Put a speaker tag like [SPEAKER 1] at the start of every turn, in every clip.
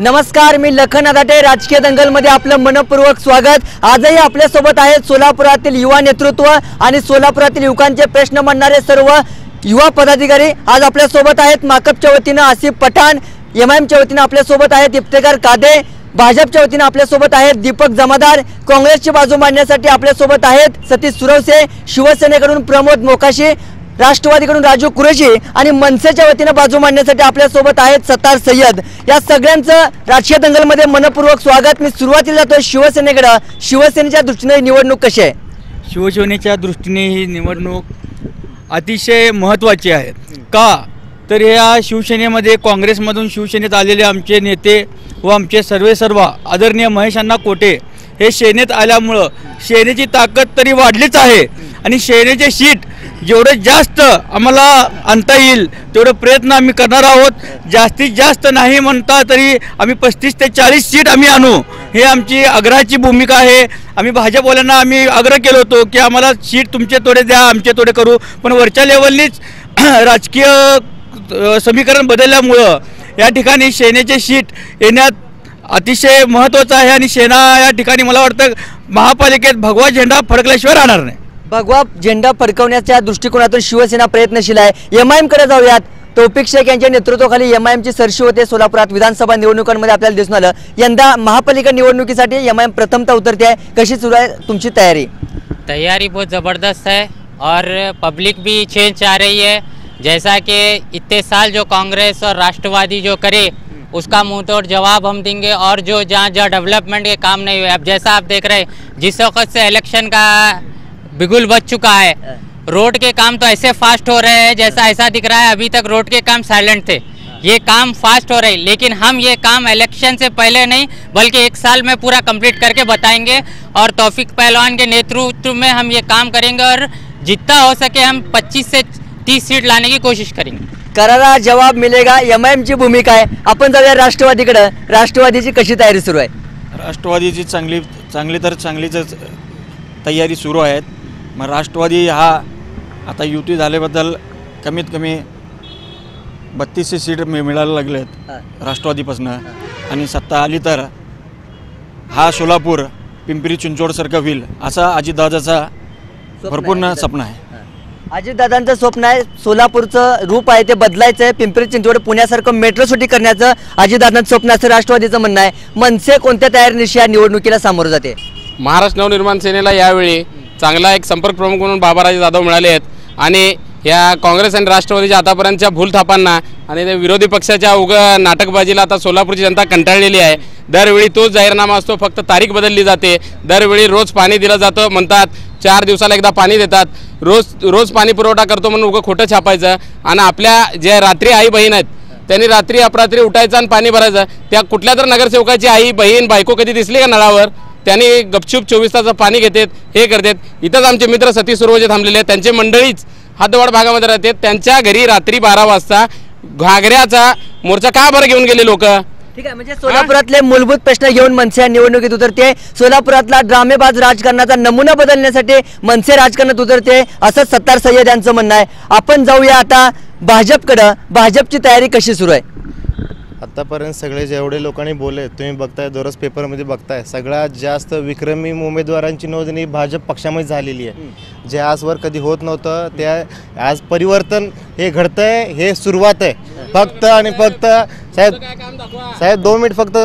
[SPEAKER 1] नमस्कार, मी लखन अदाटे. राजकीय दंगलमध्ये आपलं मनपूर्वक स्वागत. आजही आपल्यासोबत आहेत सोलापुरातील युवा नेतृत्व आणि सोलापुरातील युवकांचे प्रश्न मांडणारे सर्व युवा पदाधिकारी. आज आपल्यासोबत आहेत माकपच्या वतीनं आसिफ पठाण, एमआयएमच्या वतीनं आपल्यासोबत आहेत इफ्तेकार कादे, भाजपच्या वतीनं आपल्यासोबत आहेत दीपक जमादार, काँग्रेसची बाजू मांडण्यासाठी आपल्यासोबत आहेत सतीश सुरवसे, शिवसेनेकडून प्रमोद मोकाशी, राष्ट्रवादीकडून राजू कुरेशी आणि मनसेच्या वतीनं बाजू मांडण्यासाठी आपल्यासोबत आहेत सत्तार सय्यद. या सगळ्यांचं राजकीय दंगलमध्ये मनपूर्वक स्वागत. मी सुरुवातीला जातो शिवसेनेकडे. शिवसेनेच्या दृष्टीने निवडणूक कशी आहे?
[SPEAKER 2] शिवसेनेच्या दृष्टीने ही निवडणूक अतिशय महत्त्वाची आहे. का तर या शिवसेनेमध्ये काँग्रेसमधून शिवसेनेत आलेले आमचे नेते व आमचे सर्व आदरणीय महेश अण्णा कोटे हे सेनेत आल्यामुळं सेनेची ताकद तरी वाढलीच आहे आणि सेनेचे सीट जेवढे जास्त आम्हाला आणता येईल तेवढे प्रयत्न आम्ही करणार आहोत. जास्तीत जास्त नाही म्हणता तरी आम्ही 35 ते 40 सीट आम्ही आणू, हे आमची आग्रहाची भूमिका आहे. आम्ही भाजपवाल्यांना आम्ही आग्रह केलो होतो की आम्हाला सीट तुमचे तोडे द्या, आमचे तोडे करू, पण वरच्या लेवलनीच राजकीय समीकरण बदलल्यामुळं या ठिकाणी सेनेचे सीट येण्यात अतिशय महत्त्वाचं आहे आणि सेना या ठिकाणी मला वाटतं महापालिकेत भगवा झेंडा फडकल्याशिवाय राहणार नाही.
[SPEAKER 1] भगवा झेंडा फडकवण्याच्या दृष्टिकोनातून शिवसेना प्रयत्नशील आहे. एमआयएमकडे जाऊयात. तौफिक शेख यांच्या नेतृत्वाखाली एमआयएमची सरशी होते सोलापुरात. विधानसभा निवडणुकांमध्ये आपल्याला दिसून आलं यंदा महापालिका निवडणुकीसाठी एमआयएम प्रथमतः उतरते आहे. कशी सुरू आहे तुमची तयारी?
[SPEAKER 3] तैयारी बहुत ज़बरदस्त है और पब्लिक भी चेंज चाह रही है. जैसा कि इतने साल जो कांग्रेस और राष्ट्रवादी जो करे उसका मुंह तोड़ जवाब हम देंगे और जो जहाँ जहाँ डेवलपमेंट के काम नहीं हुए, अब जैसा आप देख रहे हैं जिस वक्त से इलेक्शन का बिगुल बच चुका है, रोड के काम तो ऐसे फास्ट हो रहे हैं जैसा ऐसा दिख रहा है अभी तक रोड के काम साइलेंट थे. ये काम फास्ट हो रहे हैं, लेकिन हम ये काम इलेक्शन से पहले नहीं बल्कि 1 साल में पूरा कंप्लीट करके बताएंगे और तौफिक पहलवान के नेतृत्व में हम ये काम करेंगे और जितना हो सके हम 25 से 30 सीट लाने की कोशिश करेंगे.
[SPEAKER 1] करारा जवाब मिलेगा, एमआयएमची भूमिका आहे. आपण जाऊया राष्ट्रवादीकडे. राष्ट्रवादीची कशी तयारी सुरू आहे?
[SPEAKER 4] राष्ट्रवादीची चांगलीच तयारी सुरू आहे. मग राष्ट्रवादी हा आता युती झाल्याबद्दल कमीत कमी 32 सीट मिळायला लागलेत राष्ट्रवादीपासून आणि सत्ता आली तर हा सोलापूर पिंपरी चिंचवडसारखं होईल असा अजितदादाचा भरपूर स्वप्न आहे.
[SPEAKER 1] अजितदादांचं स्वप्न आहे सोलापूरचं रूप आहे ते बदलायचं आहे. पिंपरी चिंचवड पुण्यासारखं मेट्रो सिटी करण्याचं अजितदादांचं स्वप्न असं राष्ट्रवादीचं म्हणणं आहे. मनसे कोणत्या तयारीनिशी या निवडणुकीला सामोरं जाते?
[SPEAKER 5] महाराष्ट्र नवनिर्माण सेनेला यावेळी चांगला एक संपर्क प्रमुख म्हणून बाबाराजे जाधव मिळाले आहेत आणि या काँग्रेस आणि राष्ट्रवादीच्या आतापर्यंतच्या भूलथापांना आणि त्या विरोधी पक्षाच्या नाटकबाजीला आता सोलापूरची जनता कंटाळलेली आहे. दरवेळी तोच जाहीरनामा असतो, फक्त तारीख बदलली जाते. दरवेळी रोज पाणी दिलं जातं म्हणतात, 4 दिवसाला एकदा पाणी देतात. रोज पाणी पुरवठा करतो म्हणून उगं खोटं छापायचं आणि आपल्या जे रात्री आई बहीण आहेत त्यांनी रात्री अपरात्री उठायचं आणि पाणी भरायचं. त्या कुठल्या तर नगरसेवकाची आई बहीण बायको कधी दिसली का नळावर? त्यांनी गपचूप 24 तास पाणी घेतात, हे करतात. इथंच आमचे मित्र सतीश सुरवसे थांबलेले आहेत, त्यांचे मंडळीच हातवाड भागामध्ये राहतात. त्यांच्या घरी रात्री 12 वाजता घागऱ्याचा मोर्चा का बरं घेऊन गेले लोक?
[SPEAKER 1] ठीक आहे, म्हणजे सोलापुरातले मूलभूत प्रश्न घेऊन मनसे निवडणुकीत उतरते. सोलापुरातला ड्रामेबाज राजकारणाचा नमुना बदलण्यासाठी मनसे राजकारणात उतरते असं सत्तार सय्यद यांचं म्हणणं आहे. आपण जाऊया आता भाजपकडं. भाजपची तयारी कशी सुरू आहे?
[SPEAKER 6] आतापर्यंत सगळे जेवढे लोकांनी बोलले तुम्ही बघताय, दररोज पेपरमध्ये बघताय, सगळ्यात जास्त विक्रमी उमेदवारांची नोंदणी भाजप पक्षामध्ये झालेली आहे. जे आजवर कधी होत नव्हतं त्या आज परिवर्तन हे घडतंय, हे सुरुवात आहे. फक्त आणि फक्त साहेब 2 मिनिट फक्त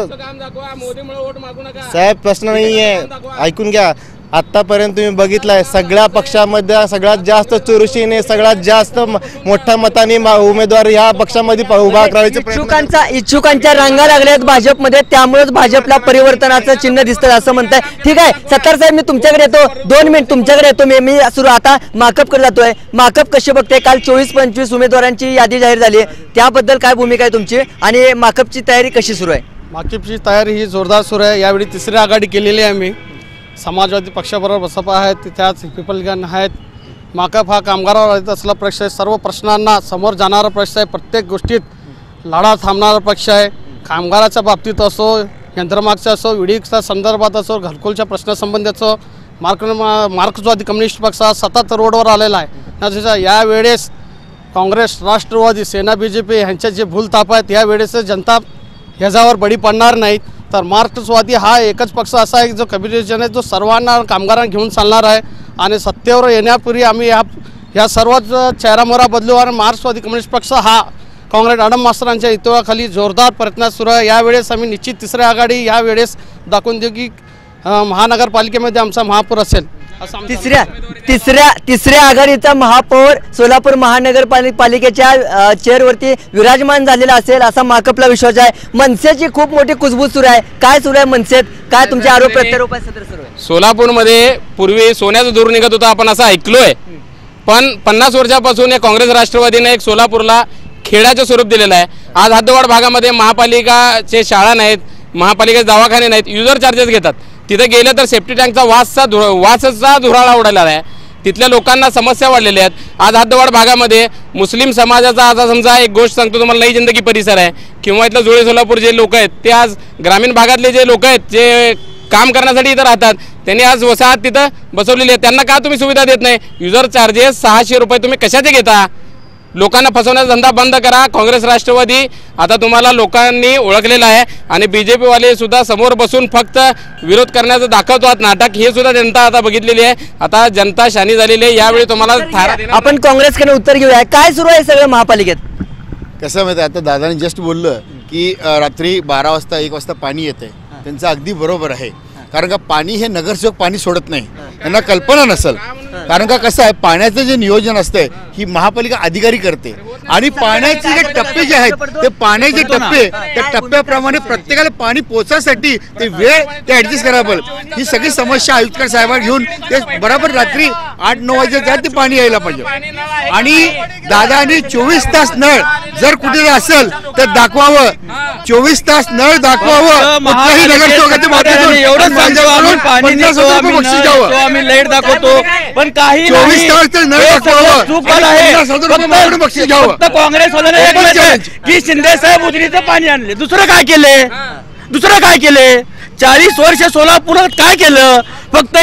[SPEAKER 6] साहेब, प्रश्न नाही आहे, ऐकून घ्या. आत्तापर्यंत तुम्ही बघितलंय सगळ्या पक्षामध्ये सगळ्यात जास्त चुरशीने सगळ्यात जास्त मोठ्या मताने उमेदवार या पक्षामध्ये उभा करायचे
[SPEAKER 1] इच्छुकांच्या रांगा लागल्यात भाजपमध्ये, त्यामुळेच भाजपला परिवर्तनाचं चिन्ह दिसतं असं म्हणताय. ठीक आहे सत्तार साहेब, मी तुमच्याकडे येतो. 2 मिनिट तुमच्याकडे येतो. मी सुरू आता माकपकडे जातोय. माकप कशी बघते? काल 24-25 उमेदवारांची यादी जाहीर झाली, त्याबद्दल काय भूमिका आहे तुमची आणि माकपची तयारी कशी सुरू आहे?
[SPEAKER 7] माकपची तयारी ही जोरदार सुरू आहे. यावेळी 3री आघाडी केलेली आहे आम्ही. समाजवादी पक्षाबरोबर बसपा आहेत, त्याच पीपल्गन आहेत. माकप हा कामगारावर आधारित असलेला पक्ष आहे. सर्व प्रश्नांना समोर जाणारा पक्ष आहे. प्रत्येक गोष्टीत लढा थांबणारा पक्ष आहे. कामगाराच्या बाबतीत असो, यंत्रमागचा असो, विडीच्या संदर्भात असो, घरकुलच्या प्रश्नासंबंधी असो, मार्क्सवादी कम्युनिस्ट पक्ष हा सतत रोडवर आलेला आहे. यावेळेस काँग्रेस, राष्ट्रवादी, सेना, BJP यांच्या जे भूलथाप आहेत यावेळेस जनता ह्याच्यावर बळी पडणार नाहीत. तर मार्क्सवादी हा एकच पक्ष असा आहे जो कम्युनिस्ट आहे, जो सर्वांना कामगारांना घेऊन चालणार आहे आणि सत्तेवर येण्यापूर्वी आम्ही ह्या सर्वच चेहरामोहरा बदलू आणि मार्क्सवादी कम्युनिस्ट पक्ष हा काँग्रेस आडम मास्तरांच्या नेतृत्वाखाली जोरदार प्रयत्न सुरू आहे. यावेळेस आम्ही निश्चित तिसरी आघाडी यावेळेस दाखवून देऊ की महानगरपालिकेमध्ये आमचा महापौर असेल.
[SPEAKER 1] तिसऱ्या आघाडीचा महापौर सोलापूर महानगरपालिकेच्या चेअरवरती विराजमान झालेला असेल असा माकपला विश्वास आहे. मनसेची खूप मोठी कुजबूज सुरू आहे. काय सुरू आहे मनसेत? काय तुमचे आरोप प्रत्यारोप सत्र सुरू आहे?
[SPEAKER 5] सोलापूरमध्ये पूर्वी सोन्याचं दूर निघत होतं आपण असं ऐकलोय, पण 50 वर्षापासून या काँग्रेस राष्ट्रवादीने एक सोलापूरला खेड्याचं स्वरूप दिलेलं आहे. आज हद्दवाढ भागामध्ये महापालिकाचे शाळा नाहीत, महापालिकेचे दवाखाने नाहीत, युजर चार्जेस घेतात. तिथे गेलं तर सेफ्टी टँकचा वासचा धुराळा उडालेला आहे. तिथल्या लोकांना समस्या वाढलेल्या आहेत. आज हद्दवाढ भागामध्ये मुस्लिम समाजाचा आता समजा एक गोष्ट सांगतो तुम्हाला, नई जिंदगी परिसर आहे किंवा इथलं जुळे सोलापूर जे लोक आहेत ते आज ग्रामीण भागातले जे लोक आहेत जे काम करण्यासाठी इथं राहतात त्यांनी आज वसाहत तिथं बसवलेली आहे. त्यांना का तुम्ही सुविधा देत नाही? युजर चार्जेस 600 रुपये तुम्ही कशाचे घेता? लोकांना फसवण्याचा धंदा बंद करा. काँग्रेस राष्ट्रवादी आता तुम्हाला लोकांनी ओळखलेलं आहे आणि BJP वाले सुद्धा समोर बसून फक्त विरोध करण्याचं दाखवतात नाटक, हे सुद्धा जनता आता बघितलेली आहे. आता जनता शानी झालेली आहे. यावेळी तुम्हाला
[SPEAKER 1] आपण काँग्रेसकडे उत्तर घेऊया. काय सुरू आहे सगळं महापालिकेत?
[SPEAKER 8] कसं माहिती आहे, आता दादाने जस्ट बोललं की रात्री 12 वाजता 1 वाजता पाणी येते. त्यांचं अगदी बरोबर आहे, कारण का पाणी हे नगरसेवक पाणी सोडत नाही, त्यांना कल्पना नसेल. कारण का कसं आहे, पाण्याचं जे नियोजन असतं ही महापालिका अधिकारी करते आणि पाण्याचे जे टप्पे जे आहेत ते पाण्याचे टप्पे त्या टप्प्याप्रमाणे प्रत्येकाला पाणी पोचायसाठी ते वेळ ते ॲडजस्ट करायला पाहिजे. ही सगळी समस्या आयुक्तकर साहेबांना घेऊन ते बरोबर रात्री 8-9 वाजेच्या ते पाणी यायला पाहिजे. आणि दादानी 24 तास नळ जर कुठे असेल तर दाखवावं, 24 तास नळ दाखवावं. कुठल्याही नगरसेवकाच्या माध्यमातून
[SPEAKER 2] आम्ही लाईट दाखवतो, पण काही
[SPEAKER 8] 24 तास नळ दाखवावं.
[SPEAKER 2] फक्त काँग्रेसवाल्याने एक मेसेज की शिंदे साहेब उजनीचं पाणी आणले. दुसरं काय केले? 40 वर्ष सोलापुरात काय केलं? फक्त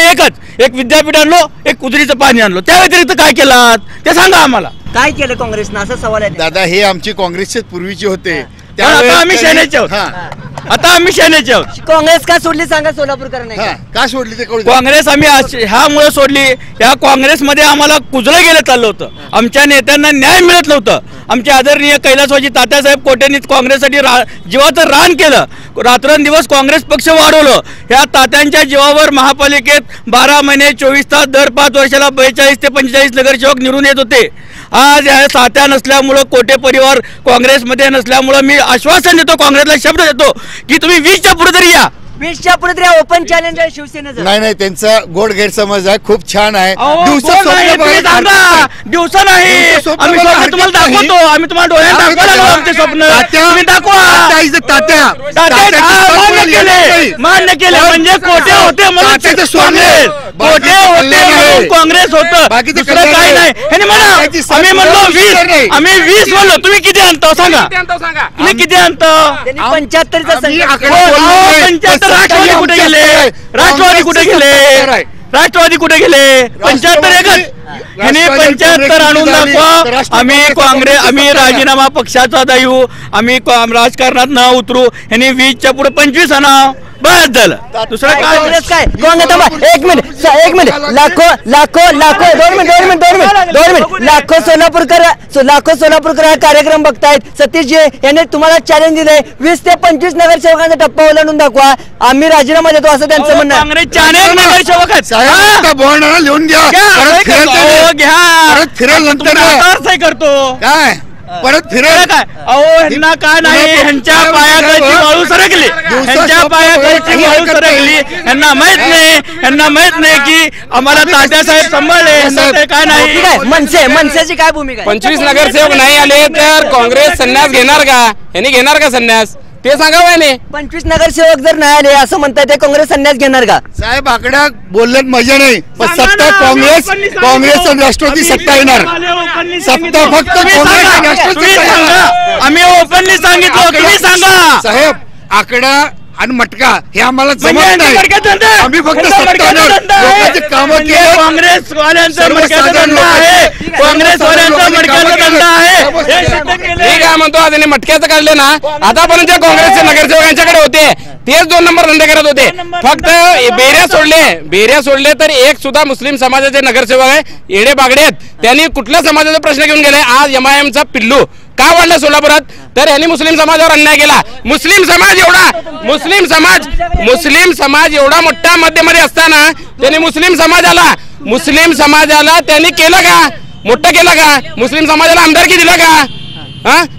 [SPEAKER 2] एक विद्यापीठ आणलो, एक उजनीचं पाणी आणलो. त्या व्यतिरिक्त काय केलं ते सांगा आम्हाला.
[SPEAKER 1] काय केलं काँग्रेसनं असा सवाल आहे.
[SPEAKER 8] दादा हे आमचे काँग्रेसचे पूर्वीचे होते.
[SPEAKER 2] आता आम्ही सेनेचे आहोत.
[SPEAKER 1] काँग्रेस का सोडली सांगा सोलापूरकरांना.
[SPEAKER 8] का सोडली ते
[SPEAKER 2] काँग्रेस आम्ही ह्यामुळे सोडली, या काँग्रेसमध्ये आम्हाला कुजलं गेलं चाललं होतं. आमच्या नेत्यांना न्याय मिळत नव्हतं. आमचे आदरणीय कैलासवाजी तात्यासाहेब कोटेंनी काँग्रेससाठी जीवाचं रान केलं. रात्रंदिवस काँग्रेस पक्ष वाढवलं. ह्या तात्यांच्या जीवावर महापालिकेत 12 महिने 24 तास दर 5 वर्षाला 42 ते 45 नगरसेवक निवडून येत होते. आज या तात्या नसल्यामुळं, कोटे परिवार काँग्रेसमध्ये नसल्यामुळं मी आश्वासन देतो, काँग्रेसला शब्द देतो की तुम्ही 20च्या पुढे तरी या.
[SPEAKER 1] 20च्या पुढे तरी ओपन चॅलेंज आहे शिवसेनेचं.
[SPEAKER 8] नाही, त्यांचा गोड गैरसमज आहे, खूप छान आहे.
[SPEAKER 2] दिवसा नाही, आम्ही स्वप्न तुम्हाला दाखवतो, आम्ही तुम्हाला डोळ्यात दाखवलं आमचे स्वप्न, तुम्ही दाखवा. मान्य केले म्हणजे कोटे होते म्हणून कोटे होते म्हणून काँग्रेस होतं, दुसरं काही नाही. आम्ही म्हणलो 20, आम्ही 20 म्हणलो. तुम्ही किती आणतो सांगा? तुम्ही किती आणतो?
[SPEAKER 1] 75चा संख्या.
[SPEAKER 2] 75 राष्ट्रवादी कुठे गेले? राष्ट्रवादी कुठे गेले? 75 एकच. ह्याने 75 आणून दाखवा. आम्ही राजीनामा पक्षाचा देऊ, आम्ही राजकारणात न उतरू. ह्याने 20च्या पुढे 25 आणा, बस झालं. दुसरं काय?
[SPEAKER 1] काँग्रेस काय? एक मिनिट लाखो 2 मिनिट लाखो सोलापूरकर हा कार्यक्रम बघतायत. सतीशजी यांनी तुम्हाला चॅलेंज दिलंय, 20 ते 25 नगरसेवकांचा टप्पा ओलांडून दाखवा, आम्ही राजीनामा देतो असं त्यांचं म्हणणं आहे.
[SPEAKER 2] काँग्रेसच्या अनेक नगरसेवक
[SPEAKER 8] लिहून घ्या,
[SPEAKER 2] करतो
[SPEAKER 8] काय परत फिरायला
[SPEAKER 2] काय? ह्यांना काय नाही, ह्यांच्या पायाखालची वाळू सरकली, ह्यांना माहित नाही की आम्हाला तात्यासाहेब सांभाळले. काय नाही,
[SPEAKER 1] मनसेची काय भूमिका?
[SPEAKER 5] 25 नगरसेवक नाही आले तर काँग्रेस संन्यास घेणार का? यांनी घेणार का संन्यास ते सांगावं याने.
[SPEAKER 1] 25 नगरसेवक जर नाही आले असं म्हणताय ते काँग्रेस संन्यास घेणार का?
[SPEAKER 8] साहेब आकडा बोलण्यात मजा नाही, पण सत्ता काँग्रेस आणि राष्ट्रवादी सत्ता येणार. सत्ता फक्त
[SPEAKER 2] आम्ही ओपनली सांगितलं, तुम्ही सांगा
[SPEAKER 8] साहेब. आकडा आणि मटका हे आम्हाला जमत नाही. आम्ही फक्त लोकांचे काम केले.
[SPEAKER 2] काँग्रेसवाल्यांचा मटक्याचा धंदा आहे, काँग्रेसवाल्यांचा मटक्याचा धंदा आहे.
[SPEAKER 5] मी काय म्हणतो आज यांनी मटक्याचं काढले ना, आतापर्यंत जे काँग्रेसचे नगरसेवक यांच्याकडे होते तेच 2 नंबर धंदे करत होते. फक्त बेऱ्या सोडले तर एक सुद्धा मुस्लिम समाजाचे नगरसेवक आहे येडे बागडे आहेत. त्यांनी कुठल्या समाजाचा प्रश्न घेऊन गेले. आज MIMचा पिल्लू का वाढला सोलापुरात, तर यांनी मुस्लिम समाजावर अन्याय केला. मुस्लिम समाज एवढा मोठ्या मध्यमध्ये असताना त्यांनी मुस्लिम समाजाला त्यांनी केलं का, मोठं केलं का, मुस्लिम समाजाला आमदारकी दिलं का?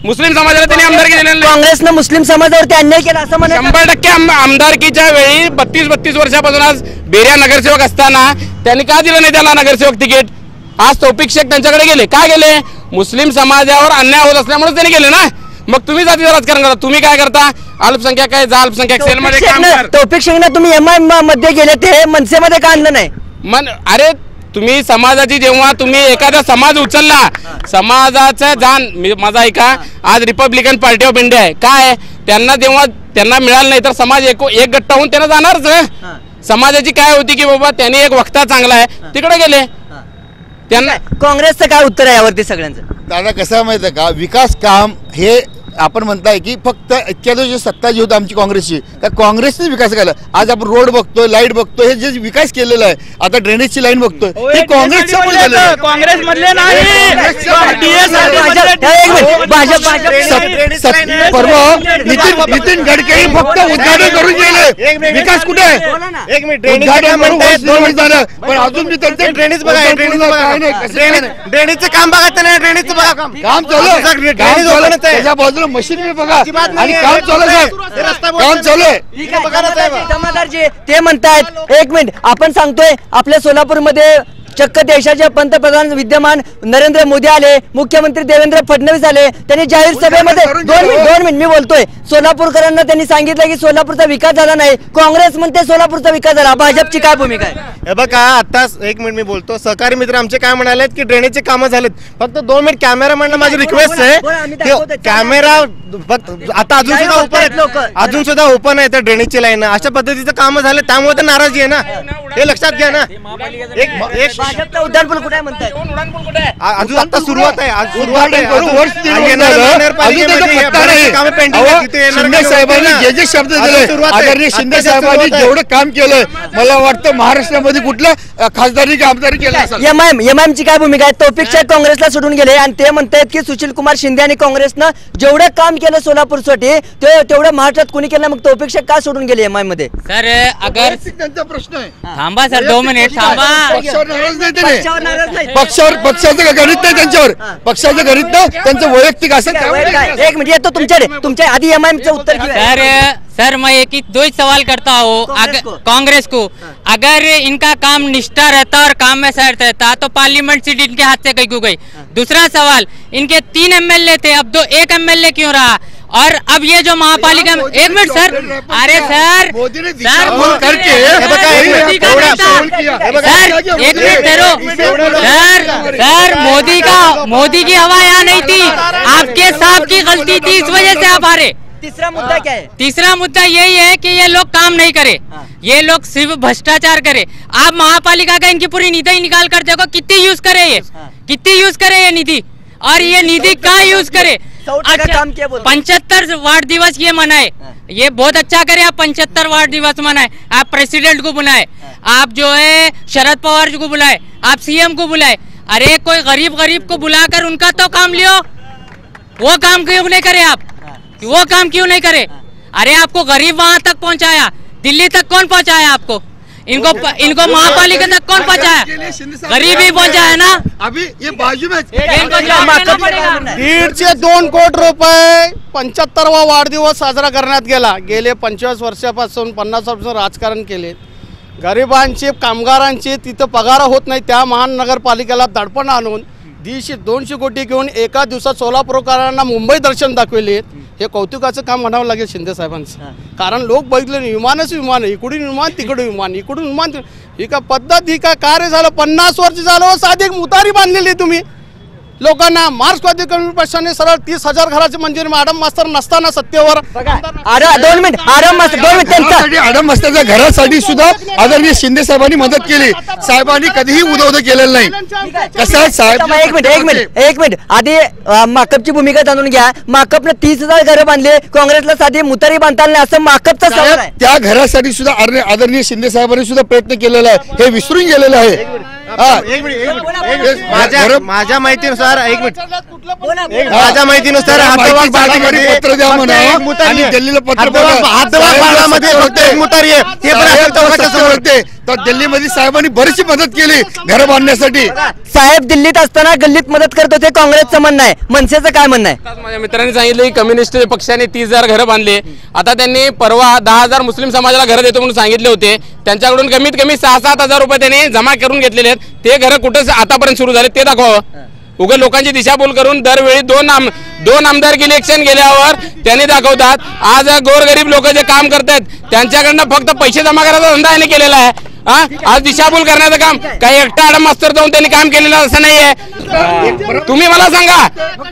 [SPEAKER 5] मुस्लिम समाजाला त्यांनी आमदारकी दिली नाही.
[SPEAKER 1] काँग्रेसनं मुस्लिम समाजावरती अन्याय केला असं म्हणा.
[SPEAKER 5] 100% आमदारकीच्या वेळी 32 वर्षापासून आज बेऱ्या नगरसेवक असताना त्यांनी का दिलं नाही त्याला नगरसेवक तिकीट? आज तौफिक शेख त्यांच्याकडे गेले, का गेले? मुस्लिम समाजावर अन्याय होत असल्यामुळे त्यांनी गेले ना. मग तुम्ही जातीचं राजकारण करता, तुम्ही काय करता? अल्पसंख्याक आहे, जा अल्पसंख्याक सेलमध्ये काम कर.
[SPEAKER 1] तौफिक शेखनं तुम्ही MIM मध्ये गेले ते मनसेमध्ये का आणलं नाही?
[SPEAKER 5] अरे तुम्ही समाजाची जेव्हा तुम्ही एखादा समाज उचलला, समाजाचं जाण माझा ऐका, आज रिपब्लिकन पार्टी ऑफ इंडिया आहे, काय त्यांना जेव्हा त्यांना मिळालं नाही तर समाज एक गट्टा होऊन त्यांना जाणारच. समाजाची काय होती की बाबा त्यांनी एक वक्ता चांगला आहे तिकडे गेले. त्यांना
[SPEAKER 1] काँग्रेसचं काय उत्तर आहे यावरती सगळ्यांचं?
[SPEAKER 8] दादा कसं आहे माहिती आहे का, विकास काम हे आपण म्हणताय की फक्त इतक्या दिवस सत्ता जी होती आमची काँग्रेसची, त्या काँग्रेसने विकास केला. आज आपण रोड बघतोय, लाईट बघतोय, हे जे विकास केलेला आहे, आता ड्रेनेजची लाईन बघतोय, हे काँग्रेसच्यामुळे झालं.
[SPEAKER 2] काँग्रेसमधले नाही,
[SPEAKER 8] परवा नितीन गडकरी फक्त उद्घाटन करून गेले, विकास कुठे आहे? उद्घाटन करून झालं, पण अजून मी त्यांचं ड्रेनेज
[SPEAKER 6] ड्रेनेजचं काम बघा ना, ड्रेनेजचं बघा
[SPEAKER 8] काम चालू त्याच्या बाजूला मशीन बघा आणि काम चालू आहे, काम चालू आहे.
[SPEAKER 1] जमादारजी ते म्हणतायत, एक मिनिट, आपण सांगतोय आपल्या सोलापूरमध्ये चक्क देशाचे पंतप्रधान विद्यमान नरेंद्र मोदी आले, मुख्यमंत्री देवेंद्र फडणवीस आले, त्यांनी जाहीर सभेमध्ये 2 मिनिट मी बोलतोय, सोलापूरकरांना त्यांनी सांगितलं की सोलापूरचा विकास झाला नाही. काँग्रेस म्हणते सोलापूरचा विकास झाला. भाजपची काय भूमिका आहे?
[SPEAKER 6] हे बघा आता 1 मिनिट मी बोलतो. सहकारी मित्र आमचे काय म्हणालेत की ड्रेनेजचे कामं झालेत. फक्त 2 मिनिट कॅमेरामॅनला माझी रिक्वेस्ट आहे, कॅमेरा आता अजून सुद्धा ओपन आहे त्या ड्रेनेजची लाईन. अशा पद्धतीचं काम झालं त्यामुळे तर नाराजी आहे ना, हे लक्षात घ्या ना. एक
[SPEAKER 1] भाजपचा उड्डाणपूल कुठे आहे म्हणताय?
[SPEAKER 6] अजून आता सुरुवात आहे,
[SPEAKER 8] शिंदे साहेबांनी जे जे शब्द दिले, आदरणीय शिंदे साहेबांनी जेवढं काम केलंय, मला वाटतं महाराष्ट्रामध्ये कुठल्या खासदारी की आमदारी केलं.
[SPEAKER 1] MIM ची काय भूमिका आहे? तौफिक शेख काँग्रेसला सोडून गेले आणि ते म्हणतात की सुशील कुमार शिंदे आणि काँग्रेसनं जेवढं काम केलं सोलापूरसाठी तेवढं महाराष्ट्रात कोणी केलं, मग तौफिक शेख का सोडून गेले MIM मध्ये?
[SPEAKER 3] सर अगर
[SPEAKER 8] त्यांचा प्रश्न आहे.
[SPEAKER 3] थांबा सर 2 मिनिट थांबा.
[SPEAKER 8] पक्षावर पक्षाचं गणित नाही त्यांच्यावर, पक्षाचं गणित नाही त्यांचं वैयक्तिक असं.
[SPEAKER 1] एक मिनिट येतो तुमच्याकडे, आधी MIM चं उत्तर
[SPEAKER 3] सर मैं एक ही 2 ही सवाल करता हूँ कांग्रेस को, अगर इनका काम निष्ठा रहता और काम में सर रहता तो पार्लियामेंट सीट इनके हाथ से कहीं क्यों गई? दूसरा सवाल, इनके 3 MLA थे, अब 1 MLA क्यों रहा? और अब ये जो महापालिका, 1 मिनट सर, अरे सर
[SPEAKER 8] फोन करके
[SPEAKER 3] सर मोदी की हवा यहाँ नहीं थी, आपके साहब की गलती थी, इस वजह से आप हारे.
[SPEAKER 1] तीसरा मुद्दा क्या है?
[SPEAKER 3] तीसरा मुद्दा यही है कि ये लोग काम नहीं करे, ये लोग सिर्फ भ्रष्टाचार करे. आप महापालिका का इनकी पूरी निधि निकाल कर देखो कितनी यूज करे, ये कितनी यूज करे ये निधि, और ये निधि कहाँ यूज करे.
[SPEAKER 1] अच्छा, काम क्या बोलते?
[SPEAKER 3] 75 वार्ड दिवस ये मनाए, ये बहुत अच्छा करे. आप 75 वार्ड दिवस मनाए, आप प्रेसिडेंट को बुलाए, आप जो है शरद पवार जी को बुलाए, आप CM को बुलाए. अरे कोई गरीब को बुलाकर उनका तो काम लियो. वो काम क्यों नहीं करे आप? वो काम क्यों नहीं करे? अरे आपको गरीब वहां तक पहुंचाया, दिल्ली तक कौन पहुंचाया आपको? इनको महापालिका तक कौन पहुंचाया? गरीब ही पहुंचाया ना.
[SPEAKER 8] अभी ये बाजू में
[SPEAKER 7] 1.5 कोटी रुपये 75वा वाढदिवस साजरा करण्यात गेला. गेले 25 वर्षापासून 50 वर्षापासून राजकारण केले. गरिबांचे कामगारांचे तिथं पगार होत नाही, त्या महानगरपालिकेला दडपण आणून 150-200 कोटी घेऊन एका दिवसात सोलापूरकरांना मुंबई दर्शन दाखवले. हे कौतुकाचं काम म्हणावं लागेल शिंदे साहेबांचं. कारण लोक बघितले विमानच विमान, इकडून विमान तिकडून विमान, इकडून विमान. ही का पद्धत, ही का कार्य झालं? 50 वर्ष झालं साधी एक मुतारी बांधलेली तुम्ही. लोकांना मार्क्सवादी कम्युनिस्ट पक्षाने सरळ 30,000 घराची मंजुरी मॅडम मास्तर नसताना सत्तेवर
[SPEAKER 1] अरे 2 मिनिट आराम मस्त 2 मिनिट त्यांचा
[SPEAKER 8] आडम मस्ताच्या घरासाठी सुद्धा आदरणीय शिंदे साहेबांनी मदत केली. साहेबांनी कधीही उदवद केलेलं नाही. कसं आहे साहेब,
[SPEAKER 1] एक मिनिट आधी माकपची भूमिका जाणून घ्या. माकपने 30,000 घरं बांधले, काँग्रेसला साधी मुतारी बांधता नाही असं माकपचा सवाल आहे.
[SPEAKER 8] त्या घरासाठी सुद्धा आदरणीय शिंदे साहेबांनी सुद्धा प्रयत्न केलेला आहे. हे विसरून गेलेलं आहे.
[SPEAKER 6] माझ्या माहितीनुसार माझ्या माहितीनुसार हातवाग भागामध्ये
[SPEAKER 8] पत्र द्या म्हणा आणि दिल्लीला पत्र
[SPEAKER 6] भागामध्ये फक्त एक मुतारी आहे. हे पण असेल चौकाच्या समोर.
[SPEAKER 8] तर दिल्लीमध्ये साहेबांनी बरीचशी मदत केली घर बांधण्यासाठी.
[SPEAKER 1] साहेब दिल्लीत असताना गल्लीत मदत करत होते, काँग्रेसचं म्हणणं आहे. मनसेचं काय म्हणणं आहे?
[SPEAKER 5] माझ्या मित्रांनी सांगितलं की कम्युनिस्ट पक्षाने 30,000 घरं बांधले. आता त्यांनी परवा 10,000 मुस्लिम समाजाला घरं देतो म्हणून सांगितले होते. त्यांच्याकडून कमीत कमी 6-7 हजार रुपये त्यांनी जमा करून घेतलेले आहेत. ते घरं कुठं आतापर्यंत सुरू झाले ते दाखवावं. उगा लोकांची दिशाभूल करून दरवेळी दोन आमदारकी इलेक्शन गेल्यावर त्यांनी दाखवतात. आज गोरगरीब लोक जे काम करतात त्यांच्याकडनं फक्त पैसे जमा करायचा धंदा यांनी केलेला आहे. आज दिशाभूल करण्याचं काम काही एकटा आडम मास्तर जाऊन त्यांनी काम केलेलं असं नाहीये. तुम्ही मला सांगा,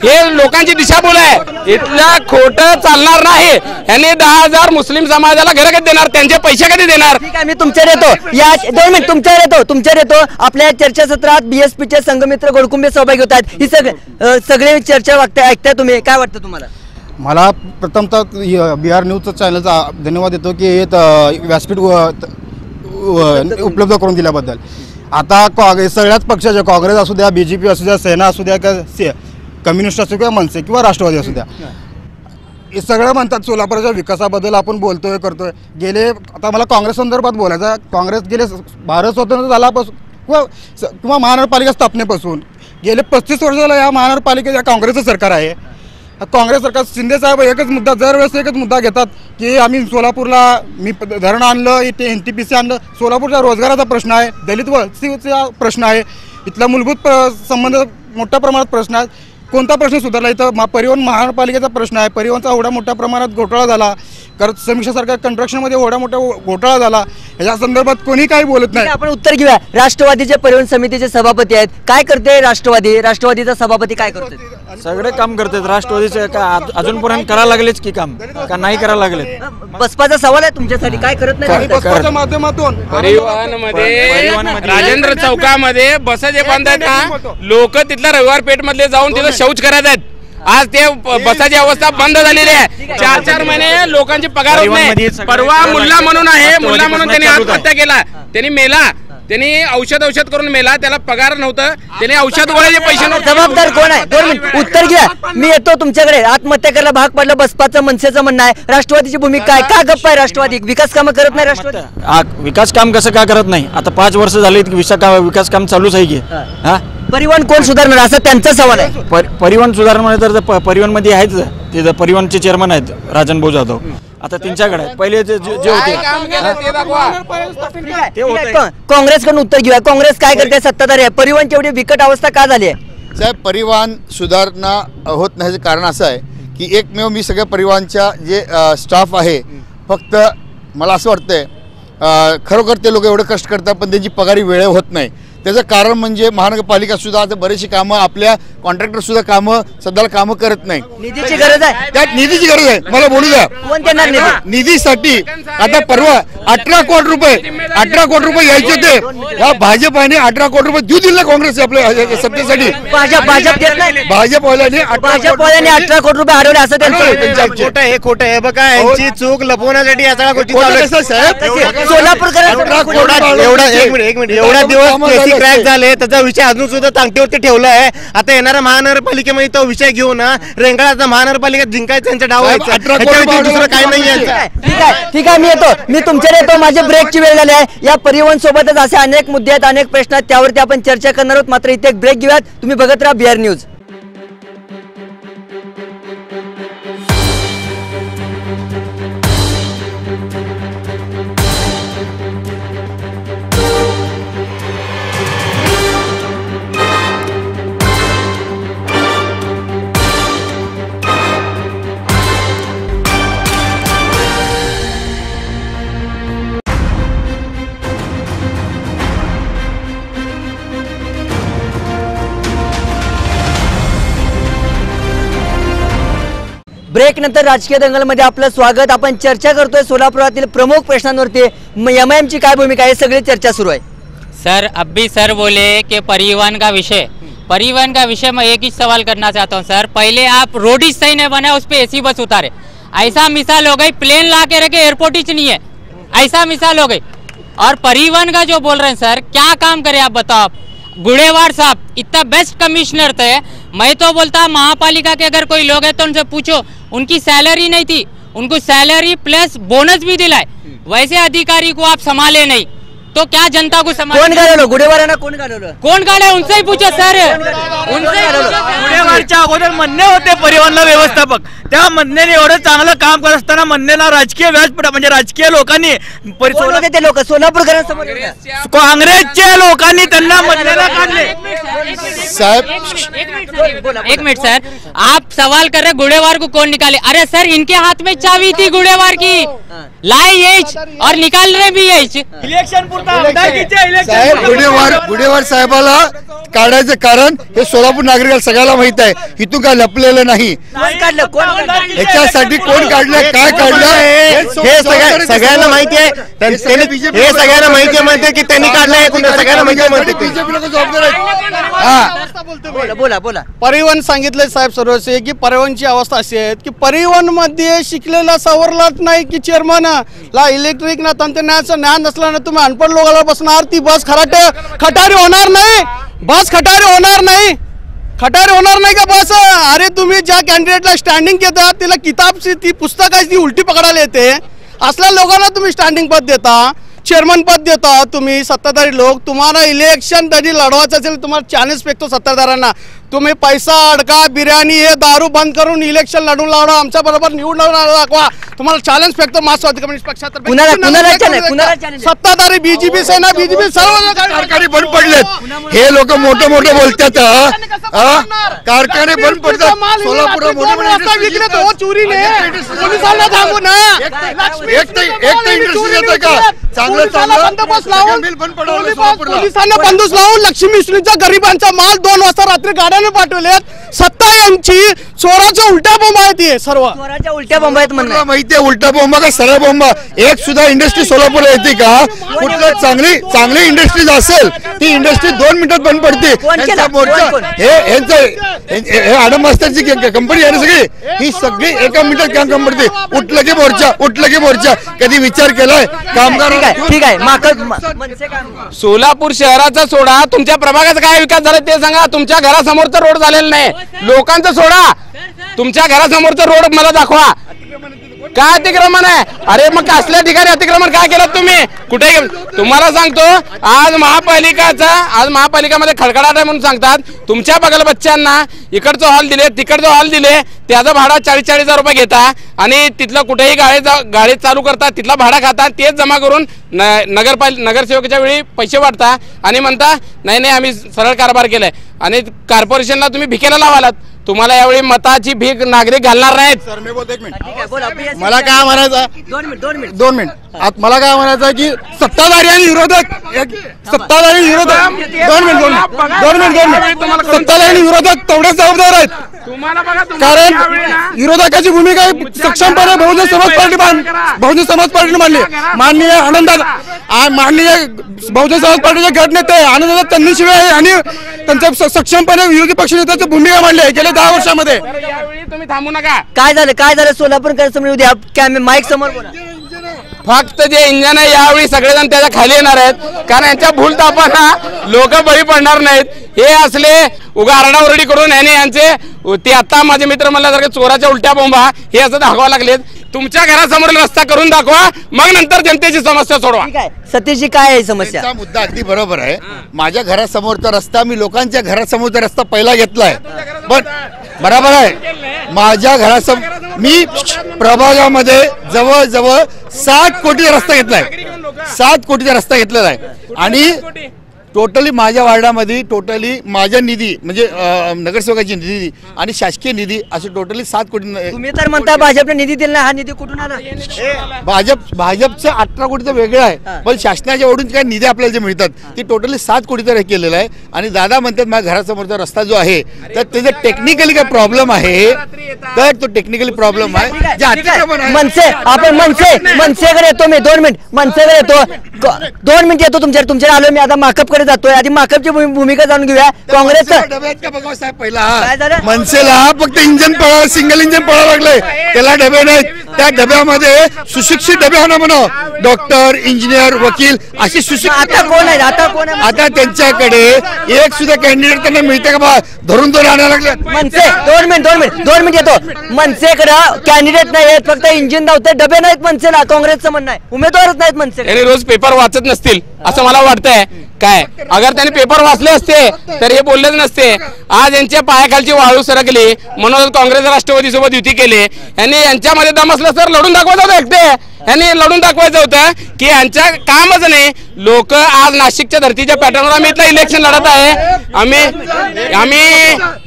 [SPEAKER 5] हे लोकांची दिशाभूल आहे. इथलं खोटं चालणार नाही. यांनी 10,000 मुस्लिम समाजाला घरं कधी देणार, त्यांचे पैसे कधी देणार?
[SPEAKER 1] ठीक आहे, मी तुमच्यावर येतो. या 2 मिनिट तुमच्यावर येतो. आपल्या चर्चासत्रात बीएसपीचे संघमित्र गोडकुंबे सहभागी होत आहेत. ही सगळे चर्चा ऐकताय तुम्ही, काय वाटतं तुम्हाला?
[SPEAKER 9] मला प्रथमतः बिहार न्यूजचं चॅनलचा धन्यवाद देतो की हे व्यासपीठ उपलब्ध करून दिल्याबद्दल. आता सगळ्याच पक्षाचे, काँग्रेस असू द्या, BJP असू द्या, सेना असू द्या, कम्युनिस्ट असू किंवा मनसे किंवा राष्ट्रवादी असू द्या, हे सगळं म्हणतात सोलापूरच्या विकासाबद्दल आपण बोलतोय करतोय. आता मला काँग्रेस संदर्भात बोलायचं. काँग्रेस गेले भारत स्वतंत्र झाल्यापासून किंवा महानगरपालिका स्थापनेपासून गेले 35 वर्ष झालं या महानगरपालिकेच्या काँग्रेसचं सरकार आहे. काँग्रेस सरकार शिंदे साहेब एकच मुद्दा, दरवेळेस एकच मुद्दा घेतात की आम्ही सोलापूरला धरण आणलं, इथे NTPC आणलं. सोलापूरच्या रोजगाराचा प्रश्न आहे, दलित वस्तीचा प्रश्न आहे, इथला मूलभूत संबंध मोठ्या प्रमाणात प्रश्न आहे. कोणता प्रश्न सुधारला? इथं परिवहन महानगरपालिकेचा प्रश्न आहे. परिवहनचा एवढ्या मोठ्या प्रमाणात घोटाळा झाला, करत समीक्षासारख्या कंस्ट्रक्शनमध्ये एवढा मोठा घोटाळा झाला. ह्या संदर्भात कोणी काही बोलत नाही.
[SPEAKER 1] आपण उत्तर घेऊया. राष्ट्रवादीचे परिवहन समितीचे सभापती आहेत, काय करते राष्ट्रवादीचा सभापती काय करते?
[SPEAKER 4] सगळे काम करतात राष्ट्रवादीचे. का अजूनपर्यंत करायला लागलेच की काम, का नाही करायला लागले?
[SPEAKER 1] बसपाचा सवाल आहे तुमच्यासाठी, काय करत नाही?
[SPEAKER 7] बसपाच्या माध्यमातून
[SPEAKER 5] परिवहनमध्ये राजेंद्र चौकामध्ये बस जे बांधतात ना, लोक तिथल्या रविवार पेठ मधले जाऊन तिथं शौच करायचे आहेत. आज ते बसाची अवस्था बंद झालेली आहे. 4-4 महिने लोकांचे पगार होत नाही. परवा मुल्ला म्हणून आहे, मुल्ला म्हणून त्यांनी आत्महत्या केला. त्यांनी मेला, त्यांनी औषध करून मेला. त्याला पगार नव्हतं, त्याने औषध गोळ्याचे पैसे नव्हते.
[SPEAKER 1] जबाबदार कोण आहे? 2 मिनिट उत्तर घ्या. मी येतो तुमच्याकडे. आत्महत्या करायला भाग पडलं बसपाचं, मनसेचं म्हणणं आहे. राष्ट्रवादीची भूमिका काय? का गप्प आहे राष्ट्रवादी? विकास कामं करत नाही राष्ट्रवादी?
[SPEAKER 4] विकास काम कसं का करत नाही? आता 5 वर्ष झाली विकास काम चालूच आहे की.
[SPEAKER 1] परिवहन कोण सुधारणार असं त्यांचा सवाल आहे.
[SPEAKER 4] परिवहन सुधारणा तर परिवहन मध्ये आहेच. ते परिवहनचे चेअरमन आहेत राजन भाऊ जाधव. आता त्यांच्याकडे पहिले जे होते
[SPEAKER 1] काँग्रेसकडून उत्तर घेऊया. काँग्रेस काय करते? सत्ताधारी आहे. परिवहनची एवढी बिकट अवस्था का झाली आहे?
[SPEAKER 8] साहेब, परिवहन सुधारणा होत नाही कारण असं आहे की एकमेव मी सगळ्या परिवहनच्या जे स्टाफ आहे, फक्त मला असं वाटतंय खरोखर ते लोक एवढं कष्ट करतात पण त्यांची पगारी वेळेवर होत नाही. त्याचं कारण म्हणजे महानगरपालिका सुद्धा आता बरेचशी कामं, आपल्या कॉन्ट्रॅक्टर सुद्धा कामं सध्याला कामं करत नाही.
[SPEAKER 1] निधीची गरज आहे.
[SPEAKER 8] त्यात निधीची गरज आहे. मला बोलू द्या.
[SPEAKER 1] कोण देणार निधी?
[SPEAKER 8] निधीसाठी आता परवा 18 कोटी रुपये यायचे होते. या भाजपाने 18 कोटी रुपये देऊ दिले काँग्रेस आपल्या सत्तेसाठी.
[SPEAKER 1] भाजप देत नाही.
[SPEAKER 8] भाजपवाल्याने
[SPEAKER 1] 18 कोटी रुपये हरवले असं त्यांचं
[SPEAKER 6] खोटं हे खोटं आहे बघा. यांची चूक लपवण्यासाठी या सगळ्या गोष्टी
[SPEAKER 1] सोलापूरकर
[SPEAKER 6] एवढा दिवस क्रॅक झाले, त्याचा विषय अजून सुद्धा तांगटीवरती ठेवला आहे. आता येणाऱ्या महानगरपालिकेमध्ये तो विषय घेऊन रेंगाळाचा महानगरपालिका जिंकायचा त्यांचा डाव व्हायचा. दुसरं काही नाही.
[SPEAKER 1] ठीक आहे, मी तुमच्याकडे येतो. माझी ब्रेकची वेळ झाली आहे. या परिवहन सोबतच असे अनेक मुद्दे आहेत, अनेक प्रश्न आहेत, त्यावरती आपण चर्चा करणार आहोत. मात्र इथे एक ब्रेक घेऊयात. तुम्ही बघत राहा बिहार न्यूज. ब्रेक नंतर राजकीय दंगलमध्ये आपलं स्वागत. आपण चर्चा करतोय सोलापुरातील प्रमुख प्रश्नांवरती. एमआयएमची काय भूमिका आहे, सगळी चर्चा सुरू आहे.
[SPEAKER 3] सर अब भी सर बोले कि परिवहन का विषय मैं एक ही सवाल करना चाहता हूँ सर. पहले आप रोड ही सही नहीं बना, उस पर एसी बस उतारे. ऐसा मिसाल हो गई, प्लेन ला के रखे एयरपोर्ट ही नहीं है, ऐसा मिसाल हो गई. और परिवहन का जो बोल रहे हैं सर, क्या काम करे आप बताओ. आप गुड़ेवार साहब इतना बेस्ट कमिश्नर थे. मैं तो बोलता महापालिका के अगर कोई लोग है तो उनसे पूछो, उनकी सैलरी नहीं थी, उनको सैलरी प्लस बोनस भी दिलाए. वैसे अधिकारी को आप संभाले नहीं तो क्या जनता को संभाल.
[SPEAKER 1] कोण गाडवलं गुडेवारांना, कोण गाडवलं?
[SPEAKER 3] कोण गाड्या उनसे ही पूछो सर. उनसे
[SPEAKER 2] गुन्हेगारच्या अगोदर म्हणणे होते परिवहन व्यवस्थापक. त्या म्हणण्याने एवढं चांगलं काम करत असताना म्हणण्याला राजकीय व्यासपीठ म्हणजे राजकीय लोकांनी
[SPEAKER 1] कोण होते ते लोक सोलापूरकरांसमोर?
[SPEAKER 2] काँग्रेसच्या लोकांनी त्यांना म्हणण्याला काढले.
[SPEAKER 8] साहेब
[SPEAKER 3] एक मिनट सर, आप सवाल कर रहे गुड़ेवार को कौन निकाले. अरे सर इनके हाथ में चाबी थी गुड़ेवार की, लाए यही और निकाल रहे भी यही.
[SPEAKER 2] इलेक्शन पुरता आमदारकीचे इलेक्शन
[SPEAKER 8] साहेब गुडेवार साहेबाला काढायचं कारण हे सोलापूर नागरिकाला सगळ्याला माहित आहे. इथून काय लपलेलं नाही.
[SPEAKER 1] कोण काढलं? कोण काढलं?
[SPEAKER 8] याच्यासाठी कोण काढलं, काय काढलं हे सगळ्यांना माहिती आहे. हे सगळ्यांना माहिती आहे की त्यांनी काढलंय, सगळ्यांना माहिती आहे. बीजेपी लोक जबाबदार आहेत.
[SPEAKER 1] बोला.
[SPEAKER 7] परिवहन सांगितले साहेब सर्वसे की परिवहनची अवस्था अशी आहे की परिवहन मध्ये शिकलेला सवरलाच नाही की चेअरमन ला इलेक्ट्रिक ना तंत्रज्ञानाचं ज्ञान नसल्यानं तुम्ही अनपढ लोकांना बसणार. ती बस खटारी होणार नाही. बस खटारी होणार नाही का बस. अरे तुम्ही ज्या कॅन्डिडेटला स्टँडिंग देता तिला किताबची ती पुस्तकाची ती उलटी पकडायला येते. असल्या लोकांना तुम्ही स्टँडिंग पद देता, चेअरमन पद देता. तुम्ही सत्ताधारी लोक, तुम्हाला इलेक्शन जरी लढवायचं असेल तुम्हाला चॅलेंज फेकतो सत्ताधाऱ्यांना. तुम्ही पैसा अडका, बिर्याणी हे दारू बंद करून इलेक्शन लढून लावणं, आमच्या बरोबर निवडून दाखवा. तुम्हाला चॅलेंज फेकतो मार्क्सवादी कम्युनिस्ट पक्षातर्फे. सत्ताधारी बीजेपी सेना बीजेपी सर्व
[SPEAKER 8] कारखाने बंद पडलेत. हे लोक मोठे बोलतात. कारखाने बंद पडतात. सोलापूर
[SPEAKER 7] चोरीने पोलिसांना थांबू ना.
[SPEAKER 8] एक इंडस्ट्री येतं का चांगलं
[SPEAKER 7] बंदोबस्त लावून पोलिसांना बंदोबस्त लावून लक्ष्मी विष्णूच्या गरिबांचा माल 2 वाजता रात्री गाड्याने पाठवलेत. सत्ता यांची चोराच्या उलट्या बॉम्ब आहेत. सर्व
[SPEAKER 1] चोराच्या उलट्या बॉम्ब आहेत म्हणणं.
[SPEAKER 8] माहितीये उलटा बॉम्ब का सरळ बॉम्ब. एक सुद्धा इंडस्ट्री सोलापूर येते का? कुठलं चांगली इंडस्ट्रीज असेल ती इंडस्ट्री 2 मिनिटात बंद पडते. हे आडम मास्तरची कंपनी आहे ना सगळी, ही सगळी एका मिनिटात काम पडते. उठलं की मोर्चा. कधी विचार केलाय कामगार?
[SPEAKER 1] ठीक आहे.
[SPEAKER 5] सोलापूर शहराचा सोडा, तुमच्या प्रभागाचा काय विकास झाला ते सांगा. तुमच्या घरासमोरचा रोड झालेला नाही. लोकांचा सोडा, तुमच्या घरासमोरचा रोड मला दाखवा. काय अतिक्रमण आहे? अरे मग कसल्या ठिकाणी अतिक्रमण काय केलं तुम्ही? कुठे? तुम्हाला सांगतो आज महापालिकामध्ये खडखडाट आहे म्हणून सांगतात. तुमच्या बगल बच्चांना इकडचं हॉल दिले, तिकडचं हॉल दिले, त्याचं भाडा 40,000 रुपये घेता आणि तिथलं कुठेही गाडी चालू करता, तिथला भाडा खाता, तेच जमा करून नगरसेवकाच्या वेळी पैसे वाटता आणि म्हणता नाही आम्ही सरळ कारभार केलाय. आणि कॉर्पोरेशनला तुम्ही भिकेला लावालात. तुम्हाला यावेळी मताची भीक नागरिक घालणार नाहीत.
[SPEAKER 8] सर मी बोलतो 1 मिनिट. मला काय म्हणायचं 2 मिनिट. मला काय म्हणायचं की सत्ताधारी आणि विरोधक 2 मिनिट सत्ताधारी आणि विरोधक तेवढेच जबाबदार आहेत. कारण विरोधकाची भूमिका सक्षमपणे बहुजन समाज पार्टीने मांडली. माननीय बहुजन समाज पार्टीचे गटनेते आनंददादा तन्नीशिवाय आणि त्यांच्या सक्षमपणे विरोधी पक्ष नेत्याची भूमिका मांडली आहे गेल्या 10 वर्षामध्ये.
[SPEAKER 5] तुम्ही थांबू नका.
[SPEAKER 1] काय झालं सोलापूरकर समोर उद्या माईक समोर बोला.
[SPEAKER 5] फक्त जे इंजन आहे यावेळी सगळेजण त्याच्या खाली येणार आहेत, कारण यांच्या भूलथापांना लोक बळी पडणार नाहीत. हे असले उगा आरडाओरडी करून यांचे ते आता माझे मित्र म्हणल्यासारखे चोराच्या उलट्या बोंबा हे असं दाखवा लागलेत. तुमच्या घरासमोर रस्ता करून दाखवा, मग नंतर जनतेची समस्या सोडवा.
[SPEAKER 1] सतीशजी काय आहे समस्या?
[SPEAKER 8] मुद्दा अगदी बरोबर आहे. माझ्या घरासमोरचा रस्ता मी लोकांच्या घरासमोरचा रस्ता पहिला घेतलाय. पण बरोबर आहे, माझ्या घरासमोर मी प्रभागामध्ये जवळजवळ 7 कोटीचा रस्ता घेतलाय. 7 कोटीचा रस्ता घेतलेला आहे. आणि टोटली माझ्या वार्डामध्ये टोटली माझ्या निधी म्हणजे नगरसेवकाची निधी आणि शासकीय निधी असे टोटली 7 कोटी
[SPEAKER 1] तुम्ही तर म्हणता भाजपने निधी दिला नाही, हा निधी कुठून आला?
[SPEAKER 8] भाजपचं 18 कोटीचं वेगळं आहे, पण शासनाच्या ओढून काय निधी आपल्याला जे मिळतात ती टोटली 7 कोटीचं हे केलेलं आहे. आणि दादा म्हणतात माझ्या घरासमोरचा रस्ता जो आहे तर त्याचं टेक्निकली काय प्रॉब्लेम आहे, तर तो टेक्निकली प्रॉब्लेम आहे जे अतिक्रमण आहे.
[SPEAKER 1] मनसे आपण मनसेकडे येतो मी 2 मिनिट मनसेकडे येतो 2 मिनिट येतो तुमच्याकडे आलो मी. आता माकप कडे जातोय, आधी माकपची भूमिका जाणून घेऊया. काँग्रेसचं
[SPEAKER 8] डब्यात का बघा साहेब
[SPEAKER 1] काय
[SPEAKER 8] पहिला
[SPEAKER 1] झालं?
[SPEAKER 8] मनसेला फक्त इंजन पळा सिंगल इंजन पळावं लागलंय, त्याला डबे नाहीत. त्या डब्यामध्ये सुशिक्षित डबे होणार म्हणा, डॉक्टर इंजिनियर वकील अशी सुशिक्षित.
[SPEAKER 1] आता कोण आहे? आता कोण आहे?
[SPEAKER 8] आता त्यांच्याकडे एक सुद्धा कॅन्डिडेट त्यांना मिळते का बा? धरून आणायला लागले.
[SPEAKER 1] मनसे 2 मिनिट येतो. मनसेकडे कॅन्डिडेट नाही आहेत, फक्त इंजिन धावते, डबे नाहीत मनसेला. काँग्रेसचं म्हणणं आहे उमेदवारच नाहीत मनसे.
[SPEAKER 5] त्यांनी रोज पेपर वाचत नसतील असं मला वाटतंय. काय अगर त्यांनी पेपर वाचले असते तर हे बोललेच नसते. आज यांच्या पायाखालची वाळू सरकली म्हणून काँग्रेस राष्ट्रवादी सोबत युती केली. यांनी यांच्यामध्ये दम असलं तर लढून दाखवायचं होतं एकटे. यांनी लढून दाखवायचं होतं की यांच्या कामच नाही. लोक आज नाशिकच्या धर्तीच्या पॅटर्नवर आम्ही इथलं इलेक्शन लढत आहे. आम्ही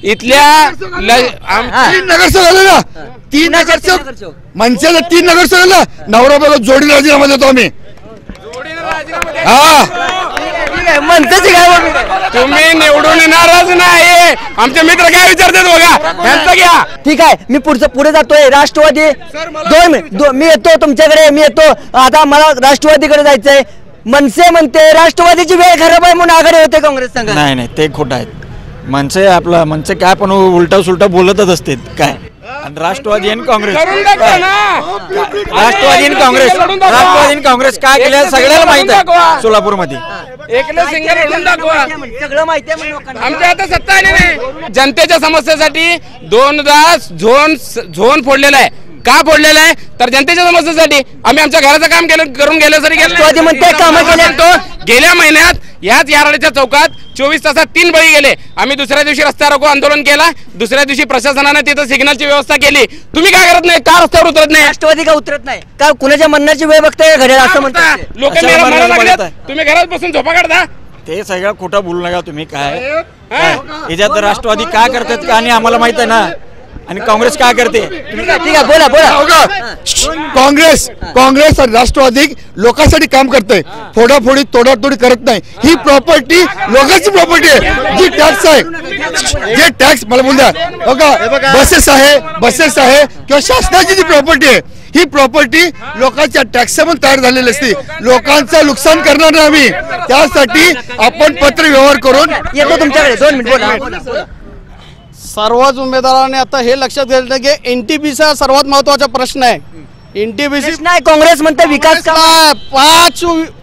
[SPEAKER 5] इथल्या
[SPEAKER 8] 3 नगरसेवक आले ना, 3 नगरसेवक मनसेला 3 नगरसेवक आला. नवरा बायको जोडीने राजीनामा देतो आम्ही.
[SPEAKER 1] मनसेची काय भूमिका?
[SPEAKER 5] तुम्ही निवडून येणारच नाही. आमचे मित्र काय विचारतात बघा, त्यांचं घ्या.
[SPEAKER 1] ठीक आहे, मी पुढे जातोय. राष्ट्रवादी 2 मिनिट मी येतो तुमच्याकडे. मी येतो आता, मला राष्ट्रवादीकडे जायचंय. मनसे म्हणते राष्ट्रवादीची वेळ खराब आहे म्हणून आघाडी होते काँग्रेस संघ.
[SPEAKER 4] नाही ते खोटं आहे. मनसे काय पण उलटा सुलटा बोलतच असते काय. आणि राष्ट्रवादी आणि काँग्रेस काय केलं सगळ्याला माहित आहे. सोलापूरमध्ये
[SPEAKER 1] सगळं माहिती आहे लोकांना.
[SPEAKER 5] आमच्या आता सत्ता आली नाही. जनतेच्या समस्येसाठी 2दा झोन फोडलेला आहे. का फोडलेला आहे तर जनतेच्या समस्येसाठी. आम्ही आमच्या घराचं काम करून गेलं सरी गेल्या महिन्यात याच याराडीच्या चौकात 24 तासात 3 बळी गेले. आम्ही दुसऱ्या दिवशी रस्ता रोको आंदोलन केला. दुसऱ्या दिवशी प्रशासनाने तिथं सिग्नलची व्यवस्था केली. तुम्ही काय करत नाही? का रस्त्यावर उतरत नाही?
[SPEAKER 1] राष्ट्रवादी का उतरत नाही? का कुणाच्या म्हणण्याची वेळ बघताय घड्याळ असं म्हणतात
[SPEAKER 5] लोक. तुम्ही घरात बसून झोपा काढता.
[SPEAKER 4] ते सगळं खोटं बोलू नका तुम्ही. काय याच्यात राष्ट्रवादी काय करतात का आणि आम्हाला माहित आहे ना, आणि काँग्रेस काय करते.
[SPEAKER 1] ठीक आहे बोला.
[SPEAKER 8] काँग्रेस आणि राष्ट्रवादी लोकांसाठी काम करते. फोडाफोडी तोडातोडी करत नाही. ही प्रॉपर्टी लोकांची प्रॉपर्टी आहे. जी टॅक्स आहे, जे टॅक्स मला बोल द्या बघा, बसेस आहे किंवा शासनाची जी प्रॉपर्टी आहे ही प्रॉपर्टी लोकांच्या टॅक्स पण तयार झालेली असते. लोकांचं नुकसान करणार नाही आम्ही. त्यासाठी आपण पत्र व्यवहार करून
[SPEAKER 1] येतो तुमच्याकडे. 2 मिनिट बोला.
[SPEAKER 7] सर्वच उमेदवारांनी आता हे लक्षात घेतलं की एनटीपीसीचा सर्वात महत्त्वाचा प्रश्न आहे. एनटीपीसी
[SPEAKER 1] नाही काँग्रेस म्हणते विकास काम.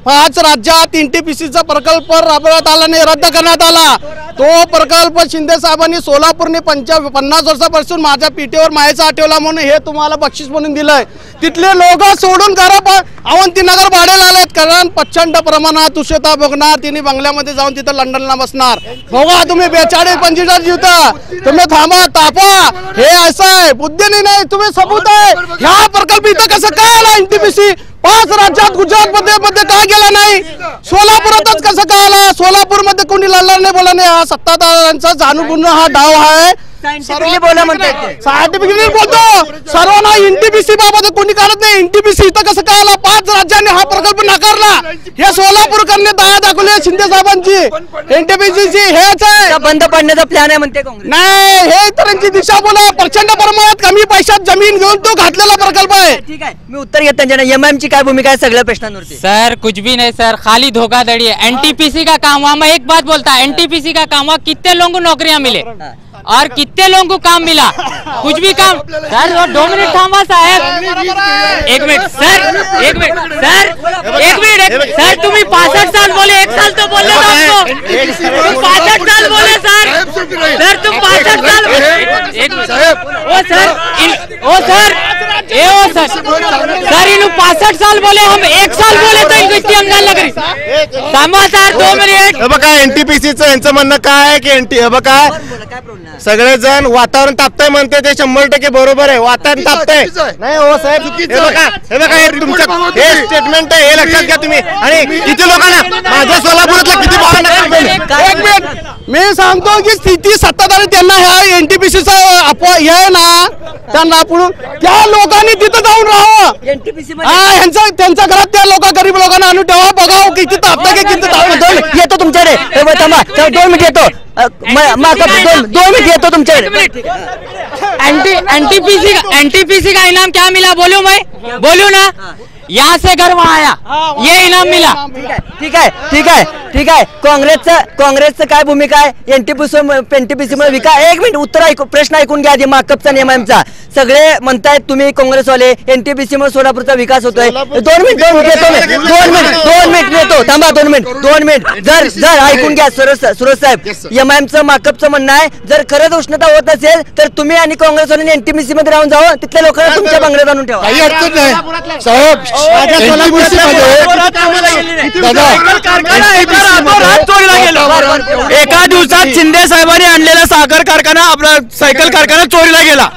[SPEAKER 7] 5 राज्यात एनटीपीसीचा प्रकल्प राबवण्यात आला नाही, रद्द करण्यात आला. तो प्रकल्प शिंदे साहेबांनी सोलापूरने 50 वर्षापासून माझ्या पिठेवर मायेचा आठवला म्हणून हे तुम्हाला बक्षीस म्हणून दिलंय. तिथले लोक सोडून करा अवंतीनगर भाड्याला आलेत, कारण प्रचंड प्रमाणात उष्णता बघणार. तिने बंगल्यामध्ये जाऊन तिथं लंडनला बसणार. बघा तुम्ही 42-45 जीवता. तुम्ही थांबा तापा. हे असं आहे बुद्धीने नाही, तुम्ही सबूत आहे. ह्या प्रकल्प इथं कसं काय आला? एनटीपीसी 5 राज्यात गुजरात मध्ये का गेला नाही? सोलापुरातच कसं काय आला? सोलापूर मध्ये कोणी लढणार नाही बोला नाही. हा सत्ताधाऱ्यांचा जाणून हा डाव आहे.
[SPEAKER 1] बोला म्हणतात
[SPEAKER 7] सर्टिफिकेट बोलतो सर्वांना. एनटीपीसी बाबत कोणी काढत नाही. एनटीपीसी इथं कसं काय आला? 5 राज्यांनी हा प्रकल्प नाकारला. हे सोलापूरकरने दया दाखवली शिंदे साहेबांची. एनटीपीसीची हेच आहे.
[SPEAKER 1] बंद पडण्याचा प्लॅन आहे म्हणते काँग्रेस.
[SPEAKER 7] नाही, हे इतरांची दिशाभूल आहे. प्रचंड प्रमाणात कमी पैशात जमीन घेऊन तो घातलेला प्रकल्प आहे.
[SPEAKER 1] ठीक आहे, मी उत्तर घेत त्यांच्या. एमआयएमची काय भूमिका आहे सगळ्या प्रश्नांवरती?
[SPEAKER 3] सर कुछ भी नहीं सर, खाली धोखाधड़ी है. एनटीपीसी का काम हुआ, मैं एक बात बोलता, एनटीपीसी का काम हुआ, कितने लोगों को नौकरियां मिले और कितने लोगों को काम मिला? कुछ भी काम. सर 2 मिनट थांबा साहेब. 1 minute sir, 1 minute sir, 1 minute sir. तुम्ही 65 साल बोले, 1 साल तो बोलले ना आपको. 65 साल बोले सर. तुम 65 साल. 1 minute oh sir, sir sir इन 65 साल बोले, हम 1 साल बोले तो इनको इतनी अंगाल लग रही। थांबा सर 2 मिनिट।
[SPEAKER 6] हे बघा एनटीपीसीचं यांचं म्हणणं काय आहे की हे बघा सगळेजण वातावरण तापतंय म्हणते, ते 100% बरोबर आहे, वातावरण तापतंय नाही हो साहेब, हे बघा हे तुमचं हे स्टेटमेंट आहे, हे लक्षात घ्या तुम्ही। आणि किती लोकांना माझ्या सोलापुरातल्या किती
[SPEAKER 7] एक मिनिट मी सांगतो की स्थिती सत्ताधारी त्यांना ह्या एनटीपीसीचा हे आहे ना, त्यांना आपण त्या लोकांनी तिथं जाऊन राहावं।
[SPEAKER 1] एनटीपीसी
[SPEAKER 7] त्यांच्या घरात त्या गरीब लोकांना आणून ठेवा, बघावं किती तापतं की किती तापतं।
[SPEAKER 1] येतो तुमच्याकडे, 2 मिनिट येतो, 2 मिनिट येतो तुमच्याकडे।
[SPEAKER 3] एनटीपीसी का इनाम क्या मिला बोलूं मैं, बोलूं ना, यहाँ से घर वहाँ आया, ये इनाम मिला।
[SPEAKER 1] ठीक आहे काँग्रेसचं काय भूमिका आहे एनटीपीसी मध्ये विकास? एक मिनिट उत्तर ऐकू, प्रश्न ऐकून घ्या आधी। माकपचा नियम आहे आमचा, सगळे म्हणतायत तुम्ही काँग्रेसवाले एनटीपीसी मध्ये सोलापूरचा विकास होतोय। 2 मिनिट येतो, थांबा 2 मिनिट। जर ऐकून घ्या सुरज साहेब, एमआयएमचं माकपचं म्हणणं आहे जर खरंच उष्णता होत असेल तर तुम्ही आणि काँग्रेसवाल्यांनी एनटीपीसी मध्ये राहून जावं, तिथल्या लोकांना तुमच्या बंगल्यात आणून ठेवा।
[SPEAKER 8] काही अडचण नाही साहेब,
[SPEAKER 2] एका दिवसात शिंदे साहेबांनी आणलेला साखर कारखाना, आपला सायकल कारखाना चोरीला गेला,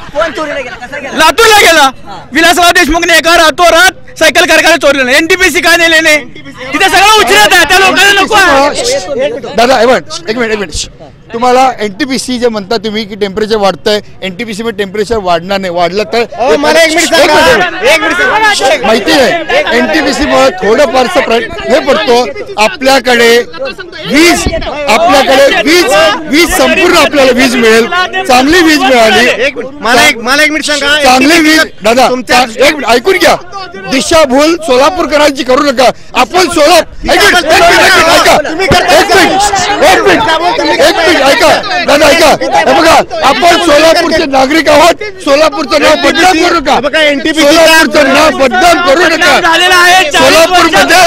[SPEAKER 2] लातूरला गेला। विलासराव देशमुखने एका रातोरात सायकल कारखाना चोरीला, एनटीपीसी का नेले नाही? तिथे सगळं उचलत आहे, त्या लोकांना नको आहे।
[SPEAKER 8] दादा एक मिनिट तुम्हाला एनटीपीसी जे म्हणता तुम्ही की टेम्परेचर वाढतंय, एनटीपीसी मध्ये टेम्परेचर वाढणार नाही, वाढलं तर
[SPEAKER 6] मला एक मिनिट
[SPEAKER 8] माहिती आहे एनटीपीसी मुळे थोडं फारसं हे पडतो। आपल्याकडे वीज संपूर्ण आपल्याला वीज मिळेल, चांगली वीज मिळाली।
[SPEAKER 6] मला एक मिनिट सांगा,
[SPEAKER 8] चांगली वीज दादा एक मिनिट ऐकून घ्या, दिशाभूल सोलापूरकरांची करू नका। आपण ऐका दादा ऐका, हे बघा आपण सोलापूरचे नागरिक आहोत, सोलापूरचं नाव बदनाम करू नका, सोलापूरचं नाव बदनाम करू नका। सोलापूरमध्ये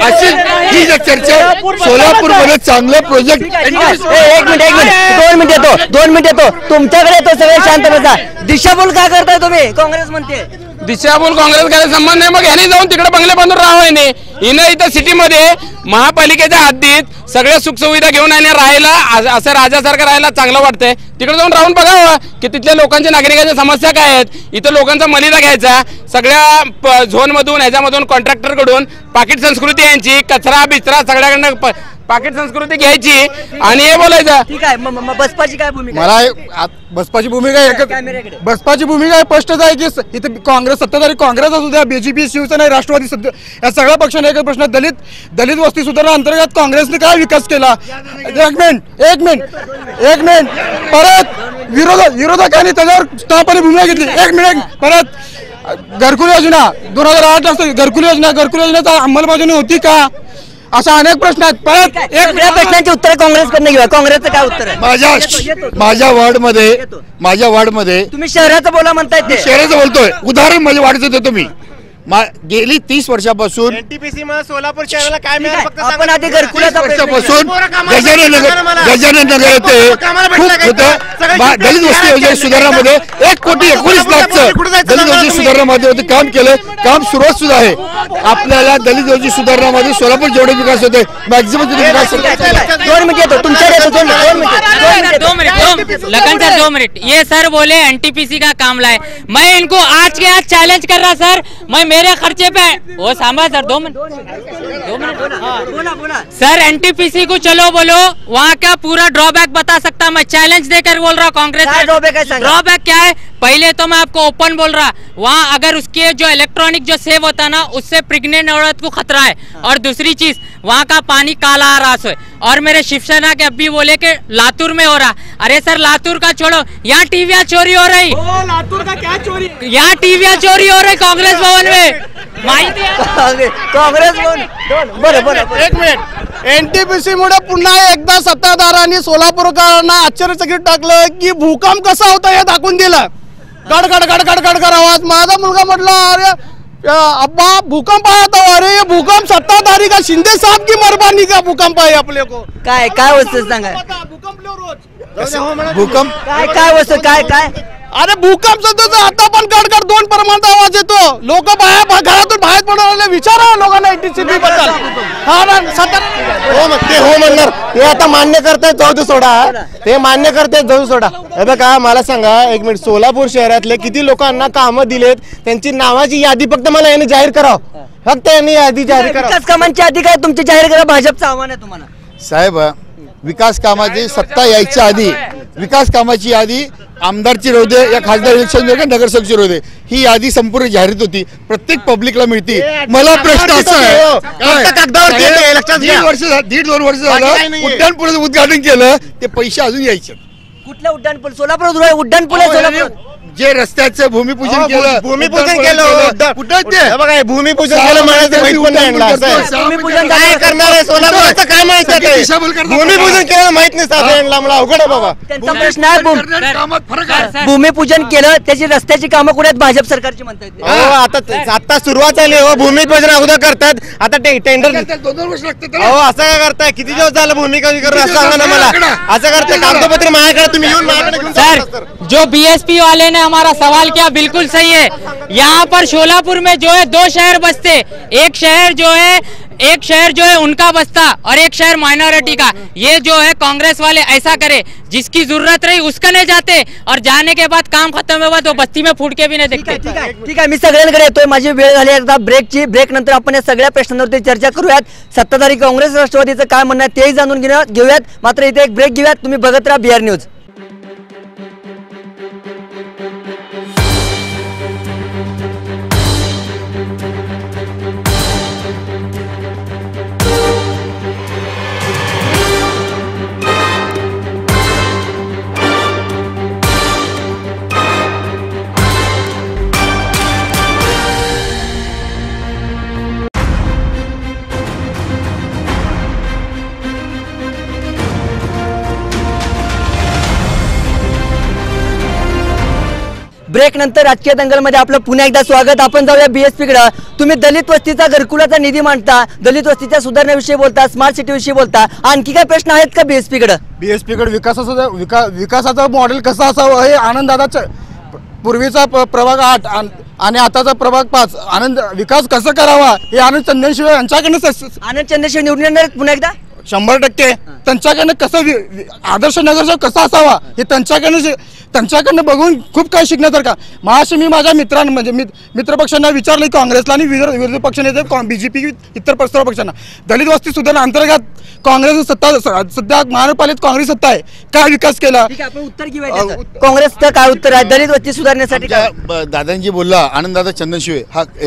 [SPEAKER 8] अशी ही जी चर्चा, सोलापूरमध्ये चांगलं प्रोजेक्ट।
[SPEAKER 1] 2 मिनिट येतो तुमच्याकडे येतो, सगळे शांत बसा। दिशाभूल काय करताय तुम्ही? काँग्रेस म्हणते
[SPEAKER 5] दिशाभूल काँग्रेस काय संबंध नाही, मग यांनी जाऊन तिकडे बंगले बांधून राहावं नाही। हिनं इथं सिटीमध्ये महापालिकेच्या हद्दीत सगळ्या सुखसुविधा घेऊन आणि राहायला असं राजासारखं राहायला चांगलं वाटतंय, तिकडे जाऊन राहून बघावं की तिथल्या लोकांच्या नागरिकांच्या समस्या काय आहेत। इथं लोकांचा मलिदा घ्यायचा, सगळ्या झोनमधून ह्याच्यामधून कॉन्ट्रॅक्टरकडून पाकिट संस्कृती यांची, कचरा बिचरा सगळ्याकडनं पाकिट संस्कृती घ्यायची आणि हे बोलायचं।
[SPEAKER 1] ठीक आहे, मग बसपाची काय भूमिका?
[SPEAKER 9] मला बसपाची भूमिका बसपाची भूमिका स्पष्टच आहे की इथे काँग्रेस सत्ताधारी काँग्रेस असू द्या, बीजेपी, शिवसेना, राष्ट्रवादी सध्या या सगळ्या पक्षांना एक प्रश्न, दलित वस्ती सुधारणा अंतर्गत काँग्रेसने काय विकास केला? एक मिनिट परत विरोधकांनी त्याच्यावर स्थापने भूमिका घेतली। 1 मिनिट परत घरकुल योजना 2008 असते, घरकुल योजनेचा अंमलबजावणी होती का? अशा अनेक प्रश्न आहेत। परत
[SPEAKER 1] या प्रश्नांची उत्तर काँग्रेसकडनं घेऊया। काँग्रेसचं काय उत्तर आहे?
[SPEAKER 8] माझ्या वार्डमध्ये
[SPEAKER 1] तुम्ही शहराचं बोला म्हणताय ते
[SPEAKER 8] शहराचं बोलतोय, उदाहरण माझ्या वार्डचं देतो मी। गेली 30 वर्षापासून
[SPEAKER 6] एनटीपीसी मध्ये सोलापूर शहराला काय मिळालं? फक्त
[SPEAKER 1] आपण आधी घरकुलाचा
[SPEAKER 8] वर्षापासून गजानन नगर येथे खूप होतं दलित वस्ती योजना सुधारणामध्ये 1,19,00,000चं दलित वस्ती सुधारणामध्ये काम केलं, काम सुरुवात सुद्धा आहे। आपल्याला दलित वस्ती सुधारणामध्ये सोलापूर जेवढे विकास होते मॅक्झिमम विकास होते।
[SPEAKER 1] 2 मिनिट येतो तुमच्याकडे, 2 मिनिट
[SPEAKER 3] लगन सर 2 मिनट। ये सर बोले एनटीपीसी का काम लाए, मैं इनको आज के आज चैलेंज कर रहा सर, मैं मेरे खर्चे पे वो सांभा सर 2 मिनट
[SPEAKER 1] बोला
[SPEAKER 3] सर एनटीपीसी को चलो बोलो, वहाँ का पूरा ड्रॉबैक बता सकता, मैं चैलेंज देकर बोल रहा हूँ कांग्रेस। ड्रॉबैक क्या है? पहले तो मैं आपको ओपन बोल रहा, वहाँ अगर उसके जो इलेक्ट्रॉनिक जो सेव होता है ना, उससे प्रेग्नेंट औरत को खतरा है। और दूसरी चीज वहाँ का पानी काला आ रहा है। और मेरे शिवसेना के अभी बोले कि लातूर में हो रहा, अरे सर लातूर का छोड़ो, यहाँ टीवियाँ चोरी हो रही।
[SPEAKER 7] लातूर का क्या चोरी?
[SPEAKER 3] यहाँ टीवियाँ चोरी हो रही कांग्रेस भवन में, माहिती आहे?
[SPEAKER 1] काँग्रेस बरं
[SPEAKER 7] 1 मिनिट एनटीपीसी मुळे पुन्हा एकदा सत्ताधाऱ्यांनी सोलापूरकरांना आश्चर्यचकित टाकलं की भूकंप कसा होता हे दाखवून दिलं। गड आवाज, माझा मुलगा म्हटला अरे अब्बा भूकंप आया था, अरे ये भूकंप सत्ताधारी का, शिंदे साहब की मेहरबानी का भूकंप आहे आपले को।
[SPEAKER 1] काय वस्तू सांगा?
[SPEAKER 7] भूकंप लो रोज
[SPEAKER 8] भूकंप
[SPEAKER 1] काय वस्तू काय
[SPEAKER 7] अरे भूकंप होतो आता पण कडकड 2 प्रमाणात आवाज येतो. लोक घरातून बाहेर पडून विचारा लोकांना इंटिसिटी बद्दल. हा ना
[SPEAKER 6] ते हो म्हणणार ते आता मान्य करतायत, जाऊ दे सोडा. ते मान्य करतायत, जाऊ सोडा. हे बघा मला सांगा एक मिनिट, सोलापूर शहरातले किती लोकांना कामं दिलेत, त्यांची नावाची यादी फक्त मला याने जाहीर करावं. फक्त यांनी यादी जाहीर करा.
[SPEAKER 1] विकास कामांची यादी काय तुमची जाहीर करा, भाजपचं आव्हान आहे तुम्हाला.
[SPEAKER 8] साहेब विकास कामाची सत्ता यायच्या आधी विकास कामाची यादी आमदारची राहू दे या खासदार इलेक्शन नगरसेवकची राहू दे, ही यादी संपूर्ण जाहीर होती, प्रत्येक पब्लिकला मिळती. मला प्रश्न असा आहे, 1.5-2 वर्ष झालं उड्डाण पुलाचं उद्घाटन केलं, ते पैसे अजून यायचे.
[SPEAKER 1] कुठलं उड्डाण पूल? सोलापूर उड्डाण पूल आहे सोलापूर.
[SPEAKER 8] जे रस्त्याचं भूमिपूजन केलं,
[SPEAKER 6] भूमिपूजन केलं बघा, भूमिपूजन केलं म्हणायचं माहित पण नाही यांना.
[SPEAKER 1] भूमिपूजन
[SPEAKER 6] काय करणार आहे सोलापूरचं, काय माहित आहे? भूमिपूजन केलं माहित नाही साहेब, मला अवघड आहे बाबा.
[SPEAKER 1] त्यांचा प्रश्न आहे भूमिपूजन केलं, त्याची रस्त्याची कामं कुठे आहेत भाजप सरकारची म्हणतात.
[SPEAKER 6] आता सुरुवात झाली हो, भूमिपूजन अगोदर करतात, आता टेंडर
[SPEAKER 8] 2 वर्ष लागतात.
[SPEAKER 6] हो असं काय करताय? किती दिवस झालं भूमिपूजन करून असं सांगा ना मला. असं करताय कागदपत्र माझ्याकडे, तुम्ही येऊन माझ्याकडे घेऊन
[SPEAKER 3] सर, जो बीएसपी वाले ने हमारा सवाल किया बिल्कुल सही है. यहाँ पर शोलापुर में जो है 2 शहर बसते, एक शहर जो है उनका बसता और एक शहर माइनॉरिटी का. ये जो है कांग्रेस वाले ऐसा करे, जिसकी जरूरत रही उसका नहीं जाते और जाने के बाद काम खत्म हुआ तो बस्ती में फूट के भी नहीं देखते.
[SPEAKER 1] ठीक आहे, मी सगळ्यांकडे येतोय, माझी वेळ झाली एकदा ब्रेकची. ब्रेक नंतर आपण या सगळ्या प्रश्नांवरती चर्चा करूयात. सत्ताधारी काँग्रेस राष्ट्रवादीचं काय म्हणणं आहे तेही जाणून घेऊयात. मात्र इथे एक ब्रेक घेऊयात. तुम्ही बघत राहा बिहार न्यूज. ब्रेक नंतर राजकीय दंगलमध्ये आपलं पुन्हा एकदा स्वागत. आपण जाऊया बीएसपी कडे. तुम्ही दलित वस्तीचा घरकुलाचा निधी मांडता, दलित वस्तीच्या सुधारणेविषयी बोलता, स्मार्ट सिटी विषयी बोलता, आणखी काय प्रश्न आहेत का बीएसपी कडे?
[SPEAKER 9] बीएसपी कडे विकासाचं मॉडेल कसं असावं हे आनंददादाचं पूर्वीचा प्रभाग 8 आणि आताचा प्रभाग 5 आनंद विकास कसं करावा हे आनंद चंदनशिव यांच्याकडनं.
[SPEAKER 1] आनंद चंद्रशेखर निवडून येणार आहेत पुन्हा एकदा
[SPEAKER 9] 100%. त्यांच्याकडनं कसं आदर्श नगरसेवक कसा असावा हे त्यांच्याकडनं बघून खूप काही शिकण्यासारखं. महाराष्ट्र मी माझ्या मित्रांना म्हणजे मित्रपक्षांना विचारलं, काँग्रेसला आणि विरोधी पक्ष नेते बीजेपी इतर सर्व पक्षांना, दलित वस्ती सुधारणा अंतर्गत काँग्रेस सत्ता सध्या महानगरपालिकेत काँग्रेस सत्ता आहे, काय विकास केला?
[SPEAKER 1] उत्तर घेऊया. काँग्रेसचं काय उत्तर आहे दलित वस्ती सुधारण्यासाठी?
[SPEAKER 8] दादांजी बोलला आनंददादा चंदनशिवे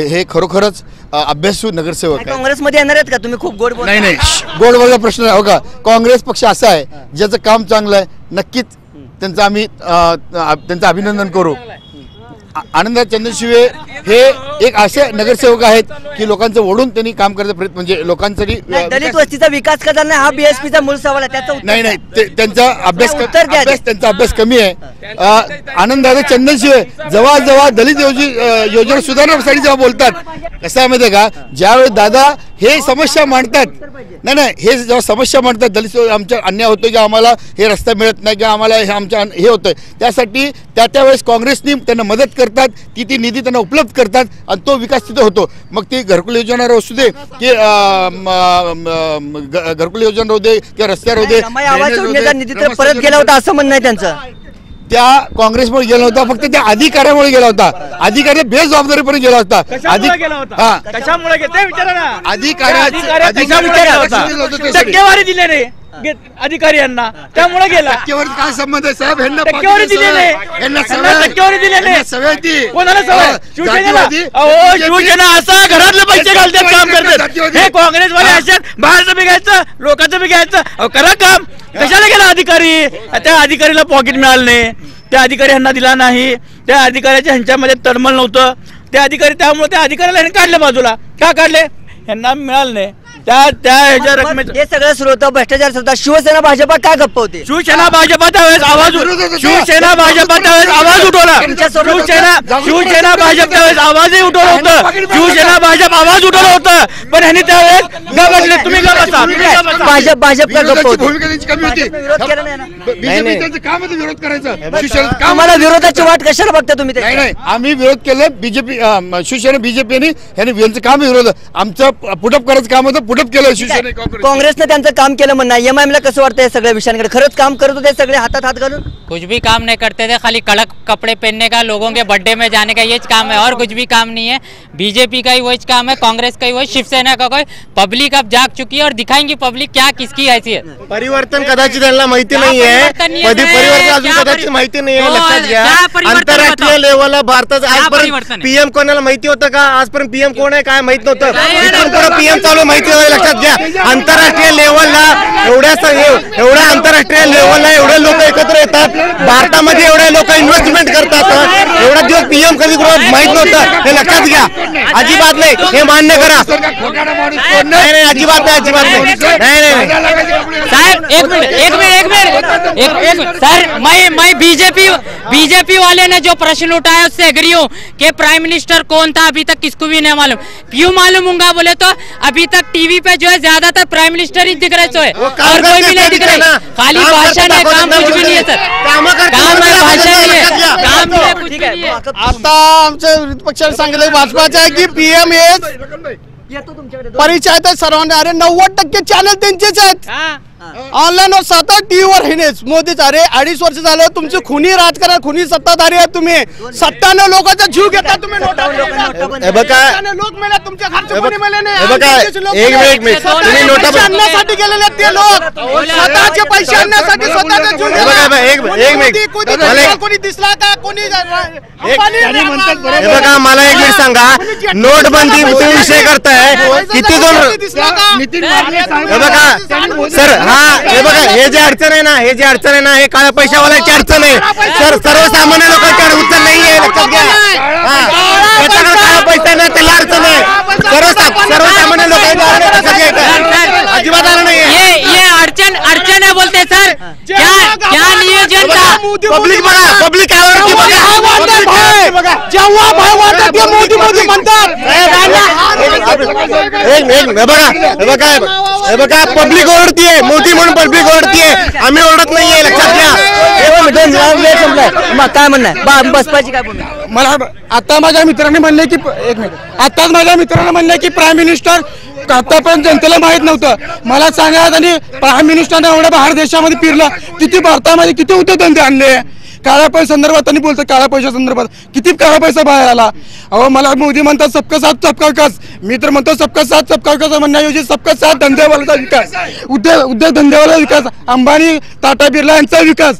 [SPEAKER 8] हे खरोखरच अभ्यासू नगरसेवक आहे.
[SPEAKER 1] काँग्रेसमध्ये येणार आहेत का तुम्ही? खूप गोड बोलता.
[SPEAKER 8] नाही गोड बोलचा प्रश्न आहे. हो का, काँग्रेस पक्ष असा आहे ज्याचं काम चांगलं आहे, नक्कीच त्यांचं अभिनंदन करू. आनंददादा चंदनशिवे हे एक असे नगरसेवक आहेत की लोकांचं ओढून त्यांनी काम करण्याचा प्रयत्न, म्हणजे लोकांसाठी
[SPEAKER 1] दलित वस्तीचा विकास करताना हा बीएसपीचा मूळ सवाल आहे. त्याचा
[SPEAKER 8] नाही त्यांचा अभ्यास कमी आहे. आनंददादा चंदनशिवे जेव्हा दलित योजना सुधारण्यासाठी जेव्हा बोलतात, कसं आहे माहिती आहे का, ज्यावेळी दादा हे समस्या मांडतात, नाही हे जेव्हा समस्या मांडतात, दलित आमच्या अन्याय होतो की आम्हाला हे रस्ता मिळत नाही किंवा आम्हाला हे आमच्या हे होतं, त्यासाठी त्यावेळेस काँग्रेसनी त्यांना मदत करतात, ती निधी त्यांना उपलब्ध करतात आणि तो विकास तिथे होतो. मग ती घरकुल योजना असू दे की घरकुल योजना राहू दे किंवा रस्त्यावर होऊ दे,
[SPEAKER 1] निधी तर परत गेला होता असं म्हणणं आहे त्यांचं.
[SPEAKER 8] त्या काँग्रेसमुळे गेला होता, फक्त त्या अधिकाऱ्यामुळे गेला होता. अधिकारी बेजबाबदारीपर्यंत गेला होता.
[SPEAKER 2] टक्केवारी दिले नाही अधिकारी यांना, त्यामुळे गेला.
[SPEAKER 8] टक्केवारी काय संबंध आहे साहेब?
[SPEAKER 2] टक्केवारी दिली नाही, टक्केवारी दिली नाही. कोणाला सवय? शिवसेना असा घरातले पैसे घालतात, काम करतात. हे काँग्रेसवाले असतात, बाहेरचं बी घ्यायचं, लोकांचं बी घ्यायचं. करा काम. कशाला गेला अधिकारी? त्या अधिकारीला पॉकेट मिळालं नाही, त्या अधिकारी यांना दिला नाही, त्या अधिकाऱ्याच्या ह्यांच्यामध्ये तळमळ नव्हतं. त्या अधिकारी त्यामुळे त्या अधिकाऱ्याला ह्यांनी काढले बाजूला. का काढले? यांना मिळालं नाही. त्या ह्याच्या रकमेचं
[SPEAKER 1] हे सगळं सुरू होतं, भ्रष्टाचार सुरू होता. शिवसेना भाजपा का गप्प होते?
[SPEAKER 2] शिवसेना भाजपा त्यावेळेस शिवसेना भाजपा त्यावेळेस आवाज उठवला. शिवसेना भाजप त्यावेळेस आवाजही उठवलं होतं. शिवसेना भाजप आवाज उठवलं होतं, पण ह्यांनी त्यावेळेस बसले. तुम्ही का बसा?
[SPEAKER 1] भाजप का गप्प होते?
[SPEAKER 8] भूमिका त्यांची कमी होती.
[SPEAKER 1] विरोध केला नाही ना?
[SPEAKER 8] बीजेपी त्यांचं काम होतं विरोध करायचं.
[SPEAKER 1] आम्हाला विरोधाची वाट कशाला बघता तुम्ही?
[SPEAKER 8] नाही नाही, आम्ही विरोध केलं. बीजेपी शिवसेना बीजेपीने ह्यांनी यांचं काम विरोध, आमचं पुटअप करायचं काम होतं, पुटअप केलं शिवसेना
[SPEAKER 1] काँग्रेसने त्यांचं काम केलं म्हणणं. एमआयएम ला कसं वाटतं सगळ्या विषयांकडे? खरंच काम करत होते सगळे हातात हात घालून?
[SPEAKER 3] कुछ भी काम नहीं करते थे, खाली कड़क कपड़े पहनने का, लोगों के बर्थडे में जाने का, ये काम है और कुछ भी काम नहीं है. बीजेपी का ही वही काम है, कांग्रेस का ही वही, शिवसेना का कोई. पब्लिक अब जाग चुकी है और दिखाएंगी पब्लिक क्या किसकी हैसियत.
[SPEAKER 6] परिवर्तन कदाचित त्यांना माहिती नाहीये. परिवर्तन अजून कदाचित माहिती नाहीये. लक्षात घ्या, आंतरराष्ट्रीय लेवलला भारतात आजपर्यंत पीएम कोणाला माहिती होतं का? आजपर्यंत पीएम कोण आहे काय माहित नव्हतं. इथून पुढे पीएम चालू माहिती होईल. लक्षात घ्या, आंतरराष्ट्रीय लेवलला एवढ्या आंतरराष्ट्रीय लेवलला एवढे लोक एकत्र येतात. भारतामध्ये एवढे लोक इन्व्हेस्टमेंट करतात. एवढा दिवस पीएम कधी माहित नव्हतं, हे लक्षात घ्या. अजिबात नाही, हे मान्य करा. नाही नाही, अजिबात नाही, अजिबात नाही.
[SPEAKER 3] साहब एक मिनट सर, मैं बीजेपी वाले ने जो प्रश्न उठाया उससे एग्री हूँ कि प्राइम मिनिस्टर कौन था अभी तक किसको भी नहीं मालूम. क्यों मालूम होगा बोले तो अभी तक टीवी पे जो है ज्यादातर प्राइम मिनिस्टर ही दिख रहे है और कोई भी नहीं दिख रहा. खाली भाषण है, काम कुछ भी नहीं है सर. काम है, भाषण नहीं है, काम है कुछ भी नहीं है.
[SPEAKER 7] आता आमच्या विरोधी पक्षाने सांगितलं भाजपाचं आहे की पीएम हे परिचयात आहे सर्वांना. अरे 90% चॅनल त्यांचेच आहेत ऑनलाईन और सतत टीव्हीवर हेनेच मोदीच. अरे 2.5 वर्ष झालं तुमचे खुनी राजकारण, खुनी सत्ताधारी आहे तुम्ही. 97 लोकांचा जीव घेता तुम्ही. लोक मेले, तुमच्या घरचे कोणी मेले नाही. तुम्ही नोटा आणण्यासाठी गेलेले ते लोक, स्वतःचे पैसे आणण्यासाठी स्वतःचा जीव घेतला. कोणी दिसला का? कोणी
[SPEAKER 6] बघा, मला एक मिनिट सांगा, नोटबंदी विषय करताय किती जण? बघा सर, हे बघा, हे जे अडचण आहे ना, हे काळ्या पैशावाल्याची अडचण आहे सर. सर्वसामान्य लोकांकडे उत्तर नाहीये. लक्षात घ्या, त्याच्याकडे काळा पैसा नाही, त्याला अडचण आहे. सर्वसामान्य लोकांच्या अजिबात आलं नाहीये.
[SPEAKER 3] ये अड़चन है बोलते सर. क्या नियोजन था?
[SPEAKER 6] पब्लिक बघा, पब्लिक आवडती बघा.
[SPEAKER 7] जेव्हा भाई वाटत ते मोदी मोदी म्हणतात.
[SPEAKER 6] हे बघा, पब्लिक ओरडतीये मोदी म्हणून, पब्लिक ओरडतीये. आम्ही ओरडत नाहीये. लक्षात घ्या.
[SPEAKER 1] काय म्हणणं बसपाची काय भूमिका?
[SPEAKER 9] मला आता माझ्या मित्राने म्हणले की आताच माझ्या मित्राने म्हणले की प्राईम मिनिस्टर आतापर्यंत जनतेला माहित नव्हतं. मला सांगा, आणि प्राईम मिनिस्टरने एवढ्या बाहेर देशामध्ये फिरलं, किती भारतामध्ये किती उद्योगधंदे आणले. काळ्या पैसा संदर्भात त्यांनी बोलतो, काळ्या पैशा संदर्भात किती काळा पैसा बाहेर आला. अहो, मला मोदी म्हणतात सबका साथ सबका विकास. मी तर म्हणतो सबका साथ सबका विकास म्हणण्याऐवजी सबका साथ धंदेवाल्याचा विकास, उद्योग धंदेवाला विकास, अंबानी टाटा बिर्ला यांचा विकास,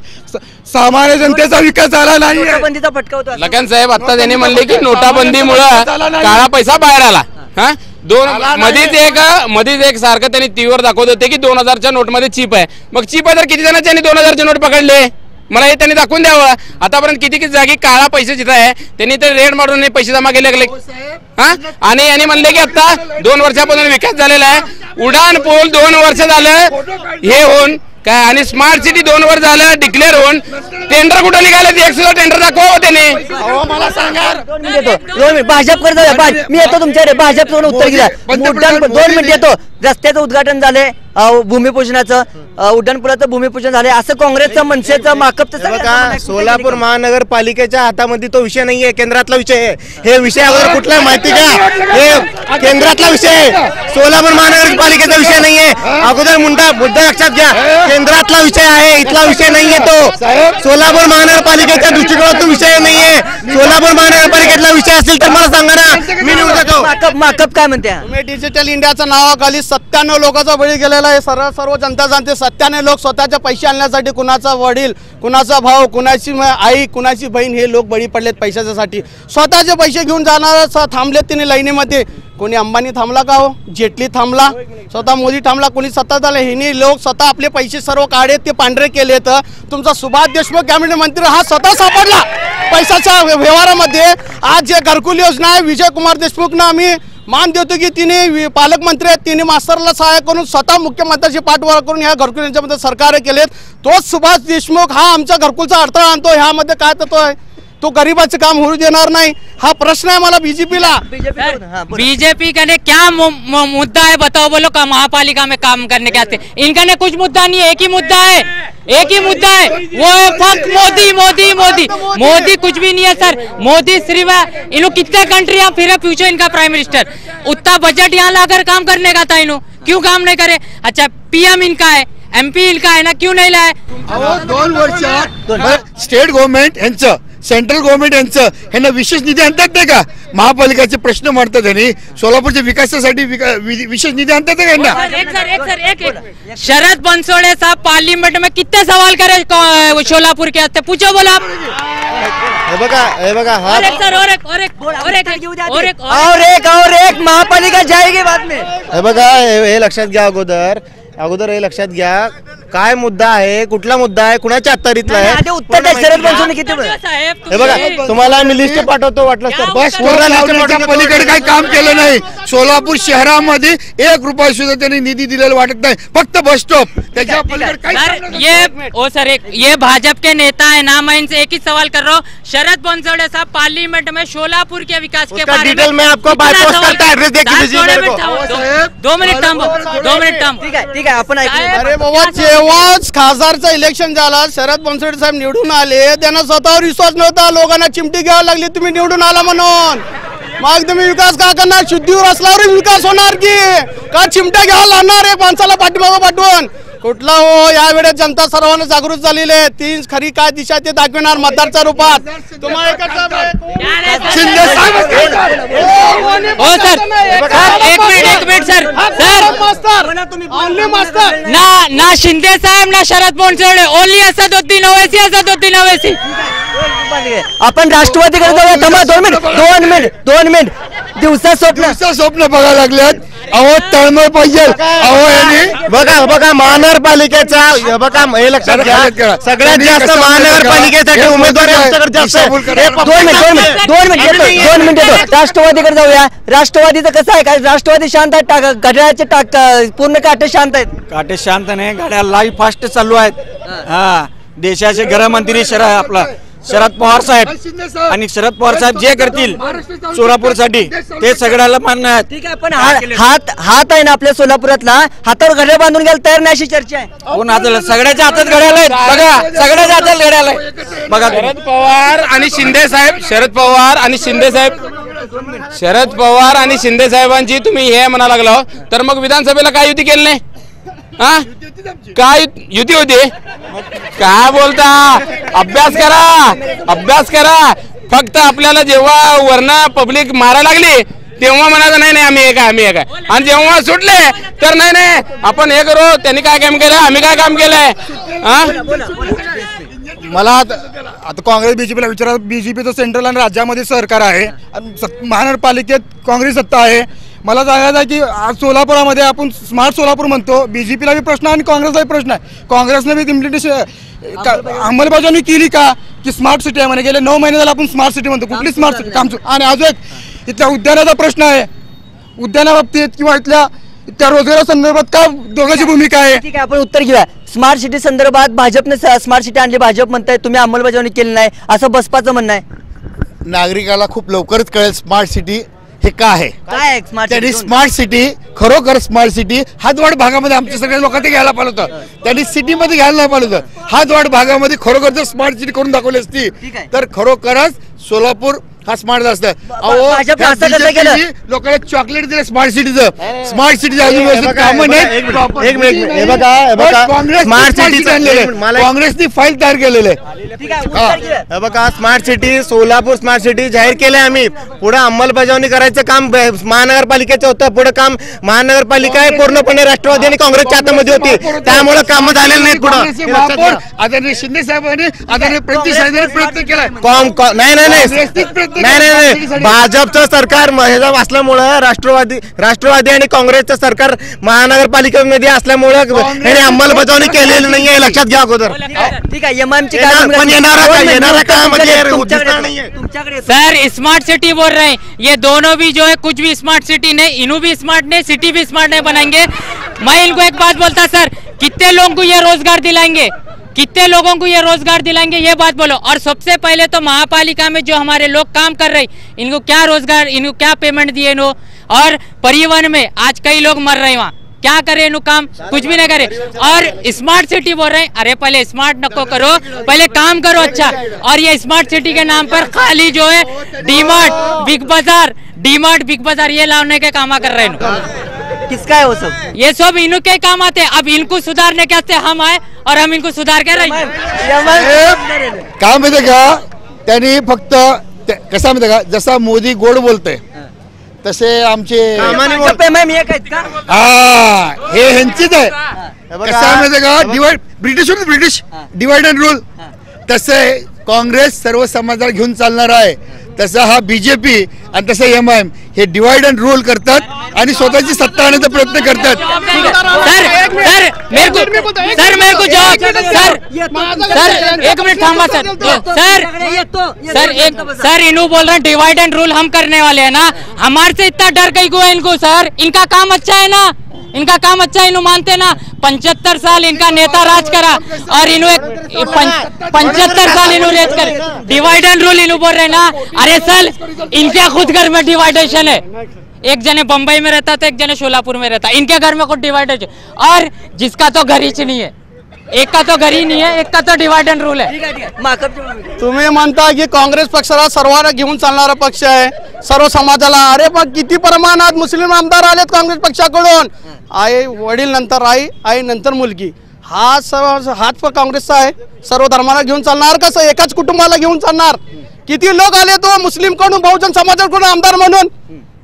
[SPEAKER 9] सामान्य जनतेचा विकास झाला नाही.
[SPEAKER 1] नोटाबंदीचा फटका होता.
[SPEAKER 5] लखन साहेब आता त्यांनी म्हणले की नोटाबंदीमुळे काळा पैसा बाहेर आला. हा, मध्येच एक सारखं त्यांनी टीव्हीवर दाखवत होते की 2000च्या नोटमध्ये चिप आहे. मग चिप आहे तर किती जणांनी 2000चे नोट पकडले? मला हे त्यांनी दाखवून द्यावं. आतापर्यंत किती जागी काळा पैसे जिथं आहे त्यांनी तर रेड मारून पैसे जमा केले लागले. हा, आणि यांनी म्हणले की आता 2 वर्षापासून विकास झालेला आहे. उडान पूल 2 वर्ष झालं हे होऊन काय, आणि स्मार्ट सिटी 2 वर्ष झालं डिक्लेअर होऊन. टेंडर कुठं निघाले? एक सुद्धा टेंडर दाखवा त्याने.
[SPEAKER 6] मला सांगा,
[SPEAKER 1] 2 मिनिट भाजपकडे जाऊया. मी येतो तुमच्याकडे. भाजपकडून उत्तर घ्या. 2 मिनिट येतो. रस्त्याचं उद्घाटन झाले, भूमिपूजनाचं, उड्डाणपुलाचं भूमिपूजन झाले, असं काँग्रेसचं मनसेचं माकपचं.
[SPEAKER 6] सोलापूर महानगरपालिकेच्या हातामध्ये तो विषय नाहीये, केंद्रातला विषय आहे. हे विषय अगोदर कुठला माहिती का? हे केंद्रातला विषय आहे, सोलापूर महानगरपालिकेचा विषय नाहीये. अगोदर मुद्दा लक्षात घ्या, केंद्रातला विषय आहे, इथला विषय नाहीये. तो सोलापूर महानगरपालिकेच्या दृष्टिकोनातून विषय नाहीये. सोलापूर महानगरपालिकेतला विषय असेल तर मला सांगा ना, मी निवडून जातो.
[SPEAKER 1] माकप काय म्हणते?
[SPEAKER 7] तुम्ही डिजिटल इंडियाच्या नावाखाली 97 लोकांचा बळी गेलेला आहे. सर्व जनता जाणते. 97 लोक स्वतःचे पैसे आणण्यासाठी, कुणाचा वडील, कुणाचा भाऊ, कुणाची आई, कुणाची बहीण, हे लोक बळी पडलेत पैशाच्यासाठी. स्वतःचे पैसे घेऊन जाणार थांबलेत तिने लाईनीमध्ये. कोणी अंबानी थांबला का हो? जेटली थांबला, स्वतः मोदी थांबला, कोणी सतत आले. हे लोक स्वतः आपले पैसे सर्व काढे ते पांढरे केले. तर तुमचा सुभाष देशमुख कॅबिनेट मंत्री हा स्वतः सापडला पैशाच्या व्यवहारामध्ये. आज जे घरकुल योजना आहे विजय कुमार देशमुखनं आम्ही मान देतो की तिने पालकमंत्री आहेत, तिने मास्तरला सहाय्य करून स्वतः मुख्यमंत्र्यांची पाठबळ करून ह्या घरकुल यांच्यामध्ये सरकार केलेत. तोच सुभाष देशमुख हा आमच्या घरकुलचा अडथळा आणतो. ह्यामध्ये काय तत्व आहे? तो गरीबाचं काम होऊ देणार नाही, हा प्रश्न आहे मला बीजेपीला.
[SPEAKER 3] बीजेपी का ने क्या मुद्दा है बताओ, बोलो का महापालिका में काम करने के आते. इनका ने कुछ मुद्दा नहीं है, एक ही मुद्दा है, एक ही मुद्दा है, वो है फक्त मोदी मोदी मोदी मोदी. कुछ भी नहीं है सर. मोदी सिर्फ इन कितने कंट्री यहाँ फिर फ्यूचर इनका प्राइम मिनिस्टर. उतना बजट यहाँ लाकर काम करने का था, इन्हों क्यों काम नहीं करे. अच्छा पीएम इनका है, एमपी इनका है ना, क्यों नाही लाय.
[SPEAKER 8] 2 वर्षात स्टेट गव्हर्नमेंट यांचं सेंट्रल गव्हर्नमेंट यांचं ह्यांना विशेष निधी आणतात नाही का. महापालिकाचे प्रश्न मांडतात त्यांनी, सोलापूरच्या विकासासाठी विशेष निधी आणतात का यांना.
[SPEAKER 3] एक शरद बनसोड़े साहब पार्लियामेंट में कितने सवाल करे सोलापुर के आते, पूछो बोला आप.
[SPEAKER 6] हे बघा हा
[SPEAKER 1] और एक महापालिका जाएगी बाद में.
[SPEAKER 6] हे बघा हे लक्षात घ्या, अगोदर हे लक्षात घ्या काय मुद्दा आहे, कुठला मुद्दा आहे, कुणाच्या अत्तरीतला आहे.
[SPEAKER 1] उत्तर द्या शरद बनसोडे किती.
[SPEAKER 6] हे बघा तुम्हाला मी लिस्ट पाठवतो वाटलं तर.
[SPEAKER 8] बस पलीकडे काही काम केलं नाही. सोलापूर शहरामध्ये 1 रुपया सुद्धा त्यांनी निधी दिलेला वाटत नाही, फक्त बस स्टॉप. त्याच्या पलीकडे
[SPEAKER 3] ये भाजपा के नेता है ना, मैं इनसे एक ही सवाल कर रहा हूँ. शरद बनसोड़े साहब पार्लियामेंट में सोलापुर के विकास के बारे में
[SPEAKER 6] डिटेल में आपको बायपास करता है, एड्रेस देखिए दीजिए मेरे को.
[SPEAKER 3] 2 मिनिट थांबो.
[SPEAKER 1] ठीक आहे आपण
[SPEAKER 7] अरे बाबा जेव्हाच खासदारचं इलेक्शन झालं, शरद बनसोडे साहेब निवडून आले, त्यांना स्वतःवर विश्वास नव्हता. लोकांना चिमटी घ्यावी लागली तुम्ही निवडून आला म्हणून. मग तुम्ही विकास का करणार? शुद्धीवर असल्यावर विकास होणार की का चिमट्या घ्यावं लागणार एक माणसाला पाठीमागं पाठवून? कुठला हो, यावेळेस जनता सर्वांना जागृत झालेली आहे. ती खरी काय दिशा ते दाखविणार मतदारच्या रूपात. तुम्हाला
[SPEAKER 3] हो सर, एक मिनिट सर. ना शिंदे साहेब ना शरद बनसोडे, ओनली असदुद्दीन ओवैसी.
[SPEAKER 1] आपण राष्ट्रवादीकडे जाऊया. थांबा 2 मिनिट. दिवसा
[SPEAKER 8] स्वप्न बघायला लागल्यात. अहो तळमळ पाहिजे. अहो
[SPEAKER 6] बघा महानगरपालिकेचा बघा हे लक्षात घ्या, सगळ्यात जास्त महानगरपालिकेसाठी उमेदवार आमच्याकडे जास्त आहे.
[SPEAKER 1] 2 मिनिट येतो. राष्ट्रवादीकडे जाऊया. राष्ट्रवादीचं कसं आहे, काय राष्ट्रवादी शांत आहे, घड्याळाचे पूर्ण काटे शांत आहेत.
[SPEAKER 4] काटे शांत नाही, गाड्या लाईव्ह फास्ट चालू आहेत. हा, देशाचे गृहमंत्री शरद पवार साहेब आणि शरद पवार साहेब जे करतील सोलापूरसाठी ते सगळ्याला मान्य आहे.
[SPEAKER 1] ठीक आहे, पण हात आहे ना आपल्या सोलापुरातला, हातावर घड्याळ बांधून घ्यायला तयार नाही अशी चर्चा आहे.
[SPEAKER 4] कोण हाताला? सगळ्याच्या हातात घड्याळ आहेत बघा, सगळ्याच्या हातात घड्याळ आहे बघा.
[SPEAKER 5] शरद पवार आणि शिंदे साहेबांची तुम्ही हे म्हणा लागला, तर मग विधानसभेला काय युती केली नाही? हा, काय युती होती? काय बोलता? अभ्यास करा. फक्त आपल्याला जेव्हा वरना पब्लिक मारायला लागली तेव्हा म्हणायचं नाही आम्ही एक आहे, आणि जेव्हा सुटले तर नाही आपण हे करू, त्यांनी काय काम केलं, आम्ही काय काम केलंय.
[SPEAKER 9] मला आता काँग्रेस बीजेपीला विचारा. बीजेपीचं सेंट्रल आणि राज्यामध्ये सरकार आहे, महानगरपालिकेत काँग्रेस सत्ता आहे. मला सांगायचं आहे की आज सोलापुरामध्ये आपण स्मार्ट सोलापूर म्हणतो. बीजेपीला बी प्रश्न आहे आणि काँग्रेसलाही प्रश्न आहे. काँग्रेसने बी अंमलबजावणी केली का की स्मार्ट सिटी आहे म्हणे. गेले 9 महिने झाले आपण स्मार्ट सिटी म्हणतो. कुठली स्मार्ट सिटी काम? आणि अजून एक इथल्या उद्यानाचा प्रश्न आहे. उद्यानाबाबतीत किंवा त्या रोजगारासंदर्भात का दोघांची भूमिका आहे?
[SPEAKER 1] ठीक आहे, आपण उत्तर घेऊया. स्मार्ट सिटी संदर्भात भाजपने स्मार्ट सिटी आणली, भाजप म्हणताय तुम्ही अंमलबजावणी केली नाही असं बसपाचं म्हणणं आहे.
[SPEAKER 8] नागरिकाला खूप लवकरच कळेल स्मार्ट सिटी हे काय आहे.
[SPEAKER 1] काय स्मार्ट
[SPEAKER 8] त्यांनी स्मार्ट सिटी, खरोखर स्मार्ट सिटी हातवाड भागामध्ये आमच्या सगळ्या लोकांनी घ्यायला पाहिलं होतं. त्यांनी सिटीमध्ये घ्यायला नाही पाहिलं होतं. हातवाड भागामध्ये खरोखर जर स्मार्ट सिटी करून दाखवली असती तर खरोखरच सोलापूर हा स्मार्ट असतं. लोकांना चॉकलेट दिलं स्मार्ट सिटीचं. स्मार्ट सिटीचं अजून व्यवस्थित कामं नाही. काँग्रेसनी फाईल तयार केलेलं आहे.
[SPEAKER 6] बघा smart city, Solapur smart city जाहीर केले आम्ही. पुढे अंमलबजावणी करायचं काम महानगरपालिकेचं होतं. पुढे काम महानगरपालिका पूर्णपणे राष्ट्रवादी आणि काँग्रेसच्या हातामध्ये होती, त्यामुळे कामं झालेली नाहीत. पुढे
[SPEAKER 8] आदरणीय शिंदे साहेबांनी आदरणीय प्रणिती साहेबांनी प्रयत्न केलाय.
[SPEAKER 6] नाही भाजपचं सरकार ह्याचं असल्यामुळं राष्ट्रवादी आणि काँग्रेसचं सरकार महानगरपालिकेमध्ये असल्यामुळं यांनी अंमलबजावणी केलेली नाहीये, लक्षात घ्या अगोदर.
[SPEAKER 1] ठीक आहे एमआयएमची
[SPEAKER 6] येणाऱ्या काळामध्ये तुमच्याकडे
[SPEAKER 3] सर स्मार्ट सिटी बोल रहे हैं, ये दोनों भी जो है कुछ भी स्मार्ट सिटी नहीं, इन्हू भी स्मार्ट नहीं, सिटी भी स्मार्ट नहीं बनाएंगे. मैं इनको एक बात बोलता सर, कितने लोगों को ये रोजगार दिलाएंगे, कितने लोगों को ये रोजगार दिलाएंगे, ये बात बोलो. और सबसे पहले तो महापालिका में जो हमारे लोग काम कर रहे हैं इनको क्या रोजगार, इनको क्या पेमेंट दिए इन्हों. और परिवहन में आज कई लोग मर रहे हैं, वहाँ क्या करे इन्हों काम, कुछ भी नहीं करे. और स्मार्ट सिटी बोल रहे हैं, अरे पहले स्मार्ट नको करो, पहले काम करो अच्छा. और ये स्मार्ट सिटी के नाम पर खाली जो है डीमार्ट बिग बाजार ये लाने के काम कर रहे हैं.
[SPEAKER 1] किसका है वो सब?
[SPEAKER 3] ये सब इन्हों के काम आते हैं. अब इनको सुधारने के वास्ते हम आए और हम इनको सुधार के रहे.
[SPEAKER 8] काय माहिती का, त्यांनी फक्त कसा माहिती का, जसा मोदी गोड बोलते तसे आमचे हे ह्यांचीच आहे. कसं माहिती का, ब्रिटिश डिवाइड अँड रूल, तसे काँग्रेस सर्व समाजाला घेऊन चालणार आहे, तसा हा बीजेपी आणि तसं एमआयएम हे डिवाइड अँड रूल करतात आणि स्वतःची सत्ता आणण्याचा प्रयत्न करतात.
[SPEAKER 3] सर एक मिनट थांबा सर इन्हों बोल रहे हैं डिवाइड एंड रूल हम करने वाले हैं ना, हमारे से इतना डर कहीं को है इनको. सर इनका काम अच्छा है ना, इनका काम अच्छा इन्हों मानते ना. 75 साल इनका नेता राज करा और इन्हों 75 साल इन्हों रेज करे. डिवाइड एंड रूल इन्हों बोल रहे ना, अरे सर इनके खुद घर में डिवाइडेशन है. एक जने बंबई में रहता था, एक जने सोलापुर में रहता, इनके घर में कुछ डिवाइडेशन. और जिसका तो घर ही नहीं है, एक का तो घर ही नहीं है, एक का तो डिवाइड एंड रूल है.
[SPEAKER 7] तुम्ही म्हणता की काँग्रेस पक्षाला सर्वांना घेऊन चालणारा पक्ष आहे, सर्व समाजाला. अरे पण किती प्रमाणात मुस्लिम आमदार आलेत काँग्रेस पक्षाकडून. आई वडील नंतर आई नंतर मुलगी, हाच काँग्रेसचा आहे. सर्व धर्माला घेऊन चालणार कसं, एकाच कुटुंबाला घेऊन चालणार. किती लोक आले तो मुस्लिम कडून, बहुजन समाजाकडून आमदार म्हणून.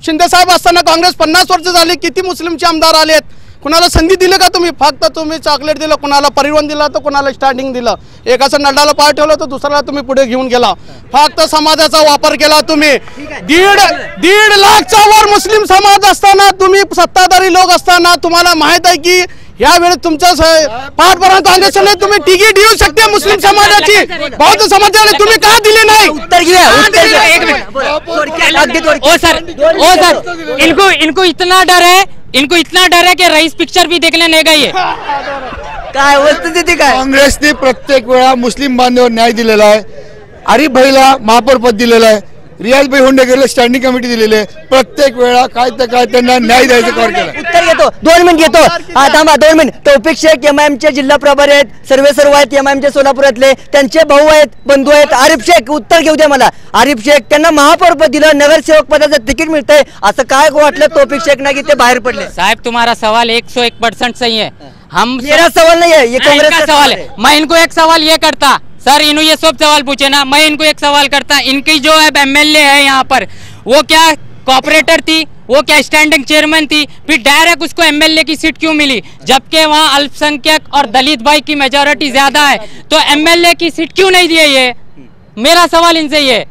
[SPEAKER 7] शिंदे साहेब असताना काँग्रेस 50 वर्ष झाली, किती मुस्लिमचे आमदार आलेत. कुणाला संधी दिली का तुम्ही? फक्त तुम्ही चॉकलेट दिलं, कुणाला परिवहन दिलं तर कुणाला स्टार्टिंग दिलं. एकाचं नडाला पाय ठेवलं तर दुसऱ्याला तुम्ही पुढे घेऊन गेला. फक्त समाजाचा वापर केला तुम्ही. 1.5 लाखच्या वर मुस्लिम समाज असताना, तुम्ही सत्ताधारी लोक असताना तुम्हाला माहित आहे की यावेळी तुमच्या पाठबळ काँग्रेसने तुम्ही तिकीट देऊ शकते मुस्लिम समाजाची, बौद्ध समाजाने तुम्ही का दिले नाही?
[SPEAKER 1] उत्तर
[SPEAKER 3] सर इनको इतना डर है कि रईस पिक्चर भी देखने नहीं गई है.
[SPEAKER 1] काय वस्तुस्थिती काय?
[SPEAKER 8] काँग्रेसने प्रत्येक वेळा मुस्लिम बांधवांना न्याय दिलेला आहे. आरिफ भाईला महापौर पद दिलेलं आहे, रियाज भाई हुंडेकरला स्टँडिंग कमिटी दिलेली आहे. प्रत्येक वेळा काय तर काय त्यांना न्याय द्यायचं कार्य केलं.
[SPEAKER 1] उत्तर घेतो, 2 मिनिट घेतो. हा थांबा 2 मिनिट. तौफिक शेख एमआयएमचे जिल्हा प्रभारी आहेत, सर्व आहेत एमआयएमचे सोलापुरातले, त्यांचे भाऊ आहेत, बंधू आहेत. आरिफ शेख उत्तर घेऊ द्या मला. आरिफ शेख त्यांना महापौर पद दिलं, नगरसेवक पदाचं तिकीट मिळतंय, असं काय वाटलं तौफिक शेख ना की ते बाहेर पडले?
[SPEAKER 3] साहब तुम्हारा सवाल 101% सही है. हम
[SPEAKER 1] मेरा सवाल नहीं है, ये कांग्रेस का
[SPEAKER 3] सवाल है. मैं इनको एक सवाल ये करता, सर इन्हों ये सब सवाल पूछे ना, मैं इनको एक सवाल करता. इनकी जो है एमएलए है यहाँ पर, वो क्या कॉर्पोरेटर थी, वो क्या स्टैंडिंग चेयरमैन थी, फिर डायरेक्ट उसको एमएलए की सीट क्यों मिली? जबकि वहाँ अल्पसंख्यक और दलित भाई की मेजोरिटी ज्यादा है, तो एमएलए की सीट क्यों नहीं दी है? ये मेरा सवाल इनसे ये.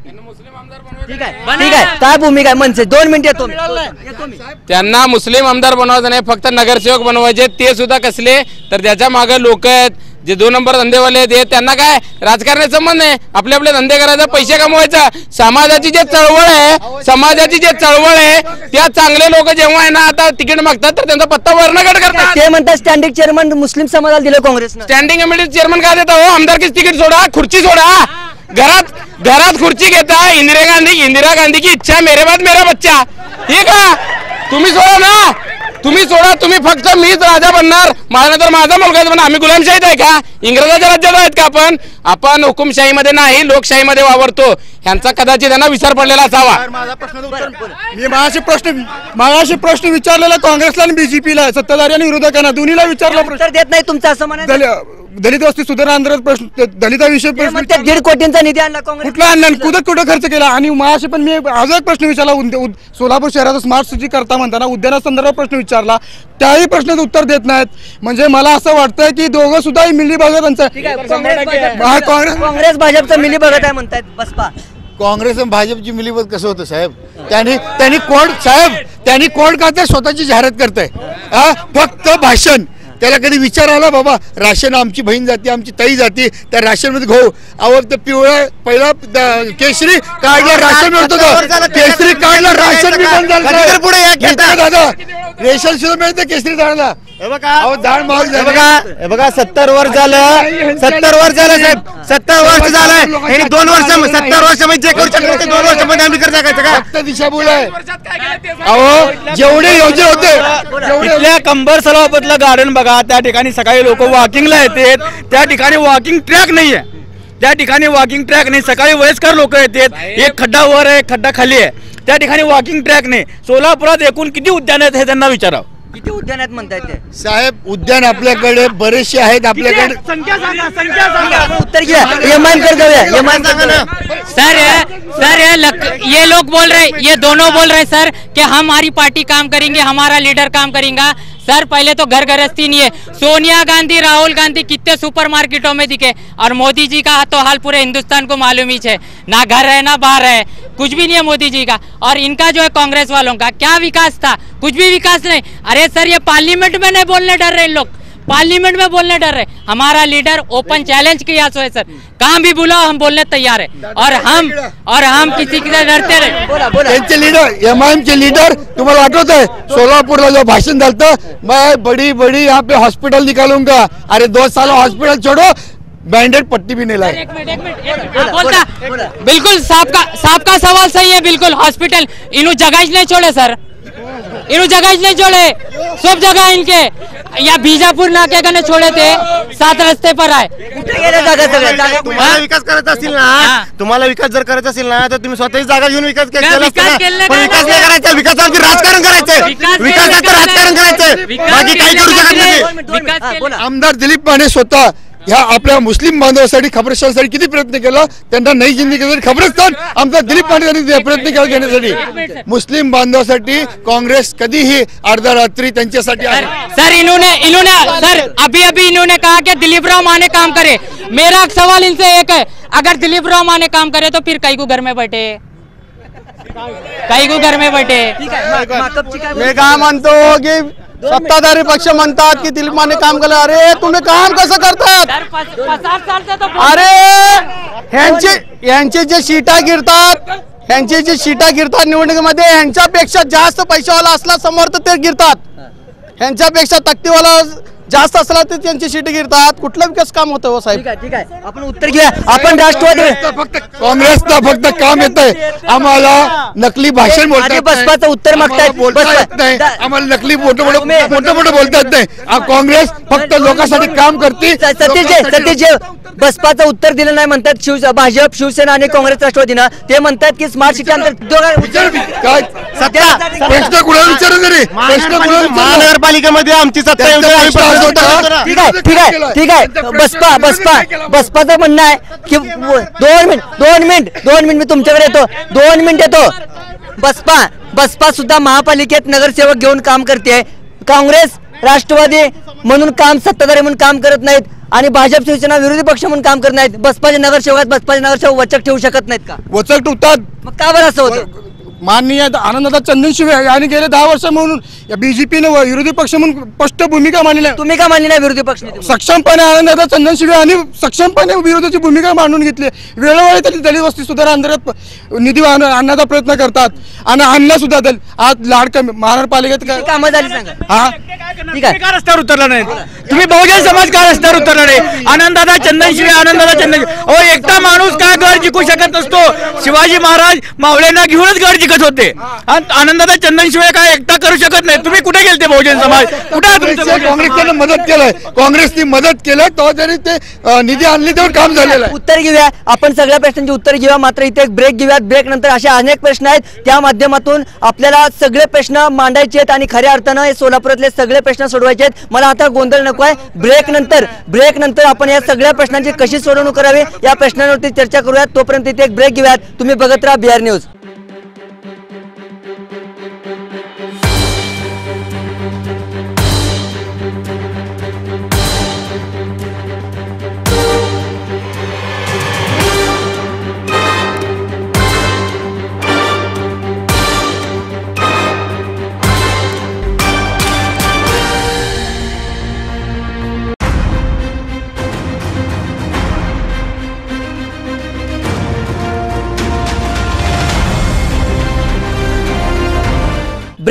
[SPEAKER 1] ठीक आहे. काय भूमिका आहे मनसे? 2 मिनिट येतो.
[SPEAKER 5] त्यांना मुस्लिम आमदार बनवायचं नाही, फक्त नगरसेवक बनवायचे. ते सुद्धा कसले तर त्याच्या मागे लोक आहेत जे 2 नंबर धंदेवाले आहेत. त्यांना काय राजकारणाचा संबंध नाही, आपले आपले धंदे करायचा, पैसे कमवायचा. समाजाची जे चळवळ आहे त्या चांगले लोक जेव्हा आहे ना आता तिकीट मागतात तर त्यांचा पत्ता वर्णगट करतात.
[SPEAKER 1] ते म्हणतात स्टँडिंग चेअरमन मुस्लिम समाजाला दिलं काँग्रेसनं.
[SPEAKER 5] स्टँडिंग कमिटी चेअरमन काय देता हो? आमदारकीच तिकीट सोडा, खुर्ची सोडा. घरात खुर्ची घेता. इंदिरा गांधी की इच्छा, मेरे बाद मेरा बच्चा. ठीक आहे, तुम्ही सोडा ना, तुम्ही फक्त मीच राजा बनणार, माझ्यानंतर माझा मुलगा बनणार. आम्ही गुलामशाहीत आहे का? इंग्रजाच्या राज्यात आहेत का? आपण हुकुमशाहीमध्ये नाही, लोकशाहीमध्ये वावरतो. ह्यांचा कदाचित त्यांना विसर पडलेला असावा.
[SPEAKER 9] मी माझ्याशी प्रश्न विचारलेला काँग्रेसला आणि बीजेपीला, सत्ताधारी आणि विरोधकांना दोन्हीला विचारला.
[SPEAKER 1] उत्तर देत नाही तुमचं असं म्हणा.
[SPEAKER 9] दलित वस्ती सुधारणा अंतर्गत प्रश्न, दलिताविषयी प्रश्न,
[SPEAKER 1] 1.5 कोटींचा निधी आणला काँग्रेस.
[SPEAKER 9] कुठला आणला, कुठं खर्च केला? आणि माझ्याशी पण मी आज एक प्रश्न विचारला, सोलापूर शहराचा स्मार्ट सिटी करता म्हणताना उद्याना संदर्भात प्रश्न विचारला. विचारला त्याही प्रश्नाचं उत्तर देत नाहीत. म्हणजे मला असं वाटतंय की दोघं सुद्धा मिलीभगत
[SPEAKER 1] ठीक आहे, काँग्रेस भाजपचं मिली बघत आहे म्हणतायत बसपा.
[SPEAKER 8] काँग्रेस आणि भाजपची मिलीबत कसं होतं साहेब? त्यांनी कोण करताय? स्वतःची जाहिरात करताय. फक्त भाषण. त्याला कधी विचार आला बाबा राशन आमची बहीण जाते, आमची ताई जाते, त्या राशनमध्ये गहू आवडतं पिवळं पहिला केसरी कार्डला राशन मिळत होतं, केसरी कार्डला राशन बंद पुढे दादा रेशन सुद्धा मिळतं केसरी कार्डला. डाळ महाग झाली.
[SPEAKER 6] बघा 70 वर्ष झालं साहेब, 70 वर्ष झालंय. 2 वर्ष 70 वर्षामध्ये जे करू शकतो ते 2 वर्षामध्ये आम्ही करता का?
[SPEAKER 8] फक्त दिशाभूल आहे. अहो जेवढे योजना होते
[SPEAKER 2] इथल्या कंबर सलावतलं गार्डन बघा, त्या ठिकाणी सकाळी लोक वॉकिंगला येतात, त्या ठिकाणी वॉकिंग ट्रॅक नाहीये, त्या ठिकाणी वॉकिंग ट्रॅक नाही. सकाळी वयस्कर लोक येतात, एक खड्डा वर आहे, खड्डा खाली आहे, त्या ठिकाणी वॉकिंग ट्रॅक नाही. सोलापुरात एकूण किती उद्यान आहेत हे त्यांना विचारावं.
[SPEAKER 1] किती उद्यान आहेत म्हणतायत ते
[SPEAKER 8] साहेब? उद्यान आपल्याकडे बरेचसे आहेत. आपल्याकडे
[SPEAKER 2] संख्या सांगा.
[SPEAKER 1] उत्तर घ्या. एमआयएम कर जाऊया. एमआयएम सांगा ना.
[SPEAKER 3] सर ये लोग बोल रहे, ये दोनों बोल रहे सर कि हमारी पार्टी काम करेंगे, हमारा लीडर काम करेगा. सर पहले तो घर गृहस्थी नहीं है. सोनिया गांधी, राहुल गांधी कितने सुपरमार्केटों में दिखे, और मोदी जी का तो हाल पूरे हिंदुस्तान को मालूम ही है. ना घर है ना बाहर है, कुछ भी नहीं है मोदी जी का. और इनका जो है कांग्रेस वालों का क्या विकास था? कुछ भी विकास नहीं. अरे सर ये पार्लियामेंट में नहीं बोलने डर रहे इन लोग, पार्लियामेंट में बोलने डर रहे. हमारा लीडर ओपन चैलेंज किया सो है सर, कहाँ भी बुलाओ हम बोलने तैयार है. और हम किसी की डरते रहे.
[SPEAKER 8] त्यांचे लीडर एमआयएम चे लीडर तुम्हाला आठवत आहे सोलापूरला जो भाषण झालं, मैं बड़ी बड़ी यहाँ पे हॉस्पिटल निकालूंगा. अरे 2 साल हॉस्पिटल छोड़ो, बैंडेड पट्टी भी नहीं लाई.
[SPEAKER 3] एक मिनट बोलता. बिल्कुल साहब का सवाल सही है. बिल्कुल हॉस्पिटल इन्हों जगह ही नहीं छोड़े सर, इन्हों जगह ही नहीं छोड़े. सब जगह इनके या बीजापुर नाके का छोड़े थे, 7 रस्ते पर आए.
[SPEAKER 6] तुम्हाला विकास करायचा असेल ना, तुम्हाला विकास जर करायचा असेल ना तर तुम्ही स्वतःची जागा घेऊन विकास केला असता. पण विकास नाही करायचा, विकासावरती राजकारण करायचंय, विकासाचं राजकारण करायचंय, बाकी काही करू शकत नाही.
[SPEAKER 8] आमदार दिलीप माने स्वतः ह्या आपल्या मुस्लिम बांधवासाठी खबरस्तानसाठी किती प्रयत्न केला. त्यांना नई जिंदगीसाठी खबरस्तान आमदार दिलीप माने यांनी प्रयत्न केला घेण्यासाठी. मुस्लिम बांधवासाठी काँग्रेस कधीही अर्ध्या रात्री त्यांच्यासाठी.
[SPEAKER 3] सर इन्होंने सर अभी इन्होंने कहा कि दिलीप राव माने काम करे. मेरा सवाल इनसे एक है, अगर दिलीप राव माने काम करे तो फिर कई को घर में बैठे, कई को घर में बैठे.
[SPEAKER 7] मी काय म्हणतो की सत्ताधारी पक्ष म्हणतात की दिलीप माने काम केलं. अरे तुम्ही काम कसं करतात?
[SPEAKER 3] 50 साल से तो
[SPEAKER 7] ह्यांचे जे सीटा गिरतात निवडणुकीमध्ये, ह्यांच्यापेक्षा जास्त पैशावाला असला समोर तर ते गिरतात, ह्यांच्यापेक्षा तक्तीवाला जास्त असला तर त्यांची सीट गिरतात. कुठलं विकास काम होतं हो साहेब?
[SPEAKER 1] ठीक आहे आपण उत्तर घ्या. आपण राष्ट्रवादी
[SPEAKER 8] फक्त काँग्रेसला फक्त काम येतंय, आम्हाला नकली भाषण बोलता
[SPEAKER 1] बसपाचं उत्तर मागतायत.
[SPEAKER 8] बोलता येत नाही, आम्हाला नकली मोठं बोलता येत नाही. काँग्रेस फक्त लोकांसाठी काम करते.
[SPEAKER 1] सतीश बसपाचं उत्तर दिलं नाही म्हणतात. भाजप, शिवसेना आणि काँग्रेस राष्ट्रवादीनं ते म्हणतात की स्मार्ट सिटी
[SPEAKER 8] काय प्रश्न कुणाला विचारू तरी प्रश्न कुणाला
[SPEAKER 6] महानगरपालिकेमध्ये आमची सत्ता.
[SPEAKER 1] ठीक आहे बसपाचं म्हणणं आहे की 2 मिनिट मी तुमच्याकडे येतो. 2 मिनिट येतो. बसपा सुद्धा महापालिकेत नगरसेवक घेऊन काम करते. काँग्रेस राष्ट्रवादी म्हणून काम, सत्ताधारी म्हणून काम करत नाहीत, आणि भाजप शिवसेना विरोधी पक्ष म्हणून काम करत नाहीत. बसपाचे नगरसेवक वचक ठेवू शकत नाहीत का?
[SPEAKER 9] वचक ठेवतात.
[SPEAKER 1] मग का बरं असं होतं?
[SPEAKER 9] माननीय आनंददादा चंदनशिवे यांनी गेले 10 वर्ष म्हणून बीजेपीने विरोधी पक्ष म्हणून स्पष्ट भूमिका मांडली.
[SPEAKER 1] तुम्ही का मांडली नाही विरोधी पक्ष?
[SPEAKER 9] सक्षमपणे आनंददादा चंदनशिवे यांनी सक्षमपणे विरोधाची भूमिका मांडून घेतली. वेळोवेळी त्यांनी दलित वस्ती सुधारणा अंतर्गत निधी आणण्याचा प्रयत्न करतात आणि आणला सुद्धा. आज लाडका महानगरपालिकेत काय
[SPEAKER 1] कामं झाली सांगा.
[SPEAKER 9] हा
[SPEAKER 1] ठीक आहे.
[SPEAKER 2] का रस्त्यावर उतरला नाही तुम्ही? बहुजन समाज का रस्त्यावर उतरला नाही? आनंददादा चंदनशिवे अहो एकटा माणूस का गड जिंकू शकत नसतो? शिवाजी महाराज मावळ्यांना घेऊनच गड जिंकत होते. आनंददादा चंदनशिवे काय एकटा करू शकत नाही. तुम्ही कुठे गेलते बहुजन समाज?
[SPEAKER 8] काँग्रेसने मदत केलंय, काँग्रेसनी मदत केलं तेव्हा त्यांनी ते निधी आणली तेव्हा काम झालेलं आहे.
[SPEAKER 1] उत्तर घेऊया आपण, सगळ्या प्रश्नांची उत्तर घेऊया. मात्र इथे एक ब्रेक घेऊयात. ब्रेक नंतर असे अनेक प्रश्न आहेत, त्या माध्यमातून आपल्याला सगळे प्रश्न मांडायचे आहेत आणि खऱ्या अर्थानं हे सोलापुरातले सगळे प्रश्न सोडवायचे आहेत. मला आता गोंधळ नको आहे. ब्रेक नंतर आपण या सगळ्या प्रश्नांची कशी सोडवणूक करावी या प्रश्नांवरती चर्चा करूयात. तोपर्यंत इथे एक ब्रेक घेऊयात. तुम्ही बघत राहा बिहार न्यूज.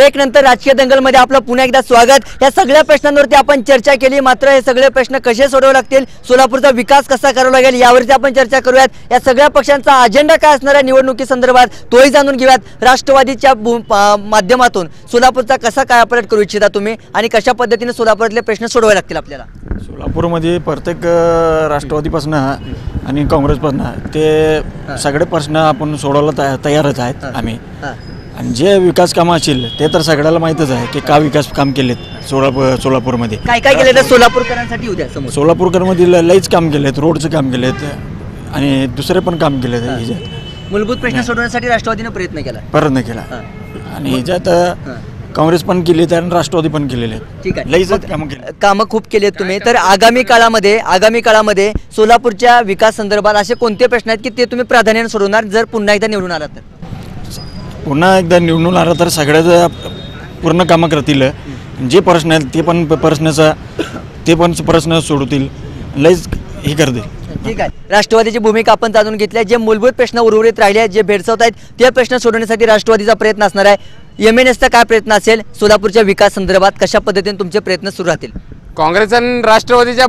[SPEAKER 1] ब्रेक नंतर राजकीय दंगलमध्ये आपलं पुन्हा एकदा स्वागत। या सगळ्या प्रश्नांवरती आपण चर्चा केली, मात्र हे सगळे प्रश्न कसे सोडवावे लागतील, सोलापूरचा विकास कसा करावा लागेल यावरती आपण चर्चा करूयात। या सगळ्या पक्षांचा अजेंडा काय असणार आहे निवडणुकी संदर्भात तोही जाणून घेऊयात। राष्ट्रवादीच्या माध्यमातून सोलापूरचा कसा काय ऑपरेट करू इच्छिता तुम्ही आणि कशा पद्धतीने सोलापुरातले प्रश्न सोडवावे लागतील आपल्याला?
[SPEAKER 4] सोलापूरमध्ये प्रत्येक राष्ट्रवादीपासून आणि काँग्रेसपासून ते सगळे प्रश्न आपण सोडवायला तयारच आहेत आम्ही। आणि जे विकास कामं असतील ते तर सगळ्याला माहीतच आहे की का विकास काम केलेत सोलापूरमध्ये
[SPEAKER 1] काय काय केलं तर सोलापूरकरांसाठी उद्या समोर
[SPEAKER 4] सोलापूरमध्ये लईच काम केलेत, रोडचं काम केलेत आणि दुसरे पण काम केलेत।
[SPEAKER 1] मूलभूत प्रश्न सोडवण्यासाठी राष्ट्रवादीने प्रयत्न केला
[SPEAKER 4] आणि ह्याच्यात काँग्रेस पण केली आणि राष्ट्रवादी पण केलेले
[SPEAKER 1] ठीक आहे।
[SPEAKER 4] लईच कामं केली,
[SPEAKER 1] कामं खूप केली आहेत तुम्ही। तर आगामी काळामध्ये सोलापूरच्या विकास संदर्भात असे कोणते प्रश्न आहेत की ते तुम्ही प्राधान्याने सोडवणार जर पुन्हा एकदा निवडून आलात तर?
[SPEAKER 4] पुन्हा एकदा निवडून आलं तर सगळ्याच पूर्ण कामं करतील, जे प्रश्न आहेत ते पण प्रश्न सोडवतील, लईच हे करतील।
[SPEAKER 1] ठीक आहे, राष्ट्रवादीची भूमिका आपण जाणून घेतली आहे। जे मूलभूत प्रश्न उर्वरित राहिले आहेत, जे भेडसावत आहेत, ते प्रश्न सोडवण्यासाठी राष्ट्रवादीचा प्रयत्न असणार आहे। MNSचा काय प्रयत्न असेल सोलापूरच्या विकास संदर्भात, कशा पद्धतीने तुमचे प्रयत्न सुरू राहतील?
[SPEAKER 5] काँग्रेस आणि राष्ट्रवादीच्या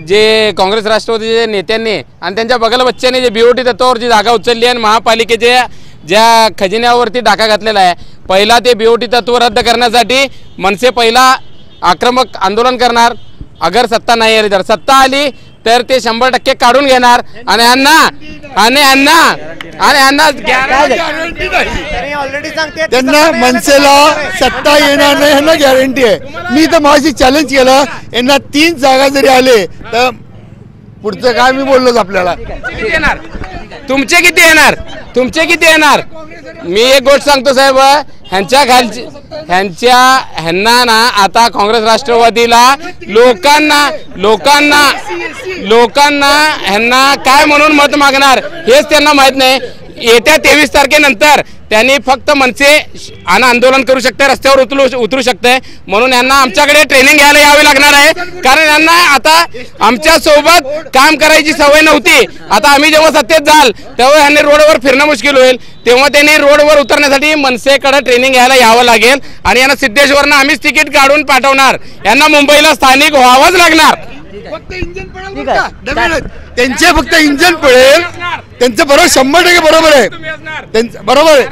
[SPEAKER 5] जे काँग्रेस राष्ट्रवादीच्या नेत्यांनी आणि त्यांच्या बगल बच्च्यांनी जे BOT तत्वावर जी जागा उचलली आणि महापालिकेच्या ज्या खजिन्यावरती डाका घातलेला आहे, पहिला ते BOT तत्व रद्द करण्यासाठी मनसे पहिला आक्रमक आंदोलन करणार। अगर सत्ता नाही आली तर सत्ता आली तर ते 100% काढून घेणार आणि
[SPEAKER 8] त्यांना मनसेला सत्ता येणार नाही ह्यांना गॅरंटी आहे। मी तर माझी चॅलेंज केलं, यांना 3 जागा जरी आले तर पुढचं काय मी बोललोच आपल्याला।
[SPEAKER 5] तुमचे किती येणार? मी एक गोष्ट सांगतो साहेब, ह्यांना ना आता काँग्रेस राष्ट्रवादीला लोकांना ह्यांना काय म्हणून मत मागणार हेच त्यांना माहित नाही। येत्या 23 तारखेनंतर त्यांनी फक्त मनसे आंदोलन करू शकते, रस्त्यावर उतरू शकते, म्हणून यांना आमच्याकडे ट्रेनिंग घ्यायला यावे लागणार आहे। कारण यांना आता आमच्या सोबत काम करायची सवय नव्हती। आता आम्ही जेव्हा सत्तेत जाल तेव्हा यांनी रोडवर फिरणं मुश्किल होईल, तेव्हा त्यांनी रोडवर उतरण्यासाठी मनसेकडे ट्रेनिंग घ्यायला यावं लागेल आणि यांना सिद्धेश्वरनं आम्हीच तिकीट काढून पाठवणार। यांना मुंबईला स्थानिक व्हावंच लागणार।
[SPEAKER 8] त्यांचे फक्त इंजन पळेल, त्यांचं बरोबर 100% बरोबर आहे, त्यांचं बरोबर आहे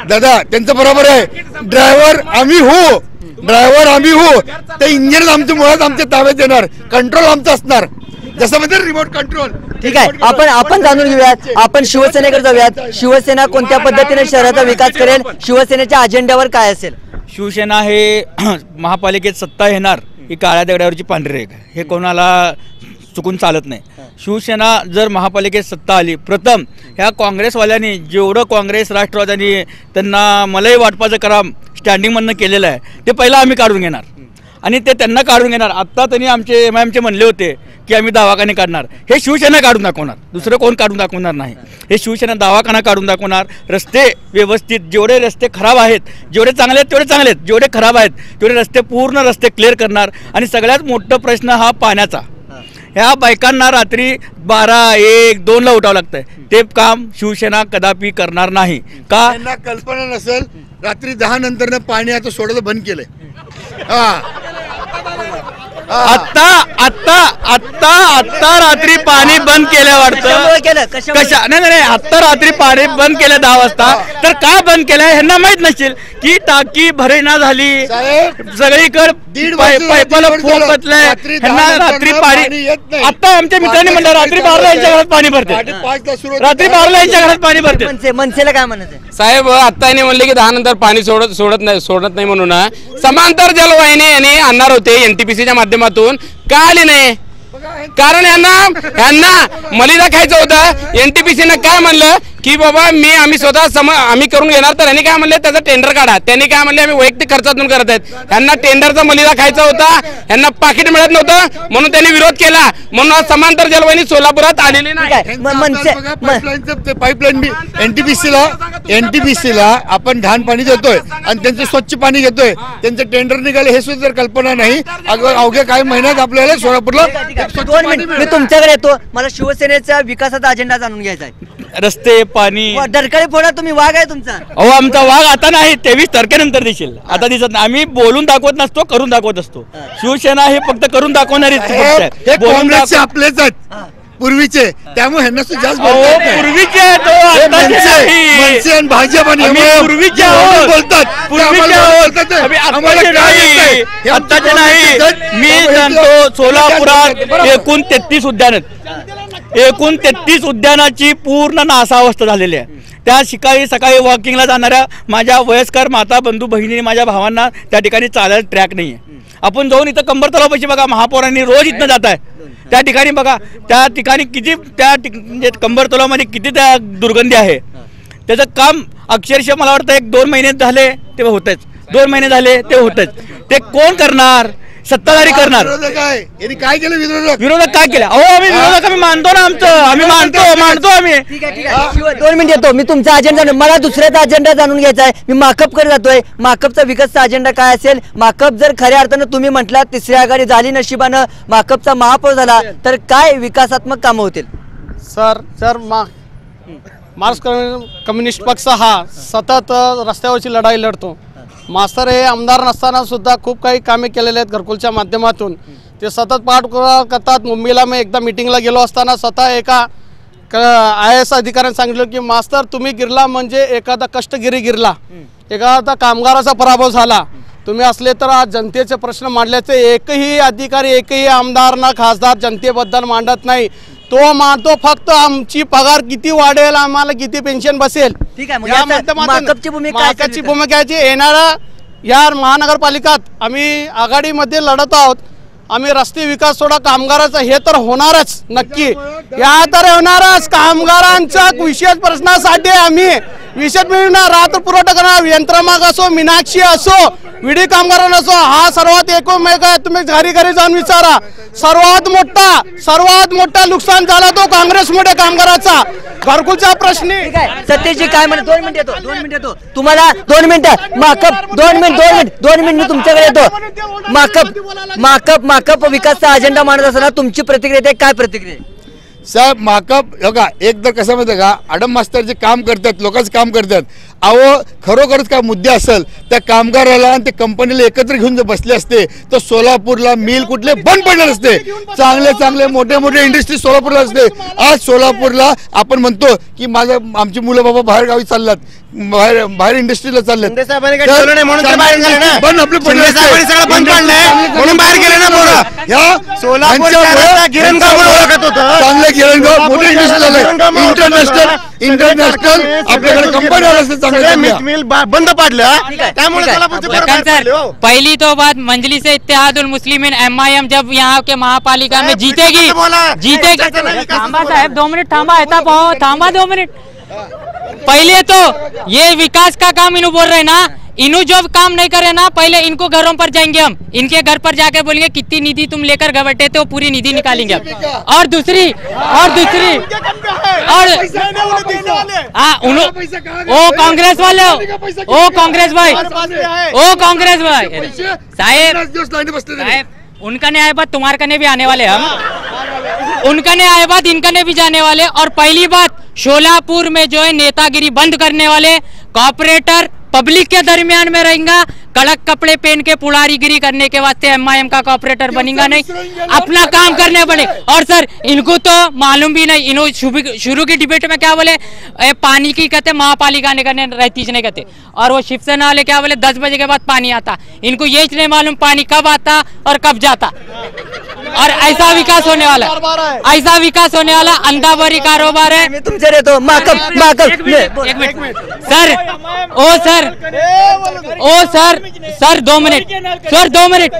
[SPEAKER 8] दादा, त्यांचं बरोबर आहे। ड्रायव्हर आम्ही हो, ते इंजिन आमच्या मुळात आमच्या ताब्यात येणार, कंट्रोल आमचं असणार, जसं म्हणजे रिमोट कंट्रोल।
[SPEAKER 1] ठीक आहे, आपण जाणून घेऊयात, आपण शिवसेनेकडे जाऊयात। शिवसेना कोणत्या पद्धतीने शहराचा विकास करेल, शिवसेनेच्या अजेंड्यावर काय असेल?
[SPEAKER 2] शिवसेना हे महापालिकेत सत्ता येणार ही काळ्या दगडावरची पांढरी रेघ आहे, हे कोणाला चुकून चालत नाही। शिवसेना जर महापालिकेत सत्ता आली, प्रथम ह्या काँग्रेसवाल्यांनी जेवढं काँग्रेस राष्ट्रवाद्यांनी त्यांना मलाही वाटपाचं काम स्टँडिंगमधनं केलेलं आहे ते पहिलं आम्ही काढून घेणार आणि ते त्यांना काढून घेणार। आत्ता त्यांनी आमचे MIMचे म्हणले होते की आम्ही दवाखाने काढणार, हे शिवसेना काढून दाखवणार, दुसरं कोण काढून दाखवणार नाही। हे शिवसेना दवाखाना काढून दाखवणार, रस्ते व्यवस्थित, जेवढे रस्ते खराब आहेत, जेवढे चांगले आहेत तेवढे चांगले आहेत, जेवढे खराब आहेत तेवढे रस्ते पूर्ण रस्ते क्लिअर करणार। आणि सगळ्यात मोठा प्रश्न हा पाण्याचा, ह्या बायकांना रात्री 12, 1, 2ला उठावं लागतंय, ते काम शिवसेना कदापि करणार नाही। का?
[SPEAKER 8] त्यांना कल्पना नसेल, रात्री 10 नंतर पाणी आता सोडायला बंद केलंय।
[SPEAKER 2] आत्ता रात्री पाणी बंद केलं वाटतं, कशा नाही आत्ता रात्री पाणी बंद केलं 10 वाजता, तर का बंद केलं ह्यांना माहित नसेल की टाकी भरेना झाली, सगळीकडे पाईपाला फोम बसलाय, ह्यांना रात्री पाणी। आता आमच्या मित्रांनी म्हणलं रात्री 12ला यांच्या घरात पाणी भरते, रात्री 12ला यांच्या घरात पाणी भरते।
[SPEAKER 1] मनसेला काय म्हणायचं
[SPEAKER 5] साहेब? आता यांनी म्हणले की 10 नंतर पाणी सोडत नाही म्हणून समांतर जलवाहिनी यांनी आणणार होते NTPCच्या माध्यमातून, का आली नाही? कारण यांना मलिदा खायचं होतं। NTPCनं काय म्हणलं की बाबा आम्ही स्वतः आम्ही करून घेणार, तर यांनी काय म्हणले त्याचा टेंडर काढा, त्यांनी काय म्हणले आम्ही वैयक्तिक खर्चातून करत आहेत। यांना टेंडरचा मलिदा खायचा होता, यांना पाकिट मिळत नव्हतं म्हणून त्यांनी विरोध केला, म्हणून आज समांतर जलवाहिनी सोलापुरात आलेली नाही।
[SPEAKER 8] पाईपलाईन NTPCला आपण घाण पाणी देतोय आणि त्यांचं स्वच्छ पाणी घेतोय, त्यांचं टेंडर निघाले हे सुद्धा कल्पना नाही। अवघ्या काही महिन्यात आपल्याला सोलापूरला
[SPEAKER 1] 2 मिनिट मी तुमच्याकडे येतो, मला शिवसेनेचा विकासाचा अजेंडा जाणून घ्यायचा आहे।
[SPEAKER 2] रस्ते, पाणी.
[SPEAKER 1] डरकाळी फोडा तुम्ही, वाघ आहे तुमचा.
[SPEAKER 2] अहो आमचा वाघ आता नाही, 23 तारखेनंतर दिसेल. आता दिसत नाही. आम्ही बोलून दाखवत नसतो, करून दाखवत असतो. शिवसेना हे फक्त करून दाखवणारीच पक्ष आहे.
[SPEAKER 8] हे
[SPEAKER 2] बोलून
[SPEAKER 8] काँग्रेसचे
[SPEAKER 2] दाखव-
[SPEAKER 8] आपलेच आहेत पूर्वीचे, त्यामुळे ह्यांना सुद्धा जास्त
[SPEAKER 2] अहो,
[SPEAKER 8] बोलता येत नाही.
[SPEAKER 2] पूर्वीचे आहेत, हो,
[SPEAKER 8] हे
[SPEAKER 2] आत्ताचे नाही.
[SPEAKER 8] मनसे आणि भाजप आणि
[SPEAKER 2] आम्ही
[SPEAKER 8] MIM
[SPEAKER 2] पूर्वीचे
[SPEAKER 8] जे
[SPEAKER 2] आहोत.
[SPEAKER 8] बोलतात ते
[SPEAKER 2] पूर्वीचे
[SPEAKER 8] आम्हाला
[SPEAKER 2] आहोत.
[SPEAKER 8] बोलतात ते.
[SPEAKER 2] आम्ही
[SPEAKER 8] आम्हाला
[SPEAKER 2] आत्ताचे
[SPEAKER 8] काय येत नाही.
[SPEAKER 2] नाही.
[SPEAKER 8] हे आमचे
[SPEAKER 2] आत्ताचे नाही.
[SPEAKER 8] काँग्रेसचे आहेत.
[SPEAKER 2] मी
[SPEAKER 8] त्यामुळे
[SPEAKER 2] जाणतो
[SPEAKER 8] हे-
[SPEAKER 2] सोलापुरात
[SPEAKER 8] बरोबर.
[SPEAKER 2] एकूण 33 उद्यान आहेत. एकूण 33 उद्यानाची पूर्ण नासावस्था झालेली आहे. त्या सकाळी वॉकिंगला जाणाऱ्या माझ्या वयस्कर माता बंधू भगिनी, माझ्या भावांना त्या ठिकाणी चालायला ट्रॅक नाही आहे. आपण जाऊन इथं कंबर तलावापाशी बघा, महापौरांनी रोज इथनं जात आहे. त्या ठिकाणी बघा, त्या ठिकाणी किती म्हणजे कंबर तलावामध्ये किती त्या दुर्गंधी आहे. त्याचं काम अक्षरशः मला वाटतं 1-2 महिने झाले ते होतच. 2 महिने झाले ते होतच. ते कोण करणार? सत्ताधारी करणार.
[SPEAKER 8] विरोधक आहे. यांनी काय केलं
[SPEAKER 2] विरोधक काय केलं? अहो आम्ही विरोधक आम्ही मानतो ना, आमचं आम्ही मानतो आम्ही.
[SPEAKER 1] ठीक आहे. 2 मिनिट येतो मी. तुमचा अजेंडा, मला दुसऱ्याचा अजेंडा जाणून घ्यायचा आहे. मी माकप कडे जातोय. माकपचा विकासचा अजेंडा काय असेल? माकप जर खऱ्या अर्थानं तुम्ही म्हटलात तिसरी आघाडी झाली नशिबानं, माकपचा महापौर झाला, तर काय विकासात्मक कामं होतील?
[SPEAKER 7] सर मार्क्स कम्युनिस्ट पक्ष हा सतत रस्त्यावरची लढाई लढतो. मास्तर हे आमदार नसताना सुद्धा खूप काही कामे केलेले आहेत घरकुलच्या माध्यमातून. ते सतत पाठपुरावा करतात. मुंबईला मी एकदा मिटिंगला गेलो असताना स्वतः एका IAS अधिकाऱ्याने सांगितलं की मास्तर तुम्ही गिरला म्हणजे एखादा कष्टगिरी गिरला, एखादा कामगाराचा पराभव झाला. तुम्ही असले तर आज जनतेचे प्रश्न मांडल्याचे एकही अधिकारी, एकही आमदार ना खासदार जनतेबद्दल मांडत नाही. तो मानतो फक्त आमची पगार किती वाढेल, आम्हाला किती पेन्शन बसेल.
[SPEAKER 1] ठीक आहे. मग
[SPEAKER 7] या
[SPEAKER 1] याचा
[SPEAKER 7] माध्यमातून
[SPEAKER 1] माकपची भूमिका काय
[SPEAKER 7] माकपची
[SPEAKER 1] असेल?
[SPEAKER 7] भूमिकाची येणारा या महानगरपालिकात आम्ही आघाडीमध्ये लढत आहोत. आम्ही रस्ते विकास सोडा कामगाराचा हे तर होणारच नक्की. या तर होणारच. कामगारांच्या विशेष प्रश्नासाठी आम्ही विशेष मिळणार रात्र पुरवठा करणार. यंत्रमाग असो, मीनाक्षी असो, विडी कामगारांना असो, हा सर्वात एकमेक आहे. तुम्ही घरी घरी जाऊन विचारा. सर्वात मोठा नुकसान झाला तो काँग्रेसमुळे कामगाराचा. घरकुलच्या प्रश्नी
[SPEAKER 1] सतीशजी काय म्हणत? 2 मिनिट येतो. 2 मिनिट येतो. तुम्हाला 2 मिनिटं. माकप 2 मिनिट मी तुमच्याकडे येतो. माकप विकासचा अजेंडा मांडत असताना तुमची प्रतिक्रिया आहे, काय प्रतिक्रिया आहे?
[SPEAKER 8] साहेब माकप बघा, एक तर कसं माहिती का, आडम मास्तर जे काम करतात, लोकांचं काम करतात. अहो खरोखरच काय मुद्दे असेल त्या कामगाराला आणि त्या कंपनीला एकत्र घेऊन जर बसले असते तर सोलापूरला मिल कुठले बंद पडले असते. चांगले मोठे इंडस्ट्री सोलापूरला असते. आज सोलापूरला आपण म्हणतो की आमची मुलं बाबा बाहेर गावी चाललात, बाहेर इंडस्ट्रीला चाललेत. इंटरनॅशनल आपल्याकडे कंपनी
[SPEAKER 6] बंद पाडलं,
[SPEAKER 3] पहली तो बात मजलिस इत्तेहादुल मुस्लिमीन MIM जब यहाँ के महापालिका में जीतेगी थांबा साहब 2 मिनट थांबा 2 मिनट. पहले तो ये विकास का काम इन्हों बोल रहे हैं ना, इन्हों जो काम नहीं करे ना, पहले इनको घरों पर जाएंगे हम, इनके घर पर जाके बोलेंगे कितनी निधि तुम लेकर घर बैठे थे, वो पूरी निधि निकालेंगे हम. और दूसरी ओ कांग्रेस वाले, ओ कांग्रेस भाई साहेब उनका नहीं आए बात तुम्हारे कने भी आने वाले हम, उनका नहीं आए बात इनका नहीं भी जाने वाले. और पहली बात शोलापुर में जो है नेतागिरी बंद करने वाले कॉर्पोरेटर पब्लिक के दरमियान में रहेगा. कड़क कपड़े पहन के पुड़ारीगिरी करने के वास्ते MIM का कॉर्पोरेटर बनेगा नहीं, अपना काम करने पड़े. और सर इनको तो मालूम भी नहीं, इन्होंने शुरू की डिबेट में क्या बोले, पानी की कहते महापालिका ने करने रहती नहीं कहते, और वो शिवसेना वाले क्या बोले 10 बजे के बाद पानी आता. इनको ये नहीं मालूम पानी कब आता और कब जाता. और ऐसा विकास होने वाला अंधाभरी कारोबार है.
[SPEAKER 1] मी तुमच्याकडे येतो. माकप
[SPEAKER 3] एक minute sir 2 minute sir 2 minute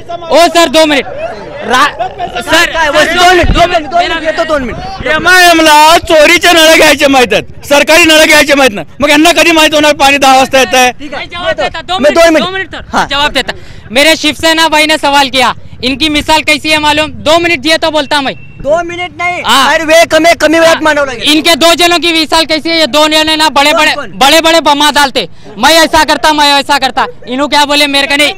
[SPEAKER 3] येतो 2 मिनिट.
[SPEAKER 2] MIMला चोरीचे नळ घ्यायचे माहित आहेत, सरकारी नळ घ्यायचे माहित नाही. मग यांना कधी माहित होणार पाणी 10 वाजता येत आहे?
[SPEAKER 3] दो मिनट जवाब देता. मेरे शिवसेना भाई ने सवाल किया, इनकी मिसाल कैसी है मालूम? 2 मिनट दिए तो बोलता मैं
[SPEAKER 1] 2 मिनिट नाही
[SPEAKER 3] हाँ।
[SPEAKER 1] बाहेर वेळ कमी वेळात मांडावं लागेल.
[SPEAKER 3] इनके 2 जनों की मिसाल कैसी है? ये 2 जने ना बड़े बड़े बमा डालते, मैं ऐसा करता मैं वैसा करता, इन्हों क्या बोले मेरे का नहीं,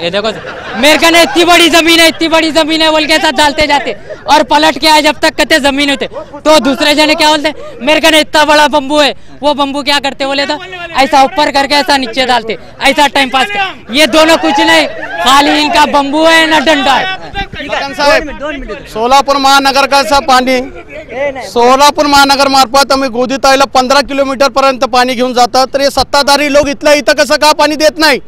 [SPEAKER 3] ये देखो मेरे का नहीं इतनी बड़ी जमीन है बोल के साथ डालते जाते और पलट के आए जब तक कहते जमीन होते तो दूसरे जने क्या बोलते मेरे का नहीं इतना बड़ा बम्बू है, वो बम्बू क्या करते बोले तो ऐसा ऊपर करके ऐसा नीचे डालते, ऐसा टाइम पास कर। ये दोनों कुछ नहीं, खाली इनका बम्बू है ना डंडा है।
[SPEAKER 7] लखन साहेब, सोलापूर महानगरचा पाणी सोलापूर महानगर मार्फत आम्ही गोदीताईला 15 किलोमीटर पर्यंत पाणी घेऊन जातात, तर हे सत्ताधारी लोक इथल्या इथं कसं का पाणी देत नाही,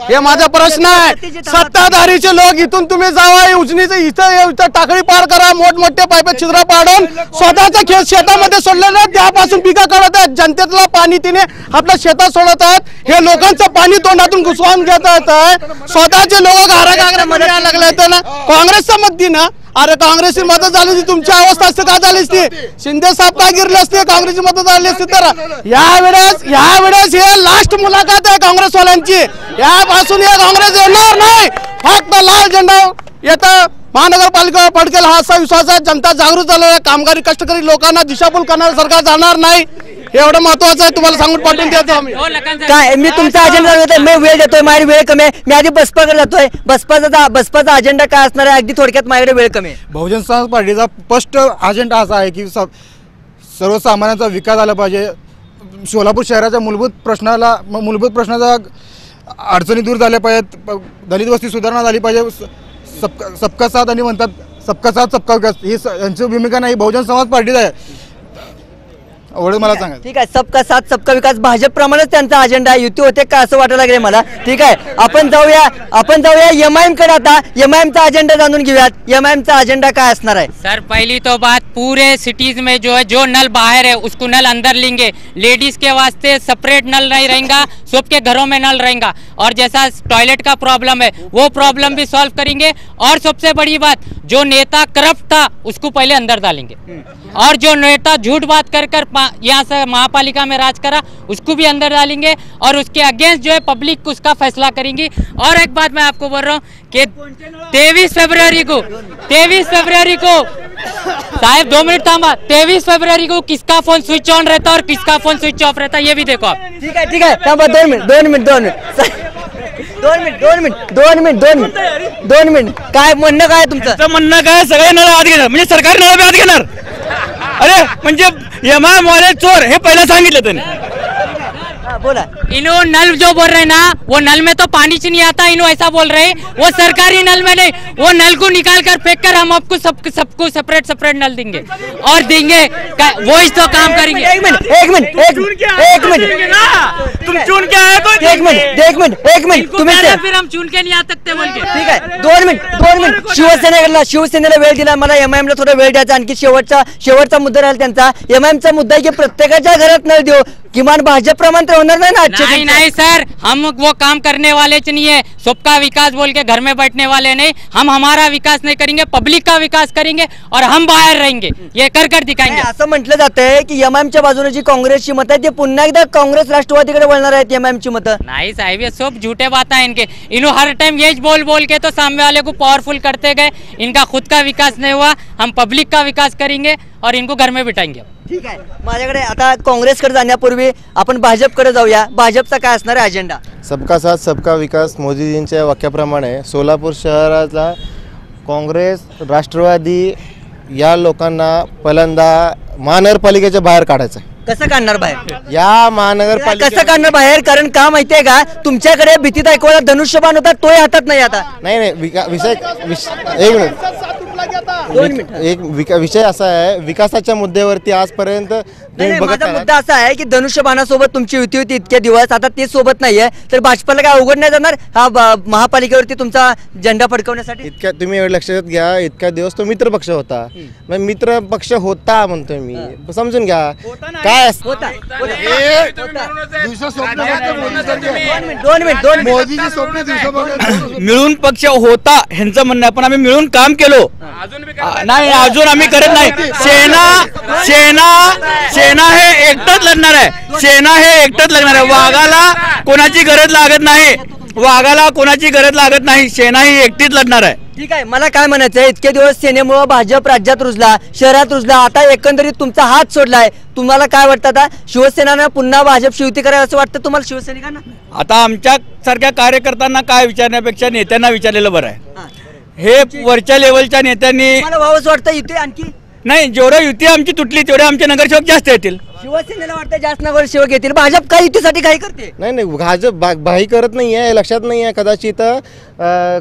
[SPEAKER 7] हे माझा प्रश्न आहे। सत्ताधारीचे लोक इथून तुम्ही जावा, उजनीचे इथं टाकळी पार करा, मोठमोठे पाईप छिद्र पाडून स्वतःच्या खेत शेतामध्ये सोडलेलं, त्यापासून पिकं काढत आहेत, जनतेला पाणी तिने आपल्या शेतात सोडत आहेत, हे लोकांचं पाणी तोंडातून घुसवून घेत आहेत, स्वतःचे लोक घराघरामध्ये यायला लागले आहेत ना, काँग्रेसचं मत दे ना, अरे काँग्रेसची मदत झाली होती, तुमची अवस्था असते का झाली असती, शिंदे साहेब का गिरले असते, काँग्रेसची मदत झाली असती, तर यावेळेस हे लास्ट मुलाखत आहे काँग्रेसवाल्यांची, यापासून हे काँग्रेस येणार नाही, फक्त लाल झेंडा येतं महानगरपालिका पडकेल हा असा विश्वास आहे। जनता जागृत झालेली आहे, कामगारी कष्टकरी लोकांना दिशाभूल करणार सरकार जाणार नाही, एवढं महत्वाचं आहे, तुम्हाला सांगून पाठवून देतो आम्ही।
[SPEAKER 1] काय मी तुमचा अजेंडा देतोय, मी वेळ देतोय, माझी वेळ कमी आहे, मी आधी बसपाकडे जातोय, बसपाचा अजेंडा काय असणार आहे अगदी थोडक्यात माझ्याकडे वेळ कमी आहे।
[SPEAKER 9] बहुजन समाज पार्टीचा स्पष्ट अजेंडा असा आहे की सर्वसामान्यांचा विकास झाला पाहिजे, सोलापूर शहराच्या मूलभूत प्रश्नाचा अडचणी दूर झाल्या पाहिजेत, दलित वस्ती सुधारणा झाली पाहिजे, सबका साथ आणि म्हणतात सबका साथ सबका विकास, ही यांची भूमिका नाही, बहुजन समाज पार्टीचा आहे, एवढं मला सांगा।
[SPEAKER 1] ठीक आहे, सबका साथ सबका विकास भाजपप्रमाणेच त्यांचा अजेंडा आहे, युती होते का असं वाटायला लागले मला। ठीक आहे, आपण जाऊया एमआयएम कडे, आता एमआयएमचा अजेंडा जाणून घेऊयात, एमआयएमचा अजेंडा काय असणार आहे।
[SPEAKER 3] सर पहली तो बात, पूरे सिटीज में जो है जो नल बाहर है उसको नल अंदर लेंगे, लेडीज के वास्ते सेपरेट नल नहीं रहेगा, सबके घरों में नल रहेगा, और जैसा टॉयलेट का प्रॉब्लम है वो प्रॉब्लम भी सॉल्व करेंगे, और सबसे बड़ी बात जो नेता करप्ट था उसको पहले अंदर डालेंगे, और जो नेता झूठ बात कर यहाँ से महापालिका में राज करा उसको भी अंदर डालेंगे, और उसके अगेंस्ट जो है पब्लिक उसका फैसला करेंगी। और एक बात मैं आपको बोल रहा हूँ कि 23 फरवरी को साहब 2 मिनट थामा, 23 फरवरी को किसका फोन स्विच ऑन रहता है और किसका फोन स्विच ऑफ रहता है ये भी देखो आप।
[SPEAKER 1] ठीक है थांबा, 2 मिनिट काय म्हणणं काय तुमचं?
[SPEAKER 2] म्हणणं काय, सगळे नळ आत घेणार म्हणजे सरकारी नळ आत घेणार, अरे म्हणजे एमआयएम वाले चोर हे पहिला सांगितलं त्यांनी।
[SPEAKER 1] बोला,
[SPEAKER 3] इन्हों नल जो बोल रहे हैं ना, वो नल में तो पानी से नहीं आता, इन्हों ऐसा बोल रहे हैं, वो सरकारी नल में नहीं, वो नल को निकाल कर फेंक कर हम आपको सबको सेपरेट नल देंगे और देंगे, वो इस तो काम करेंगे।
[SPEAKER 1] एक मिनट
[SPEAKER 2] तुम चुन के आए तो
[SPEAKER 1] एक मिनिट तुम्ही
[SPEAKER 3] फिर हम चुन के नहीं आ सकते बोल के।
[SPEAKER 1] ठीक आहे, 2 मिनिट शिवसेनेला वेळ दिला, मला एमआयएमला थोडा वेळ द्यायचा, आणखी शेवटचा मुद्दा राहील त्यांचा, एमआयएमचा मुद्दा आहे की प्रत्येकाच्या घरात नळ देऊ, किमान भाजपप्रमाणे होणार नाही ना।
[SPEAKER 3] नहीं सर, हम वो काम करने वाले नहीं है, सबका विकास बोल के घर में बैठने वाले नहीं, हम हमारा विकास नहीं करेंगे, पब्लिक का विकास करेंगे और हम बाहर रहेंगे, ये कर दिखाएंगे।
[SPEAKER 1] असं म्हटलं जातंय की एमआयएमच्या बाजूने जी काँग्रेसची मतं आहेत ते पुन्हा एकदा काँग्रेस राष्ट्रवादीकडे वळणार आहेत एमआयएमची मतं।
[SPEAKER 3] नहीं साहब, ये सब झूठे बातें हैं इनके, इन्हों हर टाइम यही बोल के तो सामने वाले को पावरफुल करते गए, इनका खुद का विकास नहीं हुआ, हम पब्लिक का विकास करेंगे और इनको घर में बिठाएंगे।
[SPEAKER 1] ठीक आहे, माझ्याकडे आता काँग्रेसकडे जाण्यापूर्वी आपण भाजपकडे जाऊया, भाजपचा काय असणार आहे अजेंडा?
[SPEAKER 6] सबका साथ सबका विकास मोदीजींच्या वाक्याप्रमाणे सोलापूर शहराचा काँग्रेस राष्ट्रवादी या लोकांना पहिल्यांदा महानगरपालिकेच्या बाहेर काढायचं आहे।
[SPEAKER 1] कसं काढणार बाहेर?
[SPEAKER 6] या महानगरपालिका
[SPEAKER 1] कसं काढणार बाहेर? कारण का माहितीये का, तुमच्याकडे भीती दाखवायला धनुष्यबाण होता, तोही हातात नाही आता।
[SPEAKER 6] नाही विषय असा आहे, विकासाच्या मुद्द्यावरती आजपर्यंत तुम्ही बघत
[SPEAKER 1] माझा मुद्दा असा आहे की धनुष्यबाणासोबत तुमची युती होती इतके दिवस, आता ते सोबत नाहीये, तर भाजपला काय अवघड नाही जाणार हा महापालिकेवरती तुमचा झेंडा फडकवण्यासाठी?
[SPEAKER 6] इतक्या तुम्ही एवढं लक्षात घ्या, इतक्या दिवस तो मित्र पक्ष होता, मित्र पक्ष होता म्हणतोय मी, समजून घ्या काय
[SPEAKER 1] होता।
[SPEAKER 9] 2 मिनिट
[SPEAKER 2] मिळून पक्ष होता ह्यांचं म्हणणं आहे, पण आम्ही मिळून काम केलो नाही, अजून आम्ही करत नाही। सेना हे एकटंच लढणार आहे, वाघाला कोणाची गरज लागत नाही, वाघाला कोणाची गरज लागत नाही, सेना ही एकटीच लढणार आहे.
[SPEAKER 1] ठीक आहे, मला काय म्हणायचं आहे, इतके दिवस सेनेमुळे भाजप राज्यात रुजला, शहरात रुजला, आता एकंदरीत तुमचा हात सोडलाय. तुम्हाला काय वाटतं आता शिवसेनानं पुन्हा भाजप युती करायला असं वाटतं तुम्हाला सैनिकांना?
[SPEAKER 2] आता आमच्या सारख्या कार्यकर्त्यांना काय विचारण्यापेक्षा नेत्यांना विचारलेलं बरं आहे. हे वरच्या लेवलच्या नेत्यांनी
[SPEAKER 1] मला भावच वाटतं युती आणखी
[SPEAKER 2] नाही, जेवढं युती आमची तुटली तेवढे आमचे नगरसेवक जास्त येतील.
[SPEAKER 1] शिवसेनेला वाटतं जास्त नगरसेवक येतील. भाजप काय युतीसाठी काय करते?
[SPEAKER 6] नाही भाजप भाई करत नाही आहे, लक्षात नाही आहे. कदाचित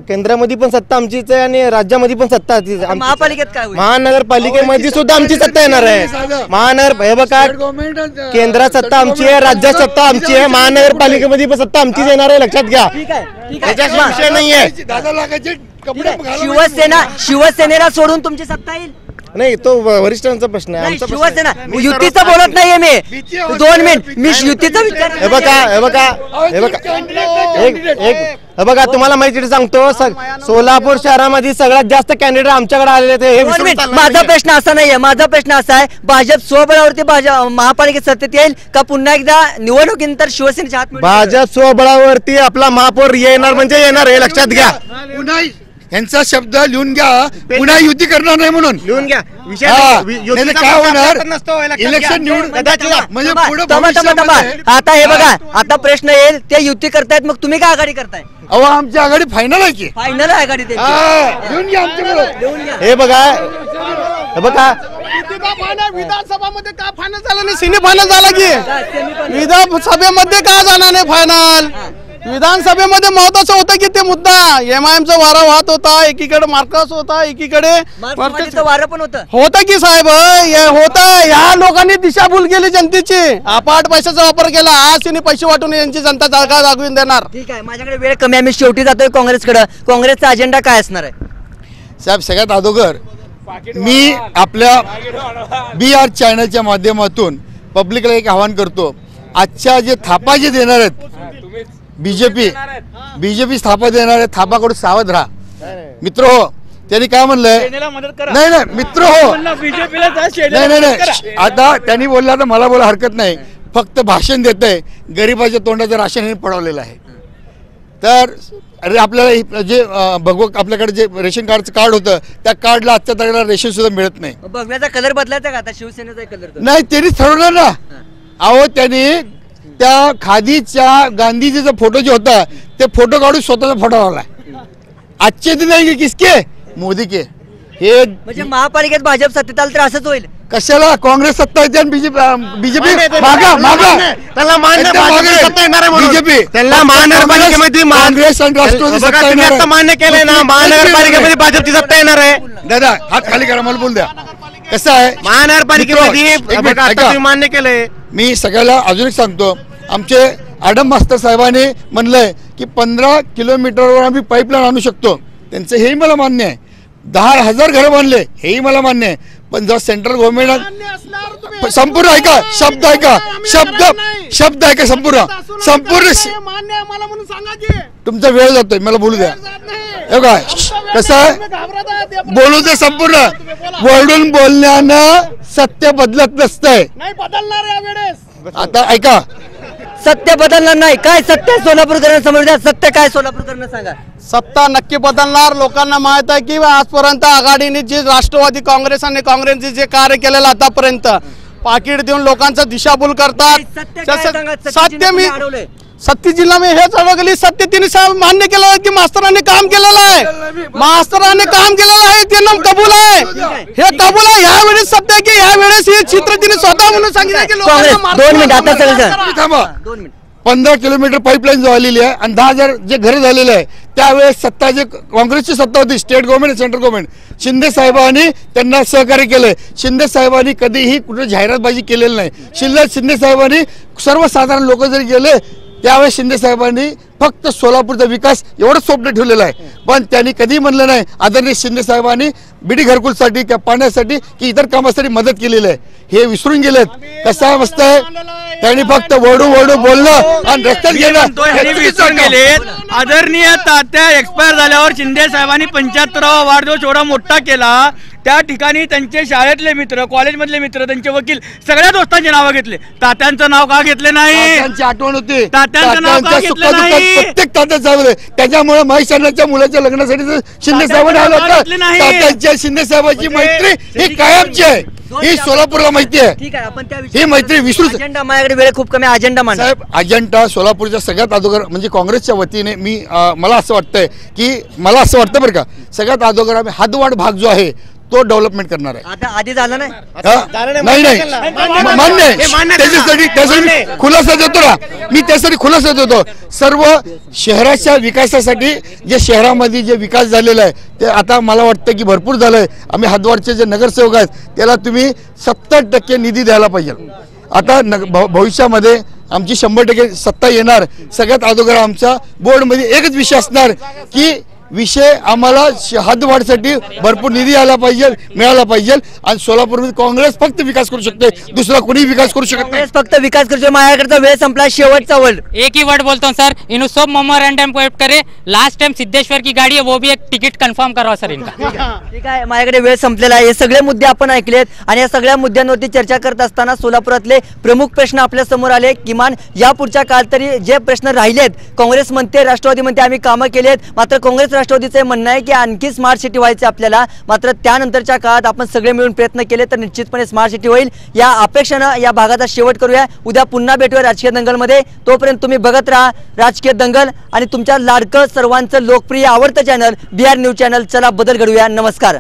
[SPEAKER 6] केंद्रामध्ये पण सत्ता आमचीच आहे आणि राज्यामध्ये पण सत्ता आमचीच आहे.
[SPEAKER 1] महापालिकेत काय होईल?
[SPEAKER 6] महानगरपालिकेमध्ये सुद्धा आमची सत्ता येणार आहे. महानगर हे बघा, केंद्रात सत्ता आमची आहे, राज्यात सत्ता आमची आहे, महानगरपालिकेमध्ये पण सत्ता आमचीच येणार आहे, लक्षात घ्या.
[SPEAKER 1] ठीक आहे, ठीक आहे.
[SPEAKER 6] त्याचा विषय नाही आहे.
[SPEAKER 1] शिवसेनेला सोडून तुमची सत्ता येईल?
[SPEAKER 6] नाही, तो वरिष्ठांचा प्रश्न आहे, आमचा प्रश्न
[SPEAKER 1] शिवसेना
[SPEAKER 6] आहे.
[SPEAKER 1] युतीचं बोलत नाहीये मी. 2 मिनिट मी युतीचा विचार.
[SPEAKER 6] हे बघा तुम्हाला माहिती सांगतो, सोलापूर शहरामध्ये सगळ्यात जास्त कॅन्डिडेट आमच्याकडे आलेले आहेत. हे विसरून चालणार
[SPEAKER 1] माझा
[SPEAKER 6] नाहीये.
[SPEAKER 1] प्रश्न असा नाहीये, माझा प्रश्न असा आहे, भाजप स्वबळावरती महापालिकेत सत्तेत येईल का पुन्हा एकदा निवडणुकीनंतर शिवसेनेच्या हात मिळून?
[SPEAKER 6] भाजप स्वबळावरती आपला महापौर येणार म्हणजे येणार, हे लक्षात घ्या.
[SPEAKER 8] यांचा शब्द लिहून घ्या, पुन्हा युती करणार नाही म्हणून
[SPEAKER 6] लिहून घ्या. विषय
[SPEAKER 8] काय होणार, इलेक्शन निवडून म्हणजे
[SPEAKER 1] आता हे बघा, आता प्रश्न येईल, ते युती करतायत, मग तुम्ही काय आघाडी करताय?
[SPEAKER 8] अहो आमची आघाडी फायनल आहे की
[SPEAKER 1] फायनल आहे आघाडी त्यांची.
[SPEAKER 8] लिहून घ्या आमच्याकडे.
[SPEAKER 6] हे बघा
[SPEAKER 7] विधानसभामध्ये का फायनल झालं नाही, सिने फायनल झाला की विधानसभेमध्ये का जाणार नाही फायनल? विधानसभेमध्ये महत्वाचं होतं की ते मुद्दा MIMचा वारा वाहत होता, एकीकडे मार्क्स होता, एकीकडे
[SPEAKER 1] वारं पण होतं.
[SPEAKER 7] होतं की साहेब, होतं. या लोकांनी दिशाभूल केली जनतेची, अपाट पैशाचा वापर केला. आज तिने पैसे वाटून यांची जनता जागा दाखवून देणार.
[SPEAKER 1] ठीक आहे, माझ्याकडे वेळ कमी आहे, मी शेवटी जातोय काँग्रेसकडे. काँग्रेसचा अजेंडा काय असणार आहे?
[SPEAKER 8] साहेब, सगळ्यात अगोदर मी आपल्या BR चॅनलच्या माध्यमातून पब्लिकला एक आवाहन करतो. आजच्या जे थापा जे देणार आहेत बीजेपी स्थापा देणार आहे, थापाकडून सावध राहा मित्र हो. त्यांनी काय म्हणलंय, नाही मित्र हो, नाही आता त्यांनी बोलला तर मला बोला हरकत नाही, फक्त भाषण देतंय, गरीबाच्या तोंडाचं राशन हे पडवलेलं आहे. तर अरे आपल्याला जे आपल्याकडे जे रेशन कार्डचं कार्ड होतं, त्या कार्डला आजच्या तारखेला रेशन सुद्धा मिळत नाही.
[SPEAKER 1] बघण्याचा कलर बदलायचा का आता? शिवसेनेचा कलर
[SPEAKER 8] नाही, त्यांनीच ठरवलं ना. अहो त्यांनी त्या खादीच्या गांधीजीचा फोटो जो होता, ते फोटो काढून स्वतःचा फोटो लावला. आजचे दिन नाही किसके, मोदी के. हे
[SPEAKER 1] म्हणजे महापालिकेत भाजप सत्तेत आलं तर असंच होईल.
[SPEAKER 8] कशाला काँग्रेस सत्ता येते आणि बीजेपी
[SPEAKER 6] त्याला मान्य सत्ता येणार आहे म्हणून.
[SPEAKER 8] बीजेपी
[SPEAKER 6] त्यांना महानगरपालिकेमध्ये
[SPEAKER 8] काँग्रेस आणि राष्ट्रवादी सत्ता येणार आहे.
[SPEAKER 6] मान्य केलंय ना, महानगरपालिकेमध्ये भाजपची सत्ता येणार आहे.
[SPEAKER 8] दादा हात खाली करा, मला बोल द्या. कसं आहे,
[SPEAKER 6] महानगरपालिकेमध्ये मान्य केलंय.
[SPEAKER 8] मी सगळ्याला अजून एक सांगतो, आमचे आडम मास्तर साहेबांनी म्हणलंय की 15 किलोमीटरवर आम्ही पाईपलाईन आणू शकतो. त्यांचं हेही मला मान्य आहे. 10,000 घरं बांधले, हेही मला मान्य आहे. पण जेव्हा सेंट्रल गव्हर्नमेंट संपूर्ण ऐका, शब्द ऐका, शब्द ऐका, संपूर्ण तुमचा वेळ जातोय, मला बोलू द्या. काय कसं आहे, बोलू दे. संपूर्ण वळून बोलण्यानं सत्य बदलत नसतंय. आता ऐका,
[SPEAKER 1] सत्य बदलणार नाही. काय सत्य सोलापूरकरांना समोर द्या, सत्य काय सोलापूरकरांना सांगा.
[SPEAKER 7] सत्ता नक्की बदलणार. लोकांना माहित आहे की आजपर्यंत आघाडीने जे राष्ट्रवादी काँग्रेस आणि काँग्रेसचे जे कार्य केलेलं आतापर्यंत, पाकिट देऊन लोकांचा दिशाभूल करतात. सत्य मी सत्य जिल्हा में हेच अडकली. सत्य तिने मान्य केलं की मास्तरांनी काम केलेलं आहे, मास्तरांनी काम केलेलं आहे, त्यांना कबूल आहे, हे कबूल आहे. यावेळेस सत्य आहे की यावेळेस हे चित्र तिने स्वतः म्हणून सांगितलं की
[SPEAKER 1] 2 मिनिट आता
[SPEAKER 8] थांबा. 15 किलोमीटर पाईपलाईन जो आलेली आहे आणि 10,000 जे घरं झालेले आहे, त्यावेळेस सत्ता जे काँग्रेसची सत्ता होती, state government central government, Shinde साहेबांनी त्यांना सहकार्य केलंय. शिंदे साहेबांनी कधीही कुठे जाहिरातबाजी केलेली नाही. शिंदे साहेबांनी सर्वसाधारण लोक जरी गेले, त्यावेळेस शिंदे साहेबांनी फक्त सोलापूरचा विकास एवढंच स्वप्न ठेवलेलं आहे. पण त्यांनी कधी म्हणलं नाही आदरणीय शिंदे साहेबांनी बीडी घरकुलसाठी किंवा पाण्यासाठी की इतर कामासाठी मदत केलेली आहे, हे विसरून गेलेत. कसा मस्त आहे, त्यांनी फक्त वडू बोलणं आणि रस्त्यात गेलं.
[SPEAKER 2] आदरणीय तात्या एक्सपायर झाल्यावर शिंदे साहेबांनी 75वा वाढदिवस एवढा मोठा केला. त्या ठिकाणी त्यांचे शाळेतले मित्र, कॉलेजमधले मित्र, त्यांचे वकील सगळ्या दोस्तांचे नावं घेतले. तात्यांचं नाव का घेतले नाही?
[SPEAKER 8] तात्यांची आठवण होती.
[SPEAKER 2] तात्यांचं नाव का घेतलं
[SPEAKER 8] सुखादुःखात
[SPEAKER 2] नाही?
[SPEAKER 8] प्रत्येक तात्या साहेब, त्याच्यामुळे महेश अण्णांच्या मुलाच्या लग्नासाठी शिंदे साहेबांनी आलं होतं.
[SPEAKER 2] घेतले नाही.
[SPEAKER 8] तात्यांच्या शिंदे साहेबांची मैत्री ही कायमची आहे. ही सोलापूरला माहिती आहे.
[SPEAKER 1] ठीक आहे, आपण त्या
[SPEAKER 8] ही मैत्री विसरू
[SPEAKER 1] अजेंडा, माझ्याकडे वेळ खूप कमी, अजेंडा मांडा.
[SPEAKER 8] साहेब. अजंठा सोलापूरच्या सगळ्यात अगोदर म्हणजे काँग्रेसच्या वतीने मी मला असं वाटतंय की मला असं वाटतं बरं का, सगळ्यात अगोदर आम्ही हातवाड भाग जो आहे तो डेव्हलपमेंट करणार आहे.
[SPEAKER 1] आता आधी झालं नाही.
[SPEAKER 8] नाही मान्य आहे. त्यासाठी खुलासा देतो ना मी, त्यासाठी खुलासा देतो. सर्व शहराच्या विकासासाठी जे शहरामध्ये जे विकास झालेला आहे ते आता मला वाटतं की भरपूर झालं आहे. आम्ही हातवाडचे जे नगरसेवक आहेत त्याला तुम्ही 70% निधी द्यायला पाहिजे. आता भविष्यामध्ये आमची 100% सत्ता येणार. सगळ्यात अगोदर आमच्या बोर्डमध्ये एकच विषय असणार की विषय आम्हाला हातवाढसाठी भरपूर निधी मिळाला पाहिजे. आणि सोलापूरमध्ये काँग्रेस फक्त विकास करू शकते, दुसरा कोणी विकास करू शकत नाही.
[SPEAKER 1] काँग्रेस फक्त विकास करतो. माझ्याकडचा वेळ संपला, शेवटचा वर्ड.
[SPEAKER 3] एक ही वर्ड बोलता हूँ सर, इन सब मेमोरेंडम को एक्ट करे. लास्ट टाइम सिद्धेश्वर की गाड़ी है, वो भी एक टिकट कंफर्म करवा सर इनका.
[SPEAKER 1] ठीक आहे, माझ्याकडे वेळ संपलेला आहे. हे सगळे मुद्दे आपण ऐकलेत आणि या सगळ्या मुद्द्यांवरती चर्चा करत असताना सोलापुरातले प्रमुख प्रश्न आपल्या समोर आले. किमान या पुढच्या काळात तरी जे प्रश्न राहिलेत, काँग्रेस म्हणते, राष्ट्रवादी म्हणते आम्ही कामं केलेत, मात्र काँग्रेस राष्ट्रवादीचं म्हणणं आहे की आणखी स्मार्ट सिटी व्हायचे आपल्याला. मात्र त्यानंतरच्या काळात आपण सगळे मिळून प्रयत्न केले तर निश्चितपणे स्मार्ट सिटी होईल. या अपेक्षेनं या भागाचा शेवट करूया. उद्या पुन्हा भेटूया राजकीय दंगलमध्ये. तोपर्यंत तुम्ही बघत राहा राजकीय दंगल आणि तुमच्या लाडकं सर्वांचं लोकप्रिय आवडतं चॅनल BR न्यूज चॅनल. चला बदल घडूया. नमस्कार.